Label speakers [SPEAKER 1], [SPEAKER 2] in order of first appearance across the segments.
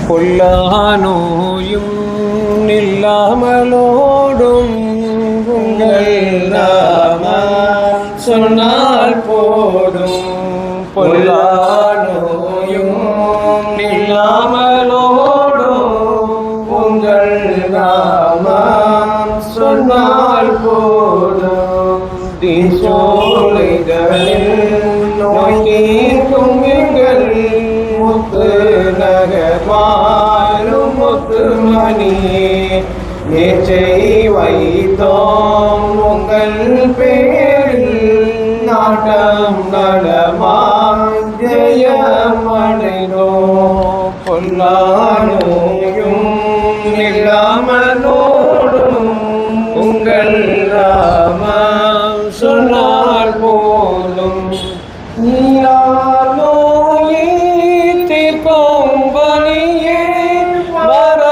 [SPEAKER 1] பொல்லானோயும் இல்லாமலோடும் உங்கள் நாமம் சொன்னால் போதும். பொல்லானோயும் இல்லாமலோடும் உங்கள் நாமம் சொன்னால் போதும். தீசோலைகளில் நோய் தீர்க்கும் எங்கள் முத்து நகர்வாழும் முத்து மணியே, நேற்றை வைத்தோம் உங்கள் பேரில் நாட்டம் நலமாய் ஜெயமடைந்தோம். பொல்லானோயும் இல்லாமலோடும் உங்கள் நாமம் சொன்னால் போலும். நோயை தீர்க்கும் பலியே வர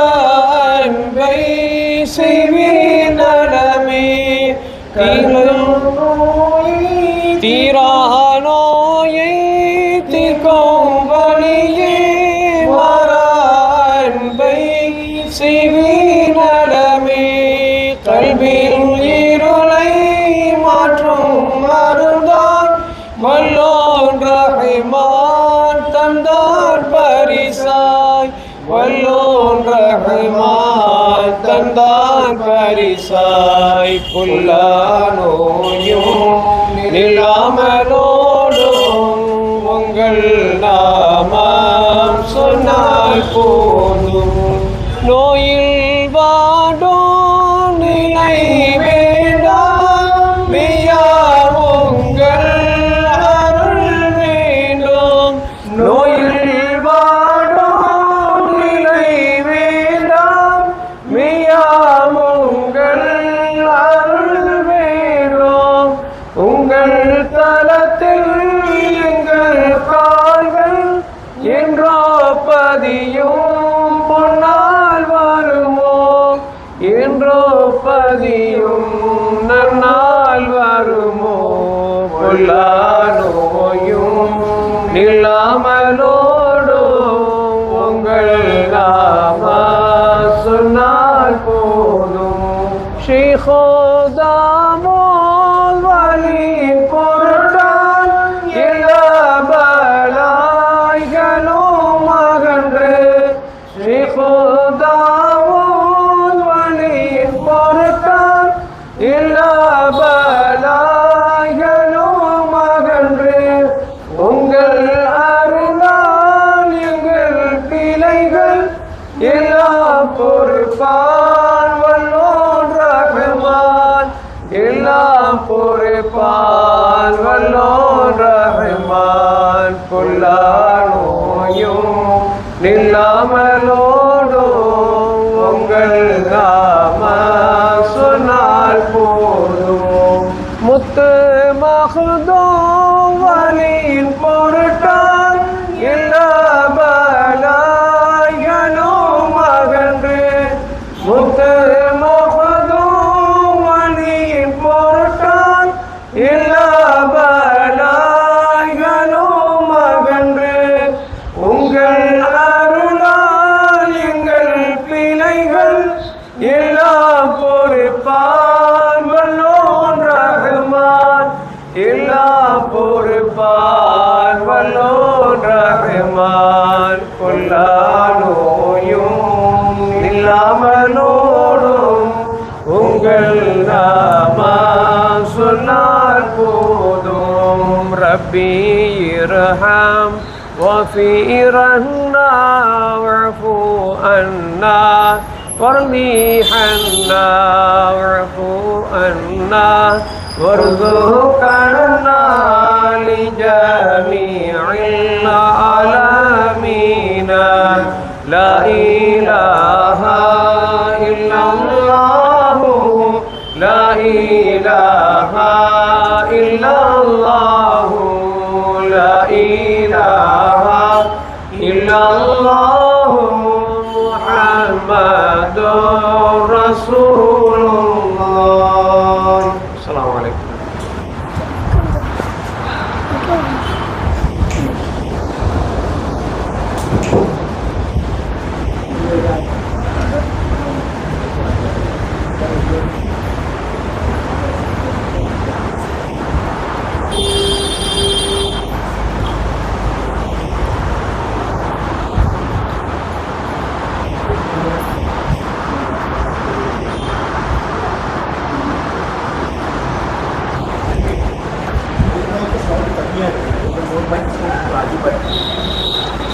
[SPEAKER 1] அன்பை செய்வீர் நலமே. தீரா நோயை தீர்க்கும் பலியே வர அன்பை செய்வீர் நலமே. கல்வியில் இருளை மாற்றும் மருந்தான் வல்லோன் ரஹ்மான் தந்தார் பரிசாய். வல்லோன் ரஹ்மான் தந்தார் பரிசாய். புல்லானோயும் இல்லாமலோடும் உங்கள் நாமம் சொன்னால் போதும். நோயில் வாடும் நிலை வேண்டாம், மெய்யார் உங்கள் அருள் வேண்டும். நோயில் வாடும் நிலை வேண்டாம், மெய்யார் உங்கள் அருள் வேண்டும். உங்கள் தலத்தில் எங்கள் கால்கள் என்றோ பதியும் பொன்னால் வருமோ. என்றோ பதியும் நன்னால் வருமோ. பொல்லானோயும் இல்லாமலோடும் உங்கள் நாமம் சொன்னால் போதும். ஷேகோதாமோ வலி பொருட்டால் எல்லா பலாய்களும் அகன்று. ஷேகோதாமோ வலி பொருட்டால் எல்லா பலாய்களும் அகன்று. உங்கள் அருளால் எங்கள் பிழைகள் எல்லா பொறுப்பான் வல்லோன் ரஹ்மான். எல்லா பொறுப்பான் வல்லோன் ரஹ்மான். பொல்லானோயும் இல்லாமலோடும் உங்கள் நாமம் சொன்னால் போதும். முத்து மஹ்தூம் வலியின் பொருட்டால் எல்லா பலாய்களும் அகன்று. முத்து மஹ்தூம் வலியின் பொருட்டால் எல்லா பலாய்களும் அகன்று. உங்கள் அருளால் எங்கள் பிழைகள் எல்லா பொறுப்பான் வல்லோன் ரஹ்மான். எல்லா பொறுப்பான் வல்லோன் ரஹ்மான். பொல்லானோயும் இல்லாமலோடும் உங்கள் நாமம் சொன்னால் போதும். ரப்பி இர்ஹம் வஃபீர் அன்னா வஃபு அன்னா வர்தி அன்னா வஃபு அன்னா வர்துகன்னா லிஜமீஇல் ஆலமீன. லா இலாஹா இல்லல்லாஹு லா இலாஹா இல்லல்லாஹு லா இலாஹா இல்லல்லாஹு முஹம்மதுர் ரசூலுல்லாஹ். அஸ்ஸலாமு அலைக்கும்.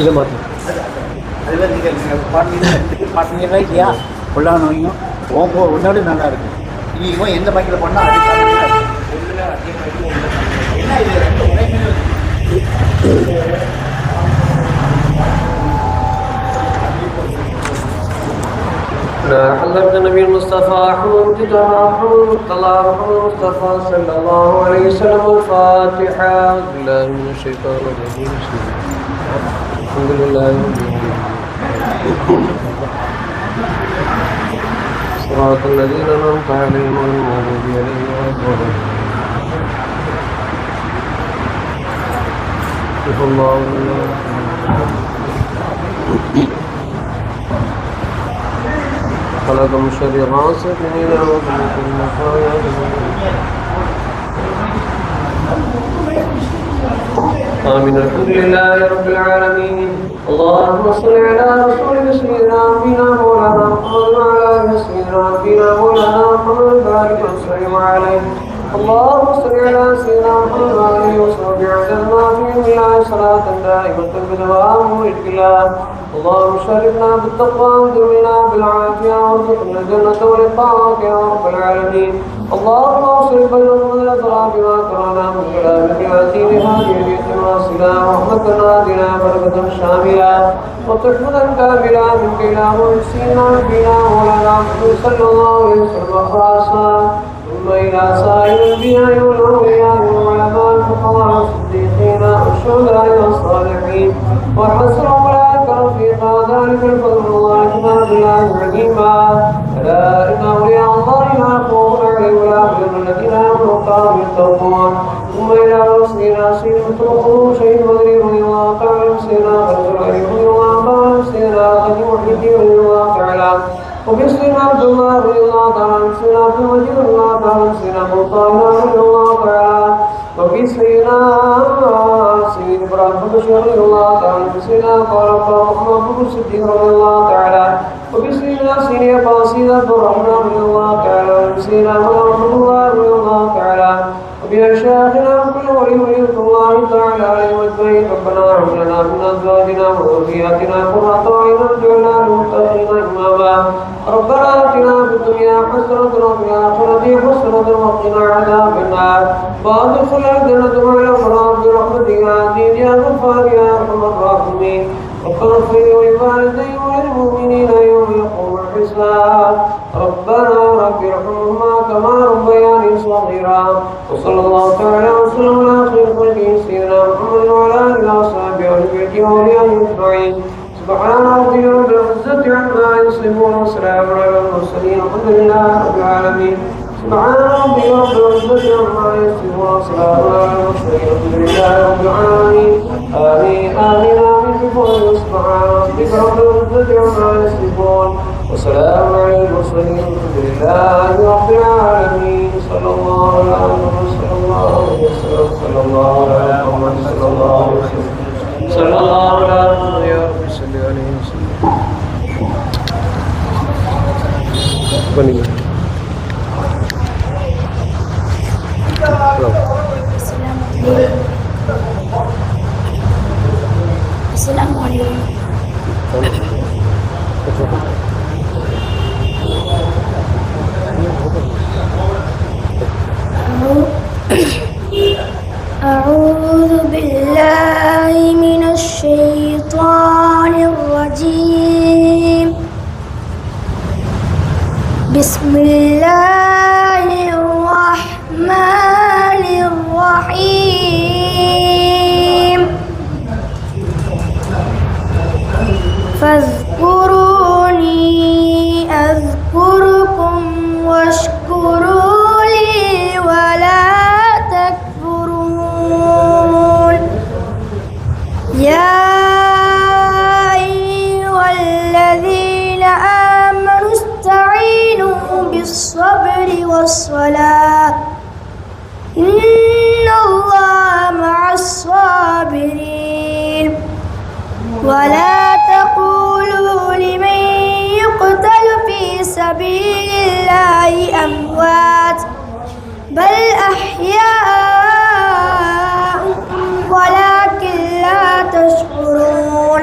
[SPEAKER 1] இதை மாற்றி
[SPEAKER 2] அதுவே நீங்கள் பார்த்தீங்கன்னா இல்லையா கொள்ளா நோயும் உன்னோடு நல்லா இருக்கும். இவன் எந்த பைக்கில் பண்ணால் என்ன இது ரெண்டு உடைமையில
[SPEAKER 1] حضرت النبي المصطفى أحمد المجتبى أحمد المرتضى محمد المصطفى صلى الله عليه وسلم. الفاتحة. أعوذ بالله من الشيطان الرجيم. الحمد لله رب العالمين. صراط الذين أنعمت عليهم غير المغضوب عليهم ولا الضالين. الله خلق من شر غاسق إذا وقب آمين. الحمد لله رب العالمين. اللهم صل على رسولك سيدنا نبينا مولانا محمد وعلى آله سيدنا نبينا مولانا محمد بارك وسلم عليه. اللهم صل على سيدنا محمد وعلى آله وصحبه وسلم في الله صلاة دائمة بدوام ملك الله. اللهم شرفنا بالتقوى ودمنا بالعافية وارزقنا الجنة والطاعة يا رب العالمين. اللهم اغفر بيننا من الأطراف ما كرهنا من كلامك العزيز هذه البيت واصلا رحمتنا دنا بركة شاملة وتحفظا كاملا من كلا محسنا بنا مولانا محمد صلى الله عليه وسلم خاصا ثم إلى سائر الأنبياء والأولياء والعلماء الفقهاء والصديقين والشهداء والصالحين وحسن أولئك رفيقا ذلك الفضل الله كما بالله عليما. ألا إن أولياء الله لا خوف عليهم ولا هم الذين آمنوا وكانوا يتقون. ثم إلى رسولنا سيدنا الخروج شيخ بدر رضي الله تعالى سيدنا خلف العلي رضي الله تعالى سيدنا غني محمد رضي الله تعالى وبسيدنا عبد الله رضي الله تعالى سيدنا عبد المجيد رضي الله تعالى سيدنا مطهر رضي الله تعالى وبسيدنا سيد إبراهيم بشير رضي الله تعالى سيدنا قارب محمد بن الصديق رضي الله تعالى وبسيدنا سيدنا قاسيد عبد الرحمن رضي الله تعالى وبسيدنا محمد الله رضي الله تعالى وبأشياخنا كل ولي الله تعالى عليه أجمعين. ربنا هب لنا من أزواجنا وذرياتنا قرة أعين واجعلنا للمتقين إماما. ربنا آتنا في الدنيا حسنة وفي الآخرة حسنة وقنا عذاب النار وادخل الجنة مع الأبرار برحمتك يا عزيز يا غفار يا أرحم الراحمين. ربنا اغفر لوالدي وللمؤمنين يوم يقوم الحساب. ربنا رب ارحمهما كما ربياني صغيرا. وصلى الله تعالى وسلم على خير خلقه سيدنا محمد وعلى آله وصحبه وبيته وأوليائه أجمعين. سبحان ربك رب العزة عما يصفون وسلام على المرسلين والحمد لله رب العالمين. سبحان ربك رب العزة عما يصفون وسلام على المرسلين والحمد لله رب العالمين. آمين آمين آمين. سبحان ربك رب العزة عما يصفون وسلام على المرسلين والحمد لله رب العالمين. صلى الله على محمد صلى الله عليه وسلم صلى الله على محمد صلى الله عليه وسلم صلى الله على محمد يا رب صل عليه وسلم.
[SPEAKER 3] السلام عليكم. أعوذ بالله من الشيطان الرجيم. بسم الله الرحمن الرحيم. فاذكروني أذكركم واشكروا لي ولا تكفرون. يا أيها الذين آمنوا استعينوا بالصبر والصلاة إن الله مع الصابرين. ولا تقولوا لمن يقتل في سبيل الله أموات بل أحياء ولكن لا تشعرون.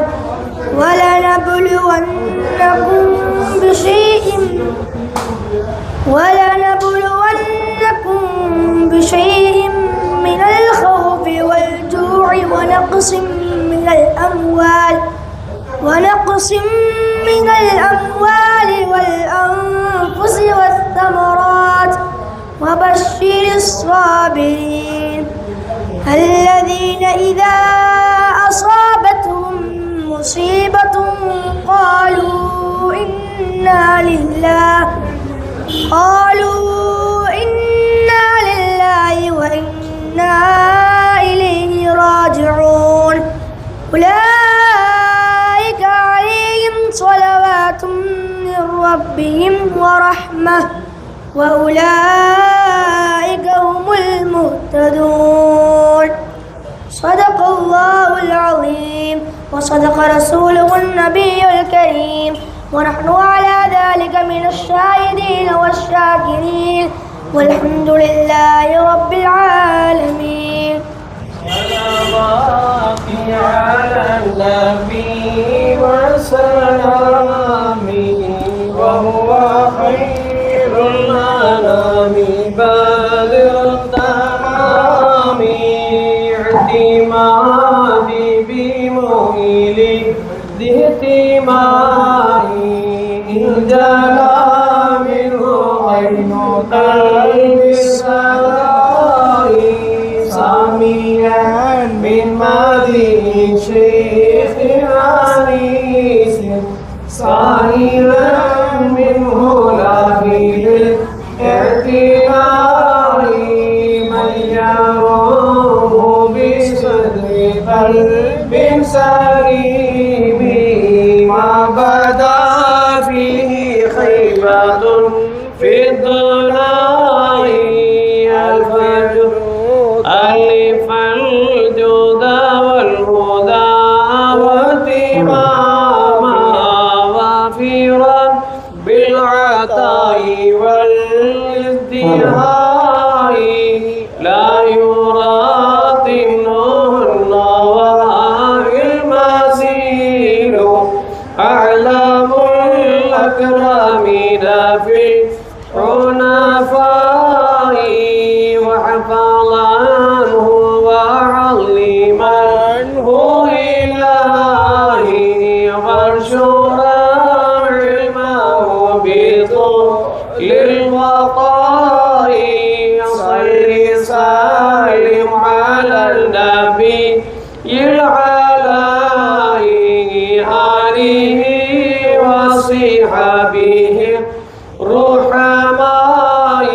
[SPEAKER 3] ولنبلونكم بشيء من الخوف والجوع ونقص من الأموال والأنفس والثمرات وبشر الصابرين الذين إذا أصابتهم مصيبة قالوا إنا لله وإنا إليه راجعون أولئك عليهم صلوات من ربهم ورحمة وأولئك هم المهتدون صدق الله العظيم وصدق رسوله النبي الكريم ونحن على ذلك من الشاهدين والشاكرين والحمد لله رب العالمين.
[SPEAKER 1] صلوات على النبي وسلام وهو خير الأنام بادر التمام اعتمادي بمؤيلي ذي اهتمامي إن جلا منه عين قلب السماء ساميا من مدين شيخ أنيس سائلا منه لاهي الاعتناء من يروه بصدر قلب سليم ما بدا فيه خيبة في الضناء الفجر ألف الجود والهدى واتماما وافرا بالعطاء والازدهاء لا يراطنهن المسير أعلم الأكرمين في الحنفاء وحفظ عنه وعلم عنه إلهي وانشر علمه بطول الوقاء صل سالم على النبي العلي آله وصحبه رحماء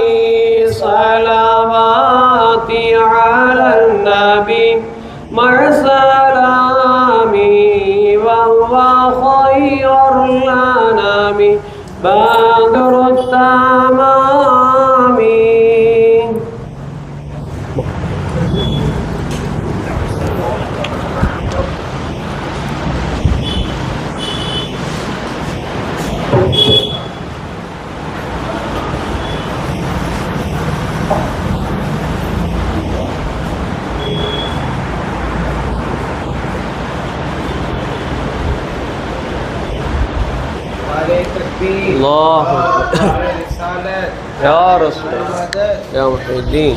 [SPEAKER 1] صلواتي على النبي مع سلامي وهو خير الأنام بدر التمام. الله يا رسول يا محي الدين.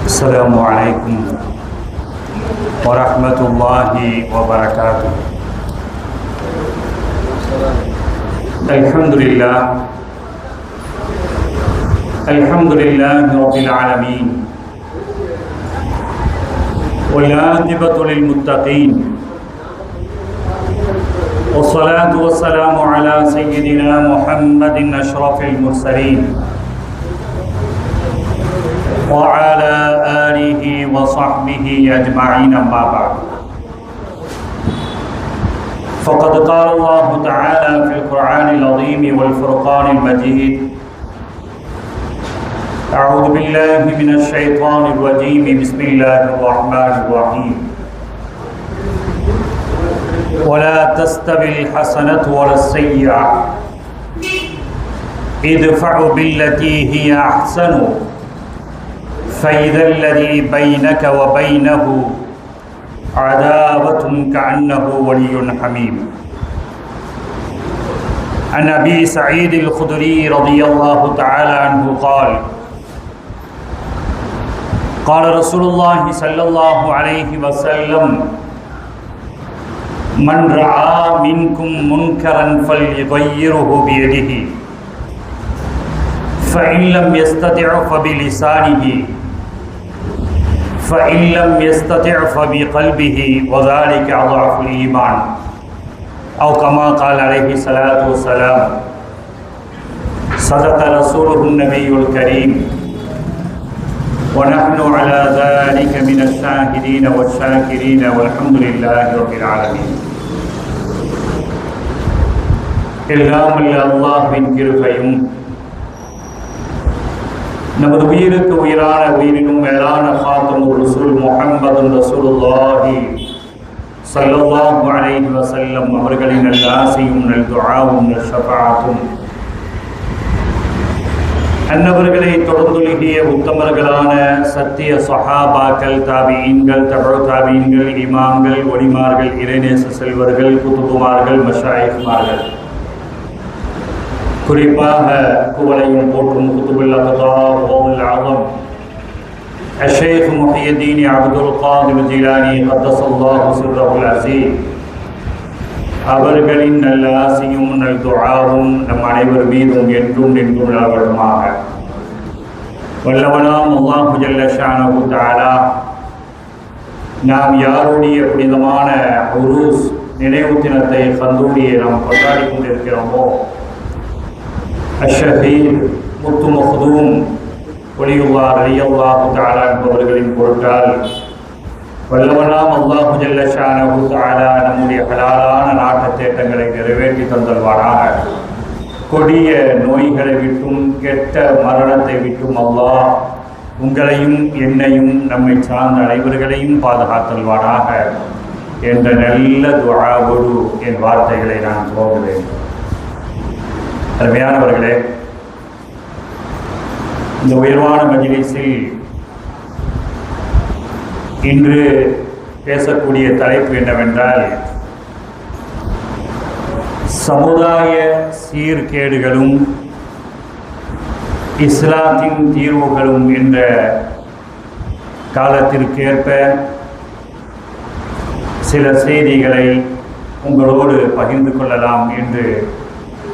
[SPEAKER 4] السلام عليكم ورحمة الله وبركاته. الحمد لله رب العالمين والعاقبة للمتقين والصلاة والسلام على سيدنا محمد أشرف المرسلين وعلى آله وصحبه أجمعين أما بعد فقد قال الله تعالى في القرآن العظيم والفرقان المجيد أعوذ بالله من الشيطان الرجيم بسم الله الرحمن الرحيم ولا تستوي الحسنة ولا السيئة ادفع بالتي هي أحسن فإذا الذي بينك وبينه عداوة كأنه ولي حميم. عن أبي سعيد الخدري رضي الله تعالى عنه قال قال رسول الله صلى الله عليه وسلم من رأى منكم منكرا فليغيره بيده فإن لم يستطع فبلسانه فإن لم يستطع فبقلبه وذلك أضعف الإيمان أو كما قال عليه الصلاة والسلام. صدق رسوله النبي الكريم ونحن على ذلك من الشاهدين والشاكرين والحمد لله رب العالمين. எல்லாம் வல்ல அல்லாஹ்வின் கிருபையும் நமது உயிருக்கு உயிரான உயிரினும் மேலான ஃபாத்திமுர் ரசூல் முஹம்மது ரசூலுல்லாஹி ஸல்லல்லாஹு அலைஹி வஸல்லம் அவர்களின் நல்லாசியும் நல்துஆவும் நல்ஷஃபாஅத்தும் அன்னவர்களை தொடர்ந்தொழுகிய உத்தமர்களான சத்திய சஹாபாக்கள், தாபிஈன்கள், தபு தாபிஈன்கள், இமாம்கள், ஒலிமார்கள், இறைநேச செல்வர்கள், குதுபுமார்கள், மஷாயிக்மார்கள், குறிப்பாக குவளையும் போற்றும் குதுபுல் அக்தாபுல் ஆலம் அஷேக் முஹியுத்தீன் அப்துல் காதிர் ஜிலானி கத்தஸல்லாஹு சிர்ரஹுல் அஸீஸ் அவர்களின் நல்லாசியும் நல்துஆவும் நம் அனைவர் மீதும் என்றும் நின்றும் நிலவட்டுமாக. வல்லவனாம் அல்லாஹு ஜல்ல ஷானஹு தஆலா நாம் யாருடைய புனிதமான உருஸ் நினைவு தினத்தை கந்தூரியை நாம் கொண்டாடி கொண்டிருக்கிறோமோ, அஷ்ஷஹீத் முத்து மக்தூம் ஒலியுல்லாஹ் ரலியல்லாஹு தஆலா என்பவர்களின் பொருட்டால் வல்லவனாம் அல்லாஹு ஜல்ல ஷானஹு தஆலா நம்முடைய ஹலாலான நாட்டு தேட்டங்களை நிறைவேற்றி தந்தல்வானாக. கொடிய நோய்களை விட்டும் கெட்ட மரணத்தை விட்டும் அல்லாஹ் உங்களையும் என்னையும் நம்மை சார்ந்த அனைவர்களையும் பாதுகாத்தல்வானாக என்ற நல்ல துஆவோடு என் வார்த்தைகளை நான் போகிறேன். அருமையானவர்களே, இந்த உயர்வான மஜ்லிஸில் இன்று பேசக்கூடிய தலைப்பு என்னவென்றால், சமுதாய சீர்கேடுகளும் இஸ்லாத்தின் தீர்வுகளும் என்ற காலத்திற்கேற்ப சில செய்திகளை உங்களோடு பகிர்ந்து கொள்ளலாம் என்று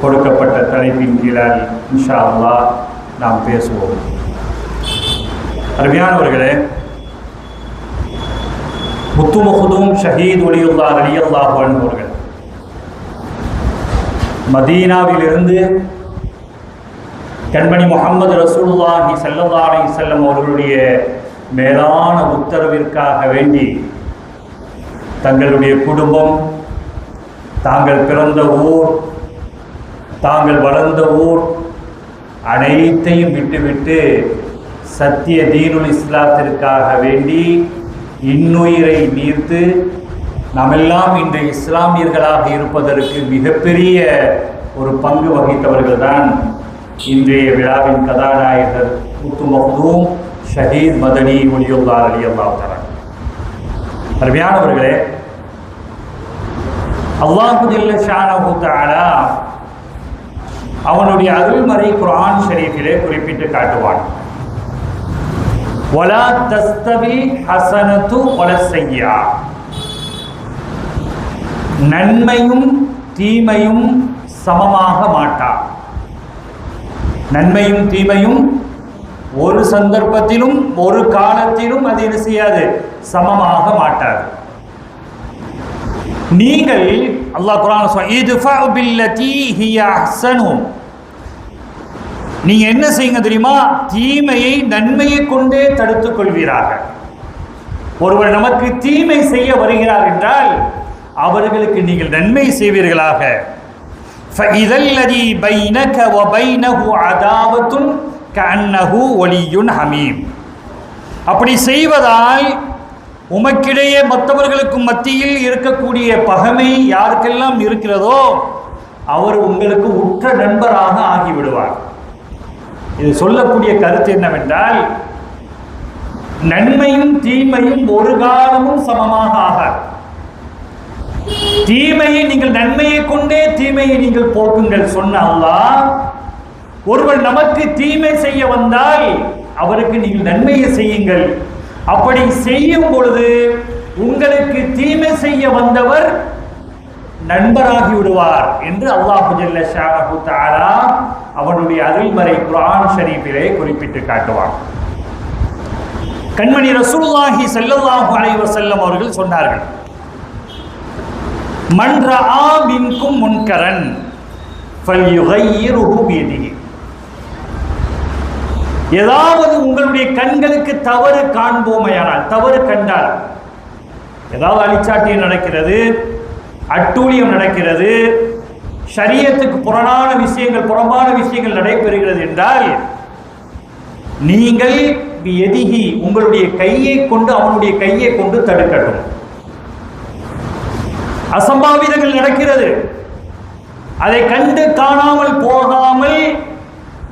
[SPEAKER 4] கொடுக்கப்பட்ட தலைப்பின் கீழால் இன்ஷா அல்லாஹ் நாம் பேசுவோம். அருமையானவர்களே, முத்து மக்தூம் ஷஹீத் ஒலியுல்லாஹ் ரலியல்லாஹு அன்ஹு அவர்கள் மதீனாவிலிருந்து கண்மணி முஹம்மது ரசூலுல்லாஹி ஸல்லல்லாஹு அலைஹி வஸல்லம் அவர்களுடைய மேலான உத்தரவிற்காக வேண்டி தங்களுடைய குடும்பம், தாங்கள் பிறந்த ஊர், தாங்கள் வளர்ந்த ஊர் அனைத்தையும் விட்டுவிட்டு சத்திய தீனுல் இஸ்லாத்திற்காக வேண்டி இன்னுயிரை நீர்த்து நாமெல்லாம் இன்று இஸ்லாமியர்களாக இருப்பதற்கு மிகப்பெரிய ஒரு பங்கு வகித்தவர்கள் தான் இன்றைய விழாவின் கதாநாயகர் முத்து மக்தூம் ஷஹீத் மதனி ஒலியுல்லாஹ் ரலியல்லாஹு தஆலா. அருமையானவர்களே, அல்லாஹு ஜல்ல ஷானஹு தஆலா அவனுடைய அருள்மறை குர்ஆன் ஷரீஃபிலே குறிப்பிட்டு காட்டுவான், வலா தஸ்தவி ஹஸனத்து வலா ஸய்யா, நன்மையும் தீமையும் சமமாக மாட்டா. நன்மையும் தீமையும் ஒரு சந்தர்ப்பத்திலும் ஒரு காலத்திலும் அது என்ன செய்யாது, சமமாக மாட்டாது. நீங்கள் அல்லாஹ் குர்ஆன்ல சொல்றான், இத்ஃபா பில்லதி ஹிய அஹ்ஸனு, நீங்க என்ன செய்யுங்க தெரியுமா, தீமையை நன்மையை கொண்டே தடுத்துக் கொள்வீராக. ஒருவர் நமக்கு தீமை செய்ய வருகிறார் என்றால் அவர்களுக்கு நீங்கள் நன்மை செய்வீர்களாக. ஃபஇதல்லதி பைனக வ பைனஹு அதாவத்துன் கஅன்னஹு வலியுன் ஹமீம். அப்படி செய்வதால் உமக்கிடையே மற்றவர்களுக்கும் மத்தியில் இருக்கக்கூடிய பகைமை யாருக்கெல்லாம் இருக்கிறதோ அவர் உங்களுக்கு உற்ற நண்பராக ஆகிவிடுவார். இது சொல்லக்கூடிய கருத்து என்னவென்றால், நன்மையும் தீமையும் ஒரு காலமும் சமமாக ஆகாது. தீமையை நீங்கள் நன்மையை கொண்டே தீமையை நீங்கள் போக்குங்கள் சொன்ன அல்லாஹ், ஒருவர் நமக்கு தீமை செய்ய வந்தால் அவருக்கு நீங்கள் நன்மையை செய்யுங்கள். அப்படி செய்யும் பொழுது உங்களுக்கு தீமை செய்ய வந்தவர் நண்பராகி விடுவார் என்று அல்லாஹ் ஜல்ல ஷானஹு தஆலா அவனுடைய அருள்மறை குர்ஆன் ஷரீஃபிலே குறிப்பிட்டு காட்டுவார். கண்மணி ரசூலுல்லாஹி ஸல்லல்லாஹு அலைஹி வஸல்லம் அவர்கள் சொன்னார்கள், மன் ரஆ மின்கும் முன்கரன் ஃபல்யுகையிர்ஹு பியதிஹி. ஏதாவது உங்களுடைய கண்களுக்கு தவறு காண்போமையானால், தவறு கண்டால், ஏதாவது அழிச்சாட்டியம் நடக்கிறது, அட்டூழியம் நடக்கிறது, ஷரியத்துக்கு புறம்பான விஷயங்கள் நடைபெறுகிறது என்றால், நீங்கள் எதிகி உங்களுடைய கையை கொண்டு அவனுடைய கையை கொண்டு தடுக்கட்டும். அசம்பாவிதங்கள் நடக்கிறது, அதை கண்டு காணாமல் போகாமல்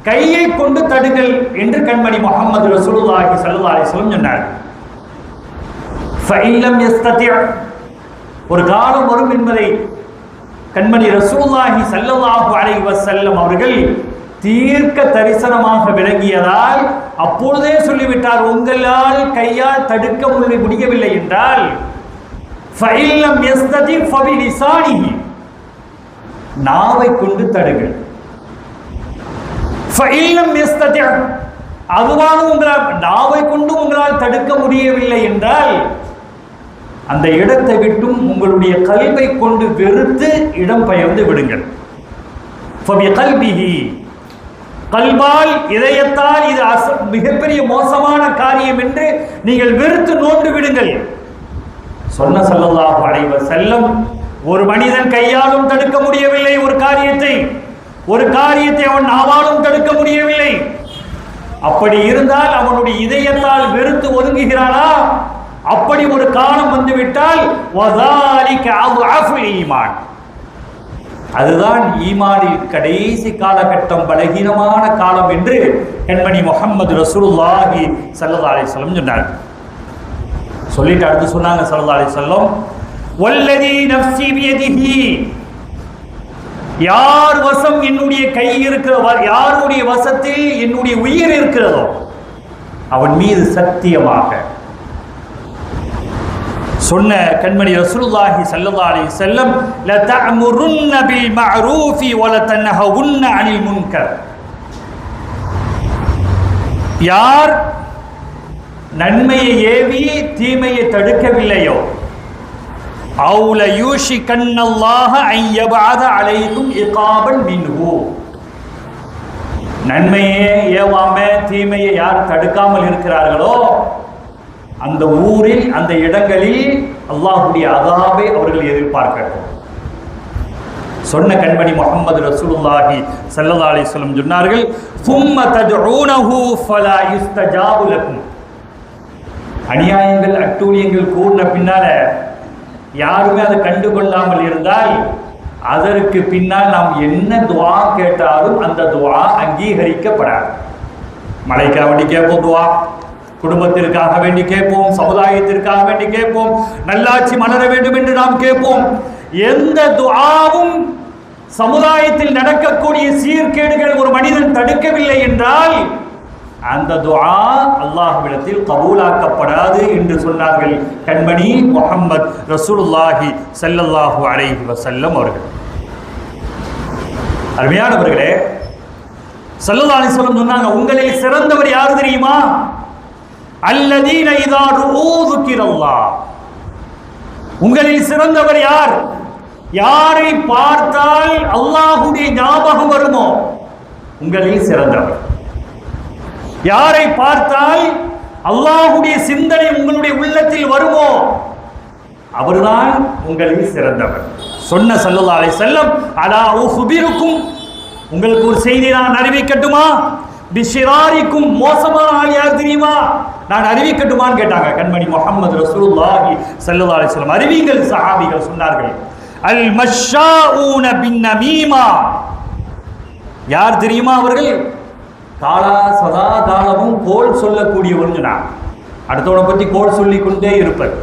[SPEAKER 4] கையை கொண்டு தடுங்கள் என்று கண்மணி முஹம்மது ரசூலுல்லாஹி ஸல்லல்லாஹு அலைஹி வஸல்லம் சொன்னார். ஃபஇல்லம் யஸ்ததி', ஒரு காலம் வரும் என்பதை கண்மணி ரசூலுல்லாஹி ஸல்லல்லாஹு அலைஹி வஸல்லம் அவர்கள் தீர்க்க தரிசனமாக விளங்கியதால் அப்பொழுதே சொல்லிவிட்டார், உங்களால் கையால் தடுக்க முடியவில்லை என்றால் ஃபஇல்லம் யஸ்ததி' ஃபபிலிசானிஹி, நாவை கொண்டு தடுங்கள். அதுவாக உங்களால் நாவை கொண்டு உங்களால் தடுக்க முடியவில்லை என்றால் அந்த இடத்தை விட்டும் உங்களுடைய கல்வை கொண்டு வெறுத்து இடம் பெயர்ந்து விடுங்கள். கல்வால் இதயத்தால் இது மிகப்பெரிய மோசமான காரியம் என்று நீங்கள் வெறுத்து நோண்டு விடுங்கள் சொன்ன ஸல்லல்லாஹு அலைஹி வஸல்லம். ஒரு மனிதன் கையாலும் தடுக்க முடியவில்லை ஒரு காரியத்தை அவன் நாவாலும் தடுக்க முடியவில்லை. அப்படி இருந்தால் அவனுடைய இதயத்தால் வெறுத்து ஒதுங்குகிறானா? அப்படி ஒரு காலம் வந்துவிட்டால் அதுதான் ஈமானில் கடைசி காலகட்டம், பலகீனமான காலம் என்று கண்மணி முஹம்மது ரசூலுல்லாஹி ஸல்லல்லாஹு அலைஹி வஸல்லம் சொன்னார். சொல்லிட்டு அடுத்து சொன்னாங்க ஸல்லல்லாஹு அலைஹி வஸல்லம், வல்லதி நஃப்ஸி பியதிஹி, யார் வசம் என்னுடைய கை இருக்கிறதோ, யாருடைய வசத்தில் என்னுடைய உயிர் இருக்கிறதோ அவன் மீது சத்தியமாக சொன்ன கண்மணி ரசூலுல்லாஹி ஸல்லல்லாஹு அலைஹி வஸல்லம், லா தஅமுருன்ன பில் மஅரூஃபி வ லா தன்ஹவுன்ன அனில் முன்கர். யார் நன்மையை ஏவி தீமையை தடுக்கவில்லையோ, அவுல யூஷிகன்னல்லாஹ அன் யபஅத அலைக்கும் இகாபன் மின்ஹு, நன்மையே ஏவாம தீமையை யார் தடுக்காமல் இருக்கிறார்களோ அந்த ஊரில் அந்த இடங்களில் அல்லாஹ்வுடைய அதாபை அவர்கள் எதிர்பார்க்கட்டும். சொன்ன கண்மணி முஹம்மது ரசூலுல்லாஹி ஸல்லல்லாஹு அலைஹி வஸல்லம் சொன்னார்கள், ثم تدعونه فلا يستجاب لكم. அநியாயங்கள் அட்டூழியங்கள் கூடின பின்னால யாருமே அதை கண்டுகொள்ளாமல் இருந்தால் அதற்கு பின்னால் நாம் என்ன துஆ கேட்டாலும் அந்த துஆ அங்கீகரிக்கப்படாது. மழைக்காக வேண்டி கேட்போம் துஆ, குடும்பத்திற்காக வேண்டி கேட்போம், சமுதாயத்திற்காக வேண்டி கேட்போம், நல்லாட்சி மலர வேண்டும் என்று நாம் கேட்போம். எந்த துஆவும் சமுதாயத்தில் நடக்கக்கூடிய சீர்கேடுகள் ஒரு மனிதன் தடுக்கவில்லை என்றால் அந்த துஆ அல்லாஹ்விடத்தில் கபூலாக்கப்படாது என்று சொன்னார்கள் கண்மணி முஹம்மது ரசூலுல்லாஹி ஸல்லல்லாஹு அலைஹி வஸல்லம் அவர்கள். அருமையானவர்களே, ஸல்லல்லாஹு அலைஹி வஸல்லம் சொன்னாங்க, உங்களில் சிறந்தவர் யார் தெரியுமா? அல்லதீன இதா ரூ ذுக்கிரல்லாஹ். உங்களில் சிறந்தவர் யார்? யாரை பார்த்தால் அல்லாஹ்வுடைய ஞாபகம் வருமோ உங்களில் சிறந்தவர். யாரை பார்த்தால் அல்லாஹ்வுடைய சிந்தனை உங்களுடைய உள்ளத்தில் வருமோ அவர்தான் உங்களில் சிறந்தவர். சொன்ன ஸல்லல்லாஹு அலைஹி வஸல்லம், அலா உஹ்பிருக்கும், உங்களுக்கு ஒரு செய்தி நான் அறிவிக்கட்டுமா? பிஷிராரிக்கும் மோசமான ஆள் யார் தெரியுமா? நான் அறிவிக்கட்டுமான்னு கேட்டாங்க. கண்மணி முஹம்மது ரசூலுல்லாஹி ஸல்லல்லாஹு அலைஹி வஸல்லம் அறிவிங்கள் சஹாபிகள் சொன்னார்கள், அல் மஷ்ஷாஊன பின் நமீமா. யார் தெரியுமா அவர்கள்? சதா காலமும் கோல் சொல்லக்கூடியவர்கள். அடுத்தவனை பற்றி கோல் சொல்லிக் கொண்டே இருப்பர்.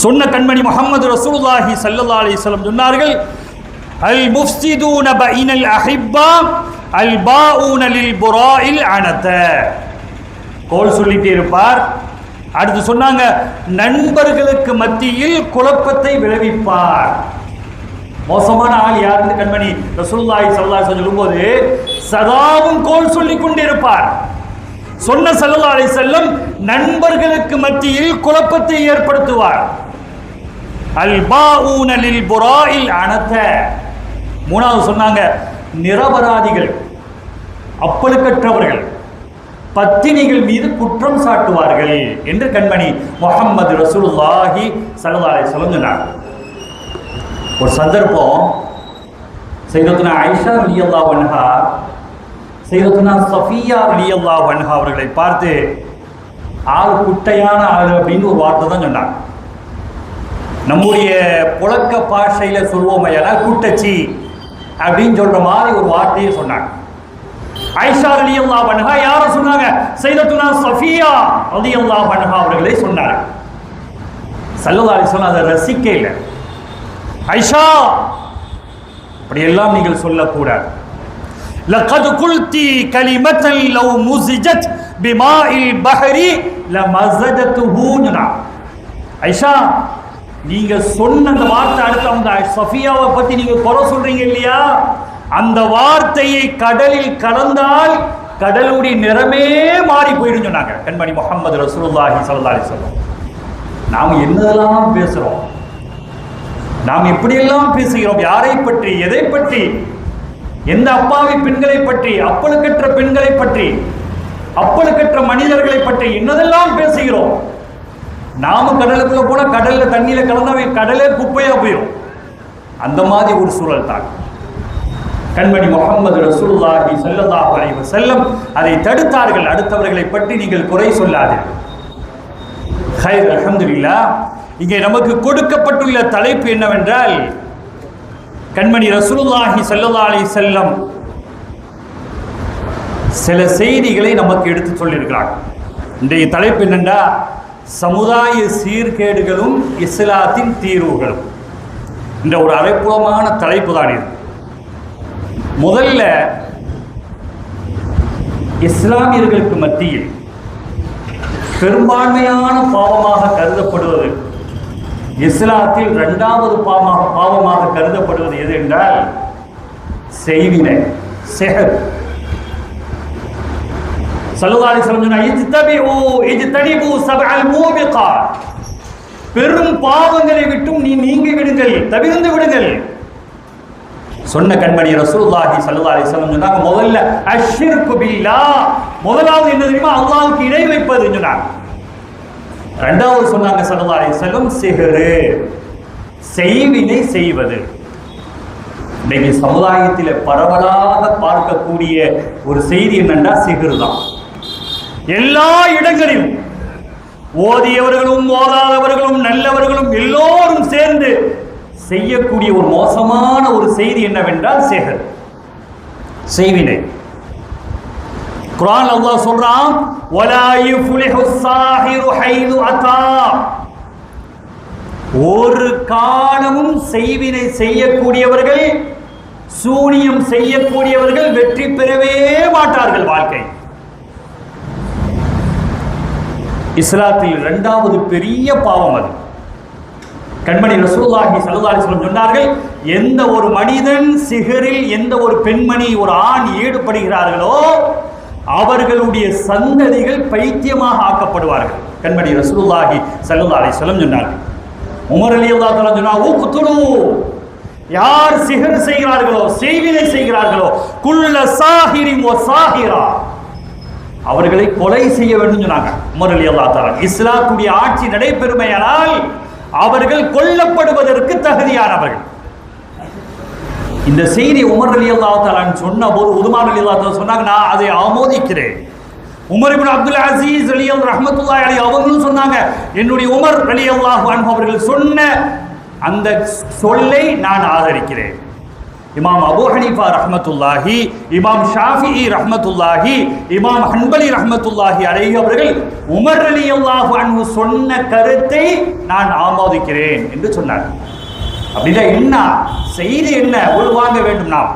[SPEAKER 4] சொன்ன கண்மணி முஹம்மது ரசூலுல்லாஹி ஸல்லல்லாஹு அலைஹி வஸல்லம் சொன்னார்கள், அல் முஃப்ஸிதூன பைனல் அஹிப்பா அல் பாஊன லில் புராஇல் அனத. கோல் சொல்லிட்டே இருப்பார். அடுத்து சொன்னாங்க, நண்பர்களுக்கு மத்தியில் குழப்பத்தை விளைவிப்பார். மோசமான ஆள் யாருன்னு கண்மணி ரசூலுல்லாஹி ஸல்லல்லாஹு அலைஹி வஸல்லம் சொல்லும்போது சதாவும் கோல் சொல்லிக் கொண்டிருப்பார். சொன்ன ஸல்லல்லாஹு அலைஹி வஸல்லம் நண்பர்களுக்கு மத்தியில் குழப்பத்தை ஏற்படுத்துவார். அல் பாஊன லில் புராஇல் அனத. மூணாவது சொன்னாங்க, நிரபராதிகள், அப்பழுக்கற்றவர்கள், பத்தினிகள் மீது குற்றம் சாட்டுவார்கள் என்று கண்மணி முஹம்மது ரசூலுல்லாஹி ஸல்லல்லாஹு அலைஹி வஸல்லம் சொன்னார். ஒரு சந்தர்ப்பம், சையதுனா ஆயிஷா ரலியல்லாஹு அன்ஹா சையதுனா சஃபியா ரலியல்லாஹு அன்ஹா அவர்களை பார்த்து ஆள் குட்டையான ஆள் அப்படின்னு ஒரு வார்த்தை தான் சொன்னாங்க. நம்முடைய புழக்க பாஷையில சொல்வோமையானால் குட்டச்சி அப்படின்னு சொல்ற மாதிரி ஒரு வார்த்தையை சொன்னாங்க. ஆயிஷா ரலியல்லாஹு அன்ஹா யார சொன்னாங்க? சையதுனா சஃபியா ரலியல்லாஹு அன்ஹா அவர்களை சொன்னாங்க. ஸல்லல்லாஹு அலைஹி வஸல்லம் அதை ரசிக்க இல்லை. ஆயிஷா, அப்படியெல்லாம் நீங்கள் சொல்லக்கூடாது. லகத் குல்தி கலிமத்தன் லவ் முஸிஜத் பிமாஇல் பஹரி லமஸததுஹு. ஆயிஷா, நீங்க சொன்ன அந்த வார்த்தை, அடுத்து அந்த சஃபியாவை பத்தி நீங்க குறை சொல்றீங்க இல்லையா, அந்த வார்த்தையை கடலில் கலந்தால் கடலுடைய நிறமே மாறி போயிடும் சொன்னாங்க கண்மணி முஹம்மது ரசூலுல்லாஹி ஸல்லல்லாஹு அலைஹி வஸல்லம். நாம் என்னதெல்லாம் பேசுறோம், நாம் எப்படியெல்லாம் பேசுகிறோம், யாரை பற்றி, எதை பற்றி, எந்த அப்பாவி பெண்களை பற்றி, அப்பழுக்கற்ற பெண்களை பற்றி, அப்பழுக்கற்ற மனிதர்களை பற்றி என்னதெல்லாம் பேசுகிறோம். நாம கடலுக்குள்ள போனா கடல்ல தண்ணியில கலந்தா கடலே குப்பையா போயிடும். அந்த மாதிரி ஒரு சூழல் தான். கண்மணி முஹம்மது ரசூலுல்லாஹி ஸல்லல்லாஹு அலைஹி வஸல்லம் அதை தடுத்தார்கள். அடுத்தவர்களை பற்றி நீங்கள் குறை சொல்லாதீர்கள். ஹைர், அல்ஹம்துலில்லாஹ். இங்கே நமக்கு கொடுக்கப்பட்டுள்ள தலைப்பு என்னவென்றால், கண்மணி ரசூலுல்லாஹி ஸல்லல்லாஹு அலைஹி வஸல்லம் சில செய்திகளை நமக்கு எடுத்து சொல்லியிருக்கிறாங்க. இன்றைய தலைப்பு என்னென்றா, சமுதாய சீர்கேடுகளும் இஸ்லாத்தின் தீர்வுகளும் என்ற ஒரு அரைப்புறமான தலைப்பு தான் இது. முதல்ல, இஸ்லாமியர்களுக்கு மத்தியில் பெரும்பான்மையான பாவமாக கருதப்படுவது, இஸ்லாத்தில் இரண்டாவது பாவமாக கருதப்படுவது எது என்றால் செய்வினை, சிஹர். ஸல்லல்லாஹு அலைஹி வஸல்லம் இஜ்தனிபு சப்அல் மூபிகாத், பெரும் பாவங்களை விட்டும் நீங்கி விடுங்கள், தவிர்ந்து விடுங்கள் சொன்ன கண்மணி ரசூலுல்லாஹி ஸல்லல்லாஹு அலைஹி வஸல்லம் சொன்னாங்க. முதல்ல அஷ்ஷிர்கு பில்லாஹ், முதலாவது என்ன தெரியுமா, அல்லாஹ்வுக்கு இணை வைப்பது சொன்னாங்க. இரண்டாவது சொன்னாங்க ஸல்லல்லாஹு அலைஹி வஸல்லம் சிஹ்ர், செய்வினை செய்வது. இன்னைக்கு சமுதாயத்தில் பரவலாக பார்க்கக்கூடிய ஒரு செய்தி என்னன்னா சிஹ்ர் தான். எல்லா இடங்களிலும் ஓதியவர்களும் ஓதாதவர்களும் நல்லவர்களும் எல்லோரும் சேர்ந்து செய்யக்கூடிய ஒரு மோசமான ஒரு செய்தி என்னவென்றால் சிஹ்ர், செய்வினை. குர்ஆன் அல்லாஹ் சொல்றான், வலா யுஃப்லிஹு ஸாஹிரு ஹைது அத்தா, ஒரு காலமும் செய்வினை செய்யக்கூடியவர்கள், சூனியம் செய்யக்கூடியவர்கள் வெற்றி பெறவே மாட்டார்கள் வாழ்க்கை. இஸ்லாத்தில் இரண்டாவது பெரிய பாவம் அது. கண்மணி ரசூலுல்லாஹி ஸல்லல்லாஹு அலைஹி வஸல்லம் சொன்னார்கள், எந்த ஒரு மனிதன் சிஹரில் எந்த ஒரு பெண்மணி ஒரு ஆண் ஈடுபடுகிறார்களோ அவர்களுடைய சந்ததிகள் பைத்தியமாக ஆக்கப்படுவார்கள். கண்மணி ரசூலுல்லாஹி ஸல்லல்லாஹு அலைஹி வஸல்லம் சொன்னார்கள். உமர் ரலியல்லாஹு தஆலா சொன்னாங்க, உக்துலு, யார் சிஹர் செய்கிறார்களோ, செய்வினை செய்கிறார்களோ, குல்ல சாஹிரின் வ சாஹிரா, அவர்களை கொலை செய்ய வேண்டும் சொன்னாங்க உமர் ரலியல்லாஹு தஆலா. இஸ்லாத்துடைய ஆட்சி நடைபெறுமையானால் அவர்கள் கொல்லப்படுவதற்கு தகுதியானவர்கள். இந்த செய்தி உமர் ரலியல்லாஹு தஆலா சொன்ன போது உதுமான் ரலியல்லாஹு தஆலா சொன்னாங்க, நான் அதை ஆமோதிக்கிறேன். உமர் இப்னு அப்துல் அசீஸ் ரலியல்லாஹு ரஹ்மத்துல்லாஹி அலைஹி அவங்களும் சொன்னாங்க, என்னுடைய உமர் ரலியல்லாஹு அன்ஹு அவர்கள் சொன்ன அந்த சொல்லை நான் ஆதரிக்கிறேன். இமாம் அபூ ஹனீஃபா ரஹ்மத்துல்லாஹி, இமாம் ஷாஃபிஈ ரஹ்மத்துல்லாஹி, இமாம் ஹன்பலி ரஹ்மத்துல்லாஹி அலைஹி அவர்கள் உமர் ரலியல்லாஹு அன்ஹு சொன்ன கருத்தை நான் ஆமோதிக்கிறேன் என்று சொன்னார். அப்படின்னா என்ன செய்தி, என்ன உள்வாங்க வேண்டும். நாம்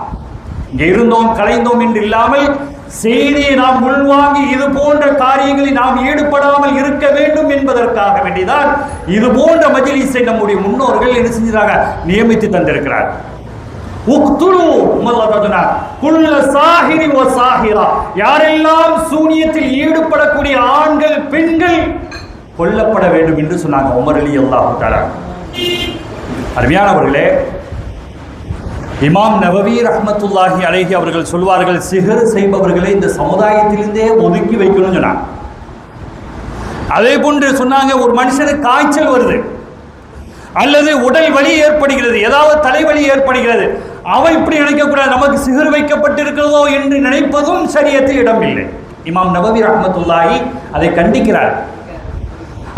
[SPEAKER 4] இங்கே இருந்தோம் கலைந்தோம் என்று இல்லாமல் செய்தியை நாம் உள்வாங்கி இது போன்ற காரியங்களில் நாம் ஈடுபடாமல் இருக்க வேண்டும் என்பதற்காக வேண்டிதான் இது போன்ற மஜ்லிஸை நம்முடைய முன்னோர்கள் என்ன செஞ்சாங்க, நியமித்து தந்திருக்கிறார். யாரெல்லாம் சூனியத்தில் ஈடுபடக்கூடிய ஆண்கள் பெண்கள் கொல்லப்பட வேண்டும் என்று சொன்னாங்க உமர் ரலியல்லாஹு தஆலா. அருமையானவர்களே, இமாம் நவவி ரஹ்மத்துல்லாஹி அலைஹி அவர்கள் சொல்வார்கள், சிஹர் செய்பவர்களை இந்த சமுதாயத்திலிருந்தே ஒதுக்கி வைக்கணும்னு சொன்னாங்க. அதே போன்று சொன்னாங்க, ஒரு மனுஷனுக்கு காய்ச்சல் வருது அல்லது உடல் வலி ஏற்படுகிறது, ஏதாவது தலைவலி ஏற்படுகிறது, அவன் இப்படி நினைக்கக்கூடாது, நமக்கு சிஹர் வைக்கப்பட்டிருக்கிறதோ என்று நினைப்பதும் ஷரியத்தில் இடமில்லை. இமாம் நவவி ரஹ்மத்துல்லாஹி அதை கண்டிக்கிறார்.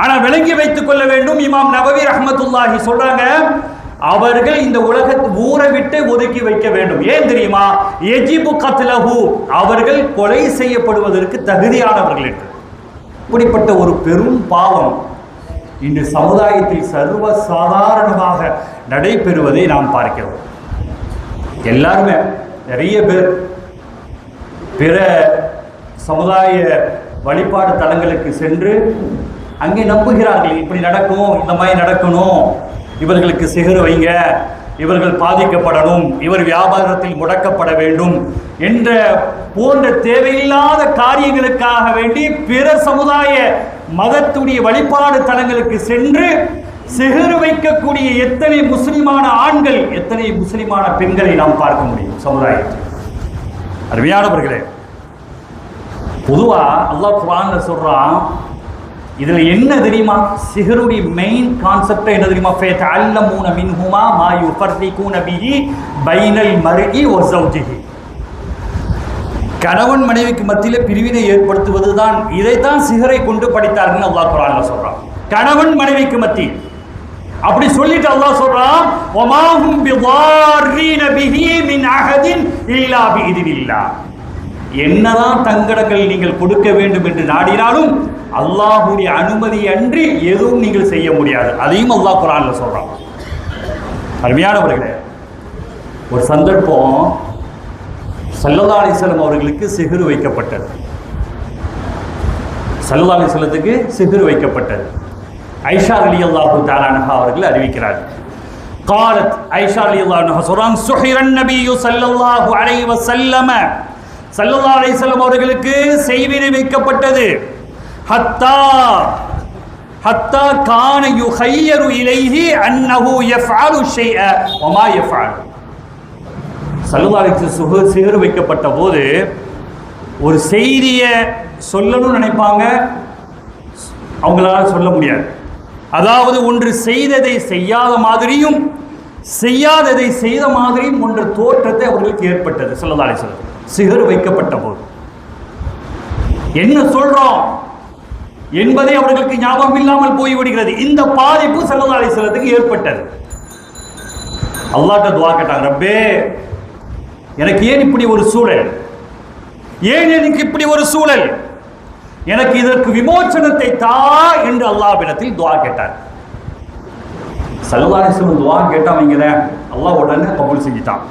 [SPEAKER 4] ஆனால் விளங்கி வைத்துக் கொள்ள வேண்டும், இமாம் நவவி ரஹ்மத்துல்லாஹி சொல்றாங்க, அவர்கள் இந்த உலகத்தை ஊரை விட்டு ஒதுக்கி வைக்க வேண்டும். ஏன் தெரியுமா? யஜிபு கத்லஹு, அவர்கள் கொலை செய்யப்படுவதற்கு தகுதியானவர்கள் என்று. இப்படிப்பட்ட ஒரு பெரும் பாவம் இன்று சமுதாயத்தில் சர்வ சாதாரணமாக நடைபெறுவதை நாம் பார்க்கிறோம். எல்லாருமே நிறைய பேர் பிற சமுதாய வழிபாடு தலங்களுக்கு சென்று அங்கே நம்புகிறார்கள், இப்படி நடக்கும், இந்த மாதிரி நடக்கணும், இவர்களுக்கு சிஹர் வைங்க, இவர்கள் பாதிக்கப்படணும், இவர் வியாபாரத்தில் முடக்கப்பட வேண்டும் என்ற போன்ற தேவையில்லாத காரியங்களுக்காக வேண்டி பிற சமுதாய மதத்துடைய வழிபாடு தலங்களுக்கு சென்று சிஹர் வைக்கக்கூடிய எத்தனை முஸ்லிமான ஆண்கள், எத்தனை முஸ்லிமான பெண்களை நாம் பார்க்க முடியும் சமுதாயத்தில். அருமையானவர்களே, பொதுவா அல்லாஹ் குர்ஆன்ல சொல்றான், இதுல என்ன தெரியுமா? சிஹருடைய மெயின் கான்செப்ட் என்ன தெரியுமா? ஃபயதஅல்லமூன மின்ஹுமா மா யுஃபர்ரிகூன பிஹி பைனல் மர்இ வ ஸௌஜிஹி. கணவன் மனைவிக்கு மத்தியில் பிரிவினை ஏற்படுத்துவதுதான், இதைத்தான் சிஹரை கொண்டு படித்தார்கள் அல்லாஹ் குர்ஆன்ல சொல்றான். கணவன் மனைவிக்கு மத்தியில் அப்படி சொல்லிட்டு அல்லாஹ் சொல்றான், வமா ஹும் பிதார்ரீன பிஹி மின் அஹதின் இல்லா பிஇذனில்லாஹ். என்னதான் தங்கடங்கள் நீங்கள் கொடுக்க வேண்டும் என்று நாடினாலும் அல்லாஹ்வுடைய அனுமதி அன்றி எதுவும் நீங்கள் செய்ய முடியாது. அதையும் அல்லாஹ் குர்ஆன்ல சொல்றான். அருமையானவர்களே, ஒரு சந்தர்ப்பம் ஸல்லல்லாஹு அலைஹி வஸல்லம் அவர்களுக்கு சிஹர் வைக்கப்பட்டது. ஸல்லல்லாஹு அலைஹி வஸல்லத்துக்கு சிஹர் வைக்கப்பட்டது. ஐஷா ரலியல்லாஹு தஆலா அன்ஹா அவர்கள் அறிவிக்கிறார்கள். قالت ஐஷா ரலியல்லாஹு அன்ஹா சொல்றாங்க, சுஹிரன் நபியு ஸல்லல்லாஹு அலைஹி வஸல்லம், ஸல்லல்லாஹு அலைஹி வஸல்லம் அவர்களுக்கு செய்வினை வைக்கப்பட்டது. ஹத்தா கான யுஹய்யரு இலைஹி அன்னஹு யஃஅலு ஷைஅ வ மா யஃஅலு. ஸல்லல்லாஹு அலைஹி வஸல்லம் சிஹர் வைக்கப்பட்ட போது ஒரு செய்தியை சொல்லணும்னு நினைப்பாங்க, அவங்களால சொல்ல முடியாது. அதாவது ஒன்று செய்ததை செய்யாத மாதிரியும் செய்யாததை செய்த மாதிரியும் ஒன்று தோற்றத்தை அவர்களுக்கு ஏற்பட்டது. ஸல்லல்லாஹு அலைஹி வஸல்லம் சிஹர் வைக்கப்பட்ட போது என்ன சொல்றோம் என்பதை அவர்களுக்கு ஞாபகம் இல்லாமல் போய்விடுகிறது. இந்த பாதிப்பு ஸல்லல்லாஹு அலைஹி வஸல்லத்துக்கு ஏற்பட்டது. அல்லாஹ்ட்ட துஆ கேட்டாங்க, ரப்பே எனக்கு ஏன் இப்படி ஒரு சூழல், ஏன் எனக்கு இப்படி ஒரு சூழல், எனக்கு இதற்கு விமோசனத்தை தா என்று அல்லாஹ்விடத்தில் துஆ கேட்டார். ஸல்லல்லாஹு அலைஹி வஸல்லம் துஆ கேட்டவங்க அல்லாஹ் உடனே கபூல் செஞ்சிட்டான்.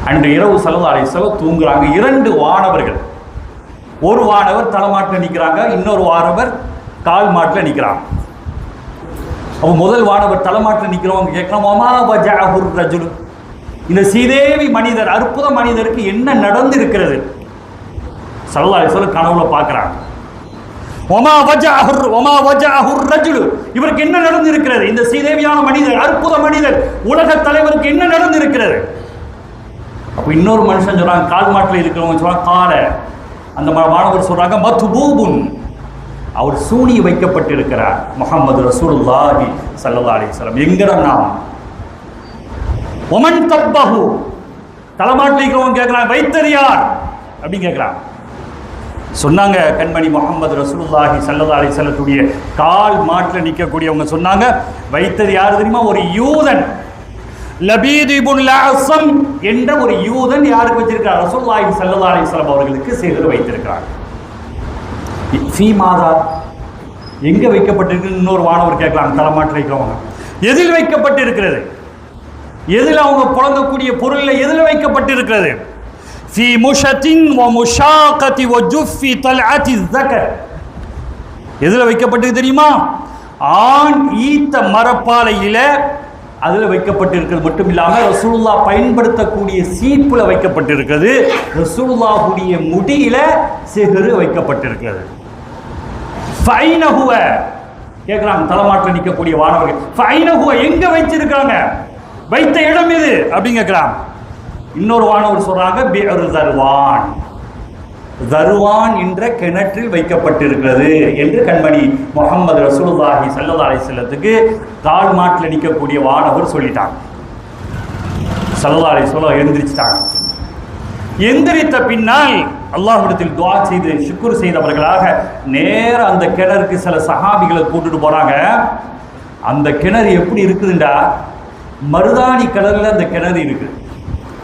[SPEAKER 4] அன்று இரவு ஸல்லல்லாஹு அலைஹி வஸல்லம் தூங்குறாங்க. 2 வானவர்கள், ஒரு வானவர் தலைமாட்டில் நிற்கிறாங்க, இன்னொரு வானவர் கால் மாட்டில் நிற்கிறாங்க. அப்போ முதல் வானவர் தலைமாட்டில் நிற்கிறவங்க கேட்கலாம், இந்த சீதேவி மனிதர், அற்புத மனிதருக்கு என்ன நடந்து இருக்கிறது? ஸல்லல்லாஹு அலைஹி வஸல்லம் கனவுல பார்க்குறாங்க. இவருக்கு என்ன நடந்து இருக்கிறது? இந்த சீதேவியான மனிதர், அற்புத மனிதர், உலக தலைவருக்கு என்ன நடந்து இருக்கிறது? அப்போ இன்னொரு மனுஷன் சொல்றாங்க, கால் மாட்டில் இருக்கிறவங்க சொல்றாங்க, கால அந்த மாணவர் சொல்றாங்க, மத்பூபுன், அவர் சூனி வைக்கப்பட்டிருக்கிறார். முஹம்மது ரசூலுல்லாஹி ஸல்லல்லாஹு அலைஹி வஸல்லம். எங்கட நாம் ஒமன் தப்பஹு, தலைமாட்டில் இருக்கிறவங்க கேட்குறாங்க வைத்தது யார் அப்படின்னு கேட்குறாங்க. சொன்னாங்க கண்மணி முகமது ரசூலுல்லாஹி ஸல்லல்லாஹு அலைஹி வஸல்லத்துடைய கால் மாட்டில் நிற்கக்கூடியவங்க சொன்னாங்க, வைத்தது யார் தெரியுமா? ஒரு யூதன், லபீத் இப்னுல் அஸம் என்ற ஒரு யூதன் யாருக்கு வச்சிருக்கார்? ரசூலுல்லாஹி ஸல்லல்லாஹு அலைஹி வஸல்லம் அவர்களுக்கு சிஹர் வைத்திருக்கிறார். ஃபீ மாதா, எங்க வைக்கப்பட்டிருக்கு? இன்னொரு வானவர் கேட்கலாம். தலைமாட்டில் இருக்கிறவங்க எதில் வைக்கப்பட்டிருக்கிறது? எதில் அவங்க புழங்கக்கூடிய பொருளில் எதில் வைக்கப்பட்டிருக்கிறது? ஃபீ முஷத்தின் வ முஷாகதி வ ஜுஃபி தல்அதி ஸக்கர். எதில் வைக்கப்பட்டிருக்கு தெரியுமா? ஆண் ஈத்த மரப்பாலையில அதில் வைக்கப்பட்டிருக்கிறது மட்டும் இல்லாமல் ரசூலுல்லாஹ் பயன்படுத்தக்கூடிய சீப்புல வைக்கப்பட்டிருக்கிறது. ரசூலுல்லாஹுடைய முடியில சிஹர் வைக்கப்பட்டிருக்கிறது. ஃபைனஹுவ கேட்குறாங்க தலைமாட்டில் நிற்கக்கூடிய வானவர்கள், ஃபைனஹுவ எங்க வச்சிருக்காங்க? வைத்த இடம் எது அப்படின்னு கேட்குறாங்க. இன்னொரு வானவர் சொல்றாங்க, பிஅர் தர்வான், தர்வான் என்ற கிணற்றில் வைக்கப்பட்டிருக்கிறது என்று கண்மணி முகமது ரசூலுல்லாஹி ஸல்லல்லாஹு அலைஹி வஸல்லத்துக்கு கால் மாட்டில் நிற்கக்கூடிய வானவர் சொல்லிட்டாங்க. ஸல்லல்லாஹு அலைஹி வஸல்லம் எந்திரிச்சிட்டாங்க. எந்திரித்த பின்னால் அல்லாஹ்விடத்தில் துஆ செய்து ஷுக்ர் செய்தவர்களாக நேர அந்த கிணறுக்கு சில சஹாபிகளை கூட்டிட்டு போறாங்க. அந்த கிணறு எப்படி இருக்குதுண்டா, மருதாணி கலர்ல அந்த கிணறு இருக்கு,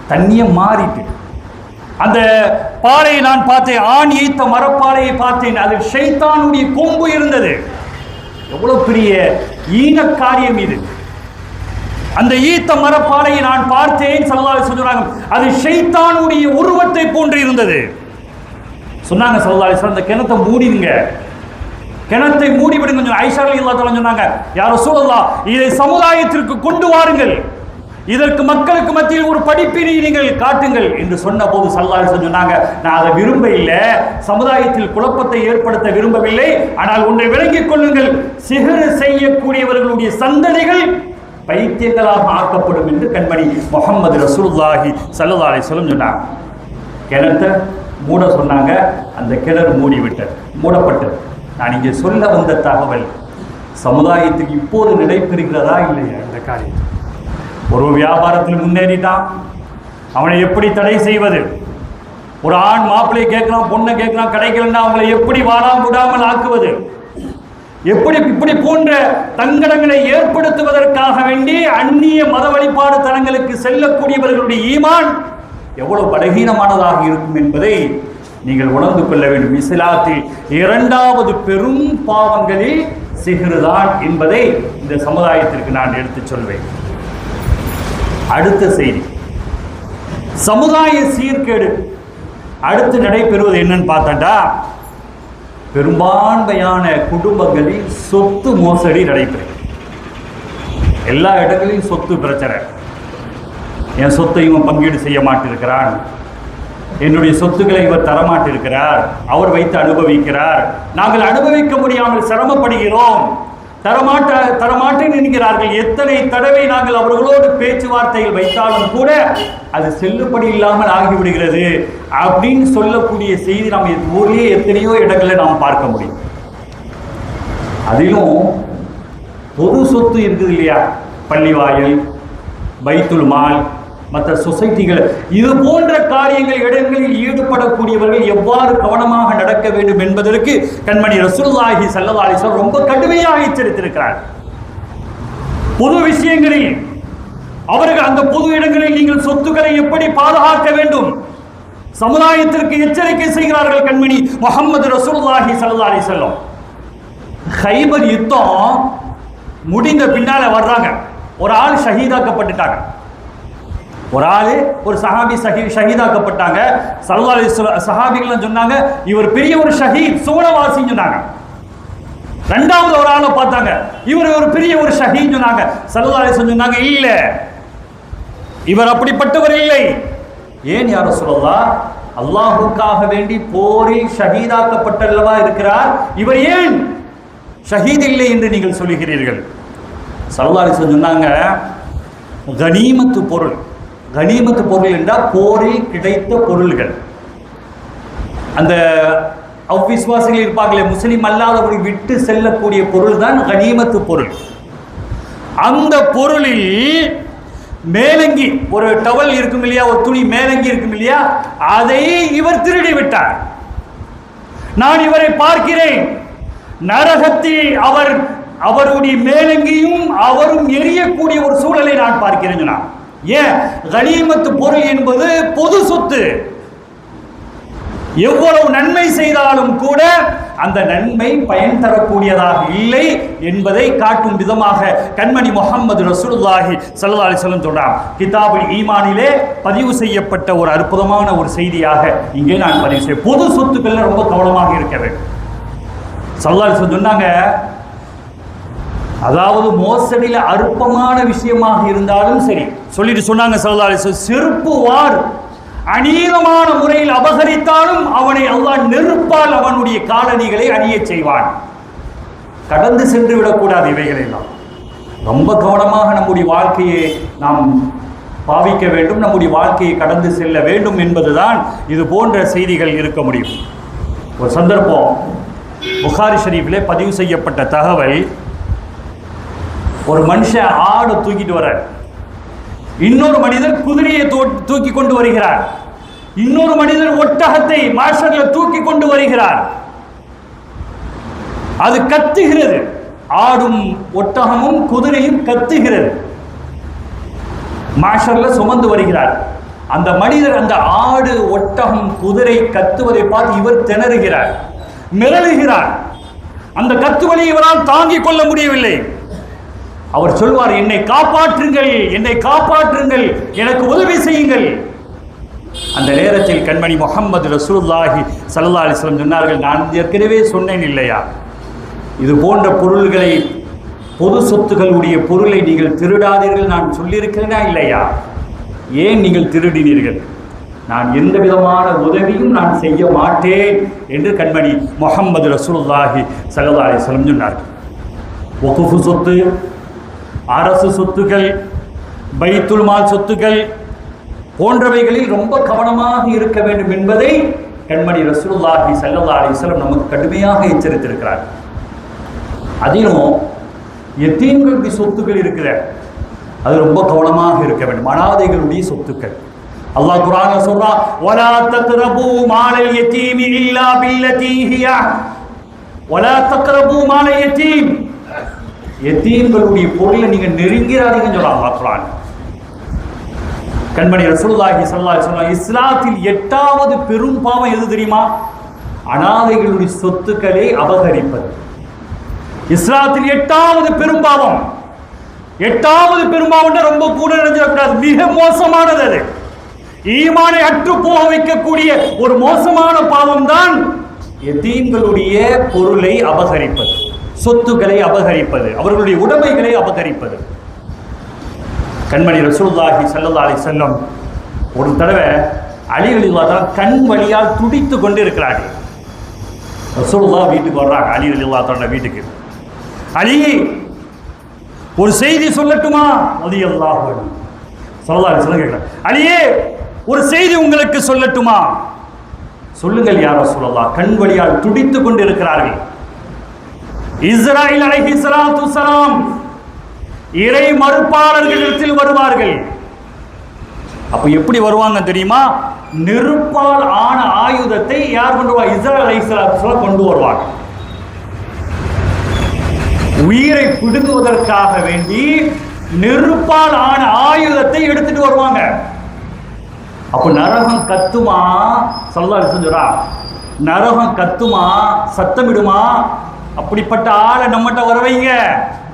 [SPEAKER 4] தண்ணியை மாறிட்டு. அந்த பாறையை நான் பார்த்தேன், ஆண் ஈத்த மரப்பாறையை பார்த்தேன், அதில் ஷைத்தானுடைய கொம்பு இருந்தது. எவ்வளவு பெரிய ஈன காரியம் இது! அந்த ஈத்த மரப்பாறையை நான் பார்த்தேன், ஸல்லல்லாஹு அலைஹி வஸல்லம், அது ஷைத்தானுடைய உருவத்தை போன்று இருந்தது. சொன்னாங்க ஸல்லல்லாஹு அலைஹி வஸல்லம், அந்த கிணத்தை மூடிடுங்க, கிணத்தை மூடிவிடுங்க. ஆயிஷா ரலியல்லாஹு தஆலா சொன்னாங்க, யா ரசூலல்லாஹ், இதை சமுதாயத்திற்கு கொண்டு வாருங்கள், இதற்கு மக்களுக்கு மத்தியில் ஒரு படிப்பினை நீங்கள் காட்டுங்கள் என்று சொன்ன போது ஸல்லல்லாஹு அலைஹி வஸல்லம் சொன்னாங்க, நான் அதை விரும்ப இல்லை, சமுதாயத்தில் குழப்பத்தை ஏற்படுத்த விரும்பவில்லை, ஆனால் ஒன்றை விளங்கிக் கொள்ளுங்கள், சிஹர் செய்யக்கூடியவர்களுடைய சந்ததிகள் பைத்தியங்களாக ஆக்கப்படும் என்று கண்மணி முஹம்மது ரசூலுல்லாஹி ஸல்லல்லாஹு அலைஹி வஸல்லம் சொன்னாங்க. கிணத்தை மூட சொன்னாங்க. அந்த கிணறு மூடப்பட்டது. நான் இங்கே சொல்ல வந்த தகவல், சமுதாயத்தில் இப்போது நடைபெறுகிறதா இல்லையா இந்த காரியம்? ஒரு வியாபாரத்தில் முன்னேறிட்டான், அவனை எப்படி தடை செய்வது? ஒரு ஆண் மாப்பிள்ளை கேட்கலாம், பொண்ணை கேட்கலாம், கிடைக்கலன்னா அவங்களை எப்படி வாழாம விடாமல் ஆக்குவது? எப்படி இப்படி போன்ற தங்கடங்களை ஏற்படுத்துவதற்காக வேண்டி அந்நிய மத வழிபாடு தலங்களுக்கு செல்லக்கூடியவர்களுடைய ஈமான் எவ்வளவு பலகீனமானதாக இருக்கும் என்பதை நீங்கள் உணர்ந்து கொள்ள வேண்டும். இஸ்லாத்தில் இரண்டாவது பெரும் பாவங்களில் சிஹர் தான் என்பதை இந்த சமுதாயத்திற்கு நான் எடுத்துச் சொல்வேன். அடுத்த செய்தி, சமுதாய சீர்கேடு அடுத்து நடைபெறுவது என்னன்னு பார்த்தா, பெரும்பான்மையான குடும்பங்களில் சொத்து மோசடி நடைபெறும். எல்லா இடங்களிலும் சொத்து பிரச்சனை. என் சொத்தை இவன் பங்கீடு செய்ய மாட்டிருக்கிறான், என்னுடைய சொத்துக்களை இவர் தரமாட்டிருக்கிறார், அவர் வைத்து அனுபவிக்கிறார், நாங்கள் அனுபவிக்க முடியாமல் சிரமப்படுகிறோம், தரமாட்டேன் என்கிறார்கள். எத்தனை தடவை நாங்கள் அவர்களோடு பேச்சுவார்த்தையில் வைத்தாலும் கூட அது செல்லுபடி இல்லாமல் ஆகிவிடுகிறது அப்படின்னு சொல்லக்கூடிய செய்தி நம்ம ஊரிலே எத்தனையோ இடங்களில் நாம் பார்க்க முடியும். அதிலும் பொது சொத்து இருக்குது இல்லையா, பள்ளிவாயல், பைத்துல் மால், மற்ற சொசைட்டிகள், இது போன்ற காரியங்கள் இடங்களில் ஈடுபடக்கூடியவர்கள் எவ்வாறு கவனமாக நடக்க வேண்டும் என்பதற்கு கண்மணி ரசூலுல்லாஹி ஸல்லல்லாஹு அலைஹி வஸல்லம் ரொம்ப கடுமையாக எச்சரித்திருக்கிறார். பொது விஷயங்களில் அவர்கள் அந்த பொது இடங்களில் நீங்கள் சொத்துக்களை எப்படி பாதுகாக்க வேண்டும் சமுதாயத்திற்கு எச்சரிக்கை செய்கிறார்கள் கண்மணி முஹம்மது ரசூலுல்லாஹி ஸல்லல்லாஹு அலைஹி வஸல்லம். கைபர் யுத்தம் முடிந்த பின்னால வர்றாங்க, ஒரு ஆள் ஷஹீதாக்கப்பட்டுட்டாங்க, ஒரு சஹாபி ஷஹீதாக்கப்பட்டாங்க. ஸல்லல்லாஹு அலைஹி வஸல்லம் சஹாபிகள் சொன்னாங்க, இவர் பெரிய ஒரு ஷஹீத், சோனவாசின்னு சொன்னாங்க. ரெண்டாவது ஒரு ஆளை பார்த்தாங்க, இவர் ஒரு பெரிய ஒரு ஷஹீத் சொன்னாங்க. ஸல்லல்லாஹு அலைஹி வஸல்லம் சொன்னாங்க, இல்ல, இவர் அப்படிப்பட்டவர் இல்லை. ஏன் யா ரசூலல்லாஹ், அல்லாஹ்வுக்காக வேண்டி போரில் ஷஹீதாக்கப்பட்டல்லவா இருக்கிறார், இவர் ஏன் ஷஹீத் இல்லை என்று நீங்கள் சொல்லுகிறீர்கள்? ஸல்லல்லாஹு அலைஹி வஸல்லம் சொன்னாங்க, கனிமத்து பொருள், கனிமத்து பொருள் என்றால் போரில் கிடைத்த பொருள்கள். அந்த அவ்விசுவாசிகள் இருப்பார்களே, முஸ்லிம் அல்லாதவர்கள் விட்டு செல்லக்கூடிய பொருள் தான் கனிமத்து பொருள். அந்த பொருளில் மேலங்கி, ஒரு டவல் இருக்கும் இல்லையா, ஒரு துணி மேலங்கி இருக்கும் இல்லையா, அதை இவர் திருடி விட்டார். நான் இவரை பார்க்கிறேன், நரகத்தில் அவருடைய மேலங்கியும் அவரும் எரியக்கூடிய ஒரு சூழலை நான் பார்க்கிறேன். ஏன்? கனிமத்து பொருள் என்பது பொது சொத்து. எவ்வளவு நன்மை செய்தாலும் கூட அந்த நன்மை பயன் தரக்கூடியதாக இல்லை என்பதை காட்டும் விதமாக கண்மணி முஹம்மது ரசூலுல்லாஹி ஸல்லல்லாஹு அலைஹி வஸல்லம் சொல்றார். கிதாபுல் ஈமானிலே பதிவு செய்யப்பட்ட ஒரு அற்புதமான ஒரு செய்தியாக இங்கே நான் பதிவு செய்ய, பொது சொத்துக்கள் ரொம்ப கவனமாக இருக்க வேண்டும். ஸல்லல்லாஹு அலைஹி வஸல்லம் சொன்னாங்க, அதாவது மோசடியில அற்பமான விஷயமாக இருந்தாலும் சரி, சொல்லிட்டு சொன்னாங்க ஸல்லல்லாஹு அலைஹி வஸல்லம், செருப்பு வார் அநீதமான முறையில் அபகரித்தாலும் அவனை அல்லாஹ் நெருப்பால் அவனுடைய காலணிகளை அணிய செய்வான். கடந்து சென்று விடக்கூடாது. இவைகள் எல்லாம் ரொம்ப கவனமாக நம்முடைய வாழ்க்கையை நாம் பாவிக்க வேண்டும், நம்முடைய வாழ்க்கையை கடந்து செல்ல வேண்டும் என்பதுதான் இது போன்ற செய்திகள் இருக்க முடியும். ஒரு சந்தர்ப்பம், புகாரி ஷரீஃபிலே பதிவு செய்யப்பட்ட தகவல், ஒரு மனுஷன் ஆடு தூக்கிட்டு வர, இன்னொரு மனிதர் குதிரையை தூக்கி கொண்டு வருகிறார், இன்னொரு மனிதர் ஒட்டகத்தை மாஷர்ல தூக்கி கொண்டு வருகிறார். அது கத்துகிறது, ஆடும் ஒட்டகமும் குதிரையும் கத்துகிறது. மாஷர்ல சுமந்து வருகிறார். அந்த மனிதர் அந்த ஆடு ஒட்டகம் குதிரை கத்துவதை பார்த்து இவர் திணறுகிறார், மிரளுகிறார். அந்த கத்துவலை இவரால் தாங்கிக் கொள்ள முடியவில்லை. அவர் சொல்வார், என்னை காப்பாற்றுங்கள், என்னை காப்பாற்றுங்கள், எனக்கு உதவி செய்யுங்கள். அந்த நேரத்தில் கண்மணி முஹம்மது ரசூலுல்லாஹி ஸல்லல்லாஹு அலைஹி வஸல்லம் சொன்னார்கள், நான் ஏற்கனவே சொன்னேன் இல்லையா, இது போன்ற பொருள்களை, பொது சொத்துக்களுடைய பொருளை நீங்கள் திருடாதீர்கள் நான் சொல்லியிருக்கிறேனா இல்லையா? ஏன் நீங்கள் திருடினீர்கள்? நான் எந்த விதமான உதவியும் நான் செய்ய மாட்டேன் என்று கண்மணி முஹம்மது ரசூலுல்லாஹி ஸல்லல்லாஹு அலைஹி வஸல்லம் சொன்னார்கள். வக்ஃபு சொத்து, அரசு சொத்துக்கள், பைத்துல் மால் சொத்துக்கள் போன்றவைகளில் ரொம்ப கவனமாக இருக்க வேண்டும் என்பதை கண்மணி ரசூலுல்லாஹி ஸல்லல்லாஹு அலைஹி வஸல்லம் நமக்கு கடுமையாக எச்சரித்திருக்கிறார். அதிலும் யத்தீம்களுடைய சொத்துக்கள் இருக்கிற, அது ரொம்ப கவனமாக இருக்க வேண்டும். அனாதைகளுடைய சொத்துக்கள் அல்லாஹ் குர்ஆன்ல சொல்றான், வலா தக்ரபூ மாலல் யதீமி இல்லா பில்லதி ஹிய வலா தக்ரபூ மாலல் யதீம், யத்தீம்களுடைய பொருளை நீங்க நெருங்கிறாதீங்கன்னு சொல்றாங்க குர்ஆன். கண்மணி ரசூலுல்லாஹி ஸல்லல்லாஹு அலைஹி வஸல்லம், இஸ்லாத்தில் 8வது பெரும் பாவம் எது தெரியுமா? அனாதைகளுடைய சொத்துக்களை அபகரிப்பது. இஸ்லாத்தில் 8வது பெரும் பாவம். 8வது பெரும் பாவம் ரொம்ப கூட நினைச்சிடக்கூடாது, மிக மோசமானது. அது ஈமானை அற்று போக வைக்கக்கூடிய ஒரு மோசமான பாவம் தான் யதீம்களுடைய பொருளை அபகரிப்பது, சொத்துக்களை அபகரிப்பது, அவர்களுடைய உடைமைகளை அபகரிப்பது. கண்மணி ரசூலுல்லாஹி ஸல்லல்லாஹு அலைஹி வஸல்லம் ஒரு தடவை அலி ரலியல்லாஹு அன்ஹு கண் வலியால் துடித்து கொண்டு இருக்கிறார்கள். ரசூலுல்லாஹ் வீட்டுக்கு வர்றாங்க, அலி ரலியல்லாஹு அன்ஹு வீட்டுக்கு. அலி, ஒரு செய்தி சொல்லட்டுமா? ரலியல்லாஹு அன்ஹு ஸல்லல்லாஹு அலைஹி வஸல்லம் கேட்கிறார், அலியே ஒரு செய்தி உங்களுக்கு சொல்லட்டுமா? சொல்லுங்கள் யா ரசூலல்லாஹ். கண் வலியால் துடித்து கொண்டு இருக்கிறார்கள். இஸ்ராயில் அலைஹிஸ்ஸலாத்து வஸ்ஸலாம் இறை மறுப்பாளர்களிடத்தில் வருவார்கள். அப்ப எப்படி வருவாங்க தெரியுமா? நெருப்பால் ஆன ஆயுதத்தை யார் கொண்டு வருவாங்க? இஸ்ராயில் அலைஹிஸ்ஸலாத்து வஸ்ஸலாம் கொண்டு வருவாங்க. உயிரை பிடுங்குவதற்காக வேண்டி நெருப்பால் ஆன ஆயுதத்தை எடுத்துட்டு வருவாங்க. அப்ப நரகம் கத்துமா? ஸல்லல்லாஹு அலைஹி வஸல்லம் சொல்றா, நரகம் கத்துமா, சத்தமிடுமா? அப்படிப்பட்ட ஆளை நம்மகிட்ட வர வைங்க,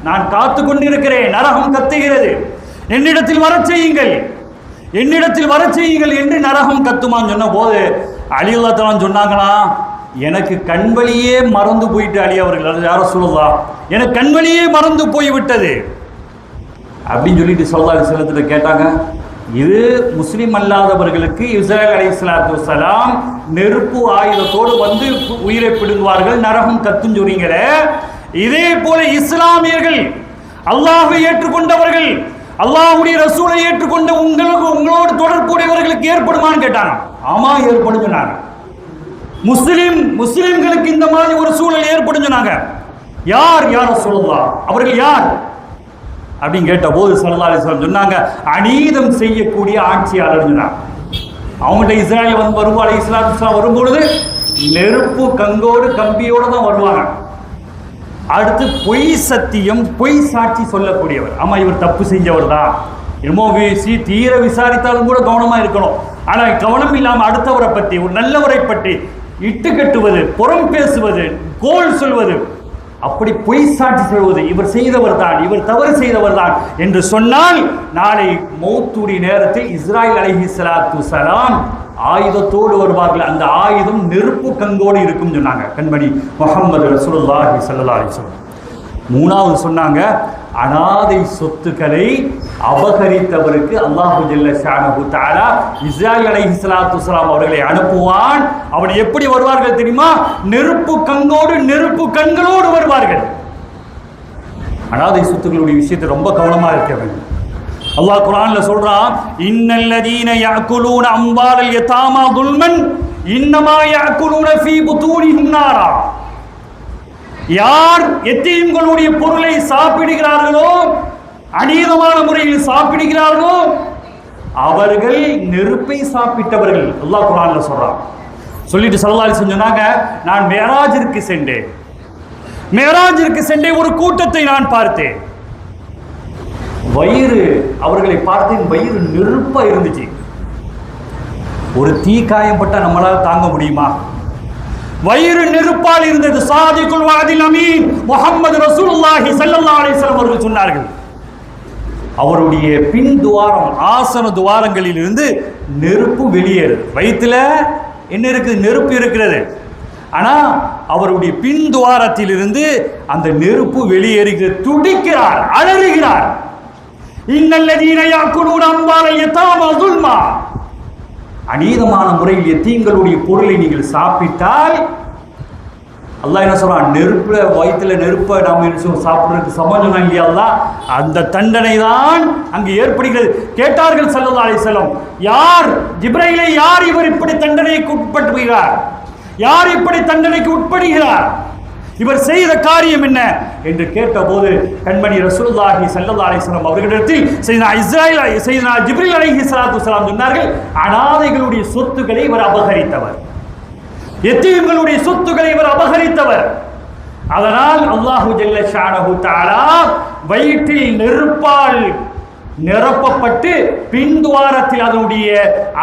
[SPEAKER 4] நான் காத்து கொண்டிருக்கிறேன். நரகம் கத்துகிறது, என்னிடத்தில் வர செய்யுங்கள், என்னிடத்தில் வர செய்யுங்கள் என்று நரகம் கத்துமான்னு சொன்ன போது அலி ரலியல்லாஹு அன்ஹு சொன்னாங்களா, எனக்கு கண்வழியே மறந்து போயிட்டு அலி அவர்கள், யார சொல்லலாம், எனக்கு கண்வழியே மறந்து போய்விட்டது அப்படின்னு சொல்லிட்டு ஸல்லல்லாஹு அலைஹி வஸல்லம் கேட்டாங்க. இது முஸ்லிம் அல்லாதவர்களுக்கு இஸ்ராயில் அலைஹிஸ்ஸலாத்து வஸ்ஸலாம் நெருப்பு ஆயுதத்தோடு வந்து உயிரை பிடுங்குவார்கள், நரகம் கத்துன்னு சொல்றீங்களே, இதே போல இஸ்லாமியர்கள், அல்லாஹ்வை ஏற்றுக்கொண்டவர்கள், அல்லாஹ்வுடைய ரசூலை ஏற்றுக்கொண்ட உங்களோடு தொடர்புடையவர்களுக்கு ஏற்படுமான்னு கேட்டாங்க. ஆமா ஏற்படும் சொன்னாங்க. முஸ்லிம்களுக்கு இந்த மாதிரி ஒரு சூழல் ஏற்படும் சொன்னாங்க. யார் ரசூலுல்லாஹ்? அவர்கள் யார்? அப்படின்னு கேட்டபோது ஸல்லல்லாஹு அலைஹி வஸல்லம் சொன்னாங்க, அநீதம் செய்யக்கூடிய ஆட்சியாளர் சொன்னாங்க. அவங்கள்ட்ட இஸ்ராயல் வந்து வருவாங்க, இஸ்லாம் வரும்பொழுது நெருப்பு கங்கோடு கம்பியோடு தான் வருவாங்க. அடுத்து பொய் சத்தியம், பொய் சாட்சி சொல்லக்கூடியவர். ஆமா, இவர் தப்பு செஞ்சவர் தான், என்னமோ தீர விசாரித்தாலும் கூட கவனமா இருக்கணும். ஆனால் கவனம் இல்லாமல் அடுத்தவரை பற்றி, ஒரு நல்லவரை பற்றி இட்டு கட்டுவது, புறம் பேசுவது, கோல் சொல்வது, அப்படி பொய் சாட்சி சொல்வது, இவர் செய்தவர் தான், இவர் தவறு செய்தவர் தான் என்று சொன்னால் நாளை மௌத்துடைய நேரத்தில் இஸ்ராயில் அலைஹிஸ்ஸலாத்து வஸலாம் ஆயுதத்தோடு வருவார்கள். அந்த ஆயுதம் நெருப்பு கங்கோடு இருக்கும் சொன்னாங்க கண்மணி முஹம்மது ரசூலுல்லாஹி ஸல்லல்லாஹு அலைஹி வஸல்லம். மூணாவது சொன்னாங்க, அனாதை சொத்துக்களை அபகரித்தவருக்கு அல்லாஹு ஜல்ல ஷானஹு தஆலா இஸ்ராயில் அலைஹிஸ்ஸலாத்து வஸலாம் அவர்களை அனுப்புவான். அவன் எப்படி வருவார்கள் தெரியுமா? நெருப்பு கங்கோடு நெருப்பு கண்களோடு வருவார்கள். அனாதை சொத்துக்களுடைய விஷயத்தை ரொம்ப கவனமா இருக்க வேண்டும். அல்லாஹ் குர்ஆன்ல சொல்றான், இன்னல்லதீன யஅகுலூன அம்வாலல் யதாமா துல்மன் இன்னமா யஅகுலூன ஃபீ புதூனிஹிம் நாரா. யார் எத்தீம்களுடைய பொருளை சாப்பிடுகிறார்களோ, அநீதமான முறையில் சாப்பிடுகிறார்களோ, அவர்கள் நெருப்பை சாப்பிட்டவர்கள். அல்லாஹ் குர்ஆன்ல சொல்றான். சொல்லிட்டு ஸல்லல்லாஹு அலைஹி வஸல்லம் சொன்னாங்க, நான் மேராஜிற்கு சென்றேன், ஒரு கூட்டத்தை நான் பார்த்தேன். வயிறு, அவர்களை பார்த்தேன், வயிறு நெருப்பா இருந்துச்சு. ஒரு தீ காயப்பட்டா நம்மளால் தாங்க முடியுமா? வயிறு நெருப்பால் இருந்தது. சாதிகுல் வஅதில் அமீன் முஹம்மது ரசூலுல்லாஹி ஸல்லல்லாஹு அலைஹி வஸல்லம் அவர்கள் சொன்னார்கள், அவருடைய பின் துவாரம், ஆசன துவாரங்களில் இருந்து நெருப்பு வெளியேறுது. வயிற்றுல என்ன இருக்குது? நெருப்பு இருக்கிறது. ஆனா அவருடைய பின் துவாரத்தில் இருந்து அந்த நெருப்பு வெளியேறுகிறது. துடிக்கிறார், அலறுகிறார். இன்னல்லதீன யாக்குலூன அம்வாலல் யதாமா துல்மா. அநீதமான முறையில் எத்தீம்களுடைய பொருளை நீங்கள் சாப்பிட்டால் அல்லாஹ் என்ன சொல்றான்? நெருப்புல, வயிற்றுல நெருப்பை நாம் சாப்பிடுறதுக்கு சமம் இல்லையா அல்லாஹ்? அந்த தண்டனை தான் அங்கு ஏற்படுகிறது. கேட்டார்கள் ஸல்லல்லாஹு அலைஹி வஸல்லம், யார் ஜிப்ரீலே, யார் இவர் இப்படி தண்டனைக்கு உட்படுகிறார்? யார் இப்படி தண்டனைக்கு உட்படுகிறார்? இவர் செய்த காரியம் என்ன என்று கேட்டபோது கண்மணி ரசூலுல்லாஹி ஸல்லல்லாஹு அலைஹி வஸல்லம் அவர்களிடத்தில் சையதுனா ஜிப்ரீல் அலைஹிஸ்ஸலாத்து வஸலாம் சொன்னார்கள், அனாதைகளுடைய சொத்துக்களை இவர் அபகரித்தவர், எத்தீம்களுடைய சொத்துக்களை இவர் அபகரித்தவர். அதனால் அல்லாஹு ஜல்ல ஷானஹு தஆலா வயிற்றில் நெருப்பால் நிரப்பப்பட்டு பின்துவாரத்தில் அதனுடைய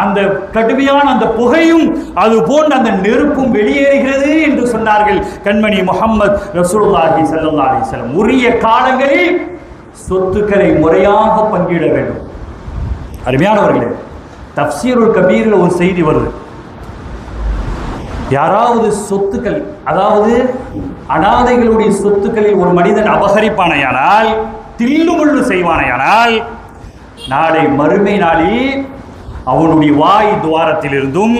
[SPEAKER 4] அந்த கடுமையான அந்த புகையும் அது போன்ற அந்த நெருப்பும் வெளியேறுகிறது என்று சொன்னார்கள் கண்மணி முஹம்மது ரசூலுல்லாஹி ஸல்லல்லாஹு அலைஹி வஸல்லம். உரிய காலங்களில் சொத்துக்களை முறையாக பங்கிட வேண்டும். அருமையானவர்களே, தஃப்சீருல் கபீரில் ஒரு செய்தி வருது. யாராவது சொத்துக்கள், அதாவது அனாதைகளுடைய சொத்துக்களில் ஒரு மனிதன் அபகரிப்பானையானால், தில்லுமுள்ளு செய்வானையானால், நாளை மறுமை நாளில் அவனுடைய வாய் துவாரத்திலிருந்தும்,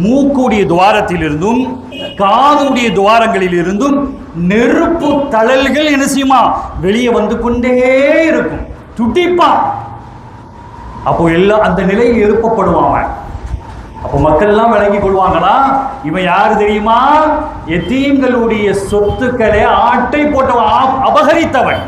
[SPEAKER 4] மூக்குடைய துவாரத்திலிருந்தும், காதுடைய துவாரங்களில் இருந்தும் நெருப்பு தழல்கள் என்ன செய்யுமா? வெளியே வந்து கொண்டே இருக்கும். துடிப்பான். அப்போ எல்லாம் அந்த நிலையில் எழுப்பப்படுவான். அப்போ மக்கள் எல்லாம் விளங்கிக் கொள்வாங்களா, இவன் யாரு தெரியுமா? எத்தீம்களுடைய சொத்துக்களை ஆட்டை போட்டவன், அபகரித்தவன்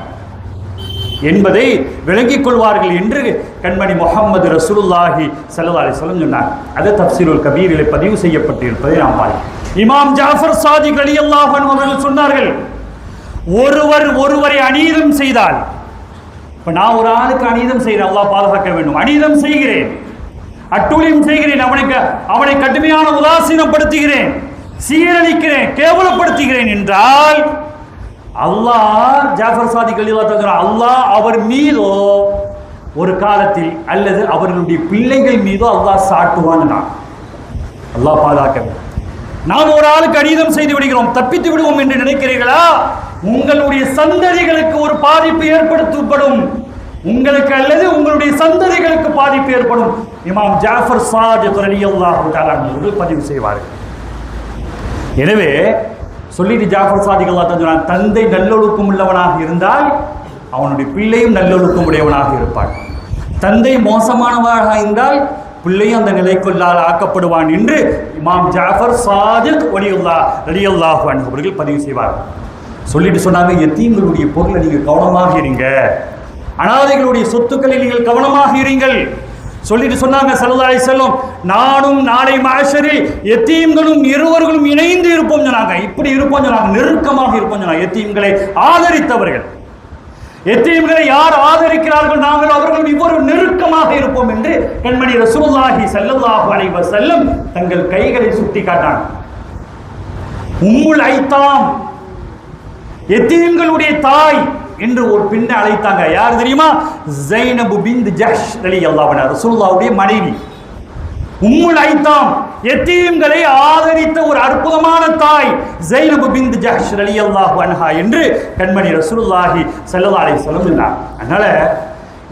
[SPEAKER 4] என்பதை விளங்கிக் கொள்வார்கள் என்று கண்மணி முஹம்மது ரசூலுல்லாஹி ஸல்லல்லாஹு அலைஹி வஸல்லம் சொன்னார். அது தஃப்சீருல் கபீரில் பதிவு செய்யப்பட்டிருப்பதை நாம் பார்க்கிறோம். இமாம் ஜாஃபர் சாதிக் ரலியல்லாஹு அன்ஹு அவர்கள் சொன்னார்கள், ஒருவரை அநீதம் செய்தால், இப்ப நான் ஒரு ஆளுக்கு அநீதம் செய்கிறேன், அல்லாஹ் பாதுகாக்க வேண்டும், அநீதம் செய்கிறேன், அட்டூழியம் செய்கிறேன், அவனை கடுமையான உதாசீனப்படுத்துகிறேன், சீரழிக்கிறேன், கேவலப்படுத்துகிறேன் என்றால் அல்லாஹ், ஜாஃபர் சாதிக் ரலியல்லாஹு அன்ஹு, அல்லாஹ் அவர் மீதோ ஒரு காலத்தில் அல்லது அவர்களுடைய பிள்ளைகள் மீதோ அல்லாஹ் சாட்டுவான். அல்லாஹ் பாதுகாக்க வேண்டும். நாம் ஒரு ஆளுக்கு அநீதம் செய்து விடுகிறோம், தப்பித்து விடுவோம் என்று நினைக்கிறீர்களா? உங்களுடைய சந்ததிகளுக்கு ஒரு பாதிப்பு ஏற்படுத்தப்படும், உங்களுக்கு அல்லது உங்களுடைய சந்ததிகளுக்கு பாதிப்பு ஏற்படும். இமாம் ஜாஃபர் சாதிக் ரலியல்லாஹு தஆலா அவர்கள் பதிவு செய்வார்கள். எனவே சொல்லிட்டு ஜாஃபர் சாதிக் அல்லாஹ் சொன்னான், தந்தை நல்லொழுக்கம் உள்ளவனாக இருந்தால் அவனுடைய பிள்ளையும் நல்லொழுக்கம் உடையவனாக இருப்பான். தந்தை மோசமானவனாக இருந்தால் பிள்ளையும் அந்த நிலைக்குள்ளால் ஆக்கப்படுவான் என்று இமாம் ஜாஃபர் சாதிக் ரலியல்லாஹு அன்ஹு அவர்கள் பதிவு செய்வார்கள். சொல்லிட்டு சொன்னாங்க, எத்தீம்களுடைய பொருளை நீங்கள் கவனமாக இருங்க, அனாதைகளுடைய சொத்துக்களை நீங்கள் கவனமாக இருங்கள் சொல்லிட்டு சொன்னாங்க ஸல்லல்லாஹு அலைஹி வஸல்லம், நானும் நாளை மஹ்ஷரில் யத்தீம்களும் இருவர்களும் இணைந்து இருப்போம் சொன்னாங்க. இப்படி இருப்போம் சொன்னாங்க, நெருக்கமாக இருப்போம் சொன்னாங்க. யத்தீம்களை ஆதரித்தவர்கள், யத்தீம்களை யார் ஆதரிக்கிறார்கள் நாங்கள் அவர்கள் இவ்வொரு நெருக்கமாக இருப்போம் என்று கண்மணி ரசூலுல்லாஹி ஸல்லல்லாஹு அலைஹி வஸல்லம் தங்கள் கைகளை சுட்டி காட்டாங்க. உம்முல் ஐத்தாம், யத்தீம்களுடைய தாய் என்று ஒரு பெண்ணை அழைத்தாங்க. யார் தெரியுமா? ஸைனப் பின்த் ஜஹ்ஷ் ரலியல்லாஹு அன்ஹா, ரசூலுல்லாஹ்வுடைய மனைவி. உம்முல் ஐத்தாம், யத்தீம்களை ஆதரித்த ஒரு அற்புதமான தாய் ஸைனப் பின்த் ஜஹ்ஷ் ரலியல்லாஹு அன்ஹா என்று கண்மணி ரசூலுல்லாஹி ஸல்லல்லாஹு அலைஹி வஸல்லம் சொன்னாங்க. அதனால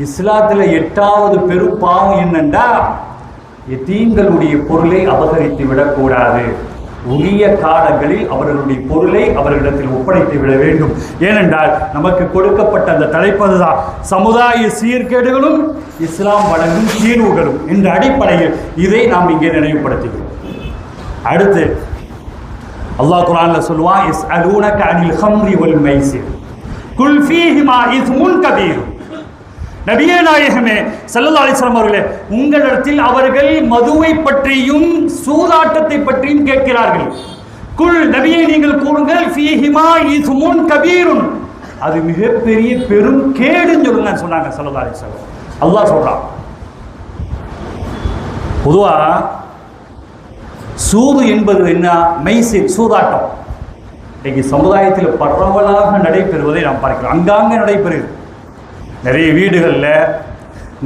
[SPEAKER 4] இஸ்லாத்தில் 8வது பெரும் பாவம் என்னன்னா, யத்தீம்களுடைய பொருளை அபகரித்து விடக்கூடாது. உரிய காலங்களில் அவர்களுடைய பொருளை அவர்களிடத்தில் ஒப்படைத்து விட வேண்டும். ஏனென்றால் நமக்கு கொடுக்கப்பட்ட அந்த தலைப்பதுதான் சமுதாய சீர்கேடுகளும் இஸ்லாம் வழங்கும் தீர்வுகளும் என்ற அடிப்படையில் இதை நாம் இங்கே நினைவுபடுத்துகிறோம். அடுத்து அல்லாஹ் குர்ஆன்ல சொல்லுவான், யஸ்அலூனக அனில் ஹம்ரி வல் மைசிர் குல் ஃபீஹிமா இஸ்முன் கபீர். நபியே நாயகமே ஸல்லல்லாஹு அலைஹி வஸல்லம் அவர்களே, உங்களிடத்தில் அவர்கள் மதுவை பற்றியும் சூதாட்டத்தை பற்றியும் கேட்கிறார்கள். குல், நபியை நீங்கள் கூறுங்கள், ஃபீஹிமா இஸ்முன் கபீருன், அது மிகப்பெரிய பெரும் கேடுன்னு சொல்லுங்க சொன்னாங்க ஸல்லல்லாஹு அலைஹி வஸல்லம். அல்லாஹ் சொல்றான், பொதுவா சூது என்பது என்ன? மைசிர், சூதாட்டம். இன்னைக்கு சமுதாயத்தில் பரவலாக நடைபெறுவதை நாம் பார்க்கிறோம். அங்காங்கே நடைபெறுது. நிறைய வீடுகளில்,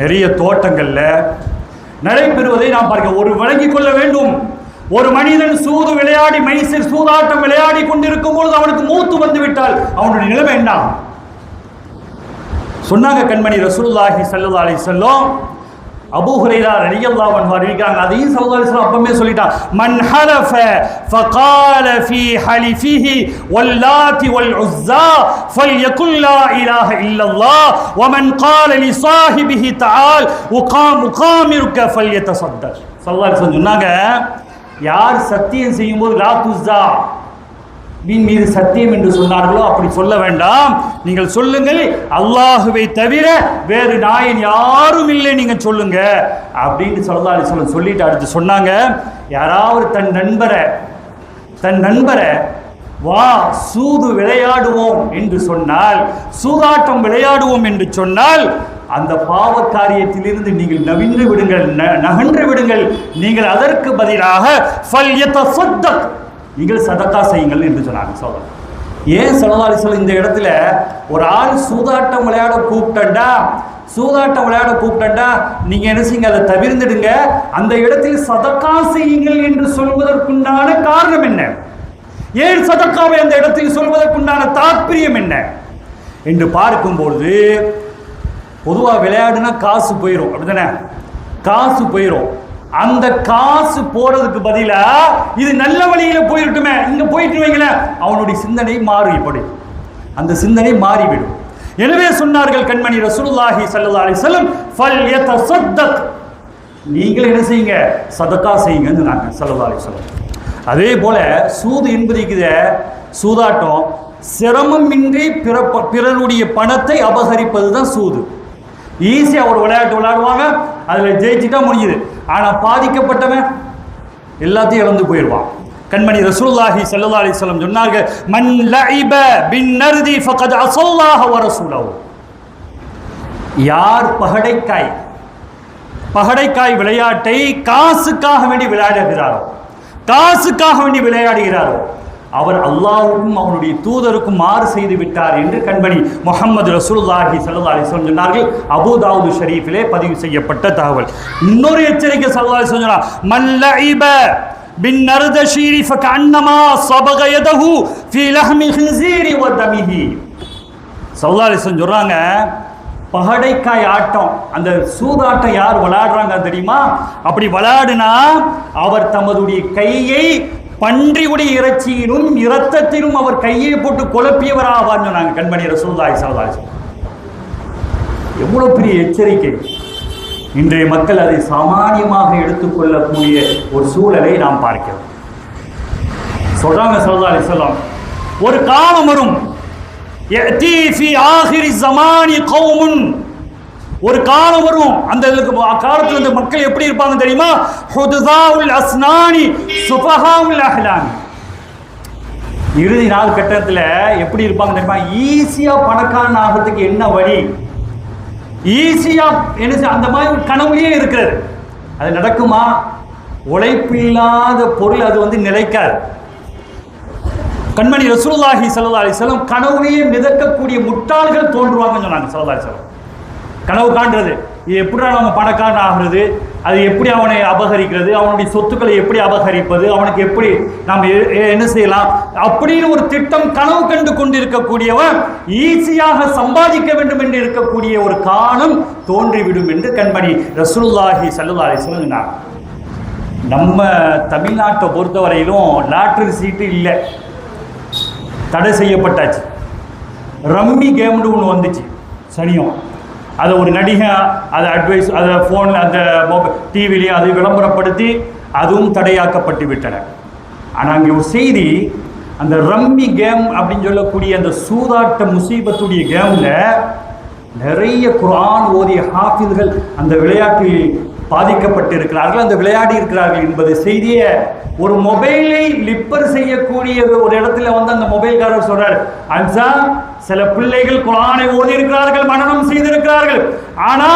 [SPEAKER 4] நிறைய தோட்டங்களில் நடைபெறுவதை நாம் பார்க்கிறோம். ஒரு விளங்கிக் கொள்ள வேண்டும், ஒரு மனிதன் சூது விளையாடி மைசிர் சூதாட்டம் விளையாடி கொண்டிருக்கும் பொழுது அவனுக்கு மூத்து வந்து விட்டால் அவனுடைய நிலைமை என்ன? சொன்னாங்க கண்மணி ரசூலுல்லாஹி ஸல்லல்லாஹு அலைஹி வஸல்லம், அபூ ஹுரைரா ரலியல்லாஹு அன்ஹு அறிவிக்கிறாங்க, அதையும் ஸல்லல்லாஹு அலைஹி வஸல்லம் அப்பவே சொல்லிட்டான், மன் ஹலஃப ஃபகால ஃபீ ஹலிஃபிஹி வல்லாத்தி வல் உஸ்ஸா ஃபல்யகுல் லா இலாஹ இல்லல்லாஹ் வமன் கால லிசாஹிபிஹி தஆல் உகாமிருக ஃபல்யதஸத்தக். ஸல்லல்லாஹு அலைஹி வஸல்லம் சொன்னாங்க, யார் சத்தியம் செய்யும்போது லாத் உஸ்ஸா மீது சத்தியம் என்று சொன்னார்களோ அப்படி சொல்ல வேண்டாம், நீங்கள் சொல்லுங்கள் அல்லாஹுவை தவிர வேறு நாயன் யாரும் இல்லை நீங்க சொல்லுங்க அப்படின்னு ஸல்லல்லாஹு அலைஹி வஸல்லம் சொல்லிட்டு அடுத்து சொன்னாங்க, யாராவது தன் நண்பரை வா சூது விளையாடுவோம் என்று சொன்னால், சூதாட்டம் விளையாடுவோம் என்று சொன்னால், அந்த பாவ காரியத்திலிருந்து நீங்கள் நகன்று விடுங்கள். நீங்கள் அதற்கு பதிலாக ஃபல்யதஸத்தக், நீங்கள் சதக்கா செய்யுங்கள் என்று சொன்னாங்க. சோதரர், ஏன் ஸல்லல்லாஹு அலைஹி வஸல்லம் இந்த இடத்துல ஒரு ஆள் சூதாட்டம் விளையாட கூப்பிட்டா நீங்க என்ன செய்யுங்க, அதை தவிர்த்துடுங்க, அந்த இடத்தில் சதக்கா செய்யுங்கள் என்று சொல்வதற்குண்டான காரணம் என்ன? ஏன் சதக்காவை அந்த இடத்தில் சொல்வதற்குண்டான தாற்பயம் என்ன என்று பார்க்கும்போது, பொதுவாக விளையாடுனா காசு போயிடும், அப்படித்தானே? காசு போயிடும். அந்த காசு போறதுக்கு பதிலா இது நல்ல வழியில போயிருட்டுமே, இங்க போயிட்டு வைங்களேன், அவனுடைய சிந்தனை மாறிவிடும், அந்த சிந்தனை மாறிவிடும். எனவே சொன்னார்கள் கண்மணி ரசூலுல்லாஹி ஸல்லல்லாஹு அலைஹி வஸல்லம், ஃபல்யதஸத்தக், நீங்கள் என்ன செய்யுங்க, சதக்கா செய்யுங்கன்னு சொன்னாங்க ஸல்லல்லாஹு அலைஹி வஸல்லம். அதே போல சூது என்பது சூதாட்டம் சிரமமின்றி பிறருடைய பணத்தை அபகரிப்பது தான் சூது. ஈஸியாக ஒரு விளையாட்டு விளையாடுவாங்க, அதில் ஜெயிச்சுட்டா முடியுது. ஆனால் பாதிக்கப்பட்டவன் எல்லாத்தையும் இழந்து போயிடுவான். கண்மணி ரசூலுல்லாஹி ஸல்லல்லாஹு அலைஹி வஸல்லம் சொன்னார்கள், மன் லஇப பின் நர்தி ஃபகத் அஸல்லாஹ வ ரசூலஹு, யார் பகடைக்காய் விளையாட்டை காசுக்காக வேண்டி விளையாடுகிறாரோ அவர் அல்லாஹ்வுக்கும் அவனுடைய தூதருக்கும் மாறு செய்து விட்டார் என்று கண்மணி முஹம்மது ரசூலுல்லாஹி ஸல்லல்லாஹு அலைஹி வஸல்லம் சொன்னார்கள். அபூ தாவூத் ஷரீஃபிலே பதிவு செய்யப்பட்ட தகவல். இன்னொரு எச்சரிக்கை ஸல்லல்லாஹு அலைஹி வஸல்லம், மன் லஇப பின் நர்தஷீரி ஃபகஅன்னமா ஸபக யதஹு ஃபீ லஹ்மி ஹின்ஸீரி வ தமிஹி. ஸல்லல்லாஹு அலைஹி வஸல்லம் சொல்றாங்க, பகடைக்காய் ஆட்டம், அந்த சூதாட்டம் யார் விளையாடுறாங்க தெரியுமா? அப்படி விளையாடுனா அவர் தமதுடைய கையை பன்றியுடைய இறைச்சியிலும் இரத்தத்திலும் அவர் கையை போட்டு குழப்பியவர் ஆவார் சொன்னாங்க கண்மணி ரசூலுல்லாஹி ஸல்லல்லாஹு அலைஹி வஸல்லம். எவ்வளவு பெரிய எச்சரிக்கை! இன்றைய மக்கள் அதை சாமானியமாக எடுத்துக்கொள்ளக்கூடிய ஒரு சூழலை நாம் பார்க்கிறோம். சொல்றாங்க ஸல்லல்லாஹு அலைஹி வஸல்லம், ஒரு காலம் வரும், யஅதி ஃபீ ஆகிரி ஸமானி கௌமுன் ஒரு காலம் வரும், அந்த காலத்துல இந்த மக்கள் எப்படி இருப்பாங்க தெரியுமா? ஹுதுசாஉல் அஸ்னானி சுஃபஹாஉல் அஹ்லாமி. இறுதி நாள் கட்டத்தில் எப்படி இருப்பாங்க தெரியுமா? ஈஸியா பணக்காரன் ஆகிறதுக்கு என்ன வழி, ஈஸியா என்ன, அந்த மாதிரி ஒரு கனவுலயே இருக்கிறது. அது நடக்குமா? உழைப்பில்லாத பொருள் அது நிலைக்காது. கண்மணி ரசூலுல்லாஹி ஸல்லல்லாஹு அலைஹி வஸல்லம் கனவுலயே மிதக்கக்கூடிய முட்டாள்கள் தோன்றுவாங்கன்னு சொன்னாங்க. ஸல்லல்லாஹு அலைஹி வஸல்லம் கனவு காண்றது, இது எப்படி நம்ம பணக்காரன் ஆகிறது, அது எப்படி அவனை அபகரிக்கிறது, அவனுடைய சொத்துக்களை எப்படி அபகரிப்பது, அவனுக்கு எப்படி நாம் என்ன செய்யலாம் அப்படின்னு ஒரு திட்டம் கனவு கண்டு கொண்டிருக்கக்கூடியவன் ஈஸியாக சம்பாதிக்க வேண்டும் என்று இருக்கக்கூடிய ஒரு காலம் தோன்றிவிடும் என்று கண்மணி ரசூலுல்லாஹி ஸல்லல்லாஹு அலைஹி வஸல்லம் சொன்னார். நம்ம தமிழ்நாட்டை பொறுத்தவரையிலும் லாட்டரி சீட்டு இல்லை, தடை செய்யப்பட்டாச்சு. ரம்மி கேம்னு ஒன்று வந்துச்சு சனியும், அதை ஒரு நடிகை அதை அட்வைஸ் அதை ஃபோனில் அந்த டிவிலையும் அதை விளம்பரப்படுத்தி அதுவும் தடையாக்கப்பட்டு விட்டன. ஆனால் அங்கே ஒரு செய்தி, அந்த ரம்மி கேம் அப்படின்னு சொல்லக்கூடிய அந்த சூதாட்ட முசீபத்துடைய கேமில் நிறைய குர்ஆன் ஓதிய ஹாஃபில்கள் அந்த விளையாட்டில் பாதிக்கப்பட்டிருக்கிறார்கள், அந்த விளையாடி இருக்கிறார்கள் என்பது செய்தியை ஒரு மொபைலை லிப்பர் செய்யக்கூடிய ஒரு இடத்துல அந்த மொபைல்காரர் சொல்றார், அன்சா சில பிள்ளைகள் குர்ஆனை ஓதி இருக்கிறார்கள், மனனம் செய்திருக்கிறார்கள், ஆனா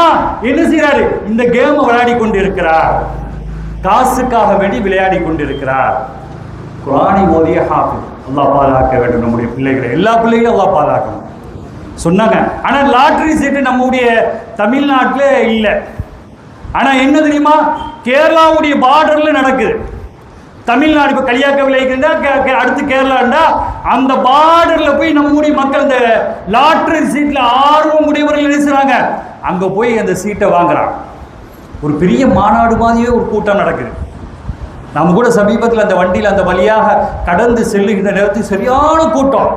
[SPEAKER 4] என்ன செய்யறாரு, இந்த கேம் விளையாடி கொண்டிருக்கிறார், காசுக்காக வேண்டி விளையாடி கொண்டிருக்கிறார். குர்ஆனை ஓதிய ஹாஃபிஸ் அல்லாஹ் பாதுகாக்க வேண்டும் நம்முடைய பிள்ளைகளை, எல்லா பிள்ளைகளும் அல்லாஹ் பாதுகாக்கணும் சொன்னாங்க. ஆனா லாட்டரி சீட்டு நம்முடைய தமிழ்நாட்டில் இல்லை. ஆனா என்ன தெரியுமா, கேரளாவுடைய பார்டர்ல நடக்குது. தமிழ்நாடு இப்போ களியாக்கவில் இருக்கின்றா, அடுத்து கேரளாண்டா, அந்த பார்டர்ல போய் நம்முடைய மக்கள் அந்த லாட்டரி சீட்ல ஆர்வம் உடையவர்கள் நினைச்சாங்க, அங்க போய் அந்த சீட்டை வாங்குறாங்க. ஒரு பெரிய மாநாடு மாதிரியே ஒரு கூட்டம் நடக்குது. நம்ம கூட சமீபத்தில் அந்த வண்டியில் அந்த வழியாக கடந்து செல்லுகின்ற நேரத்தில் சரியான கூட்டம்,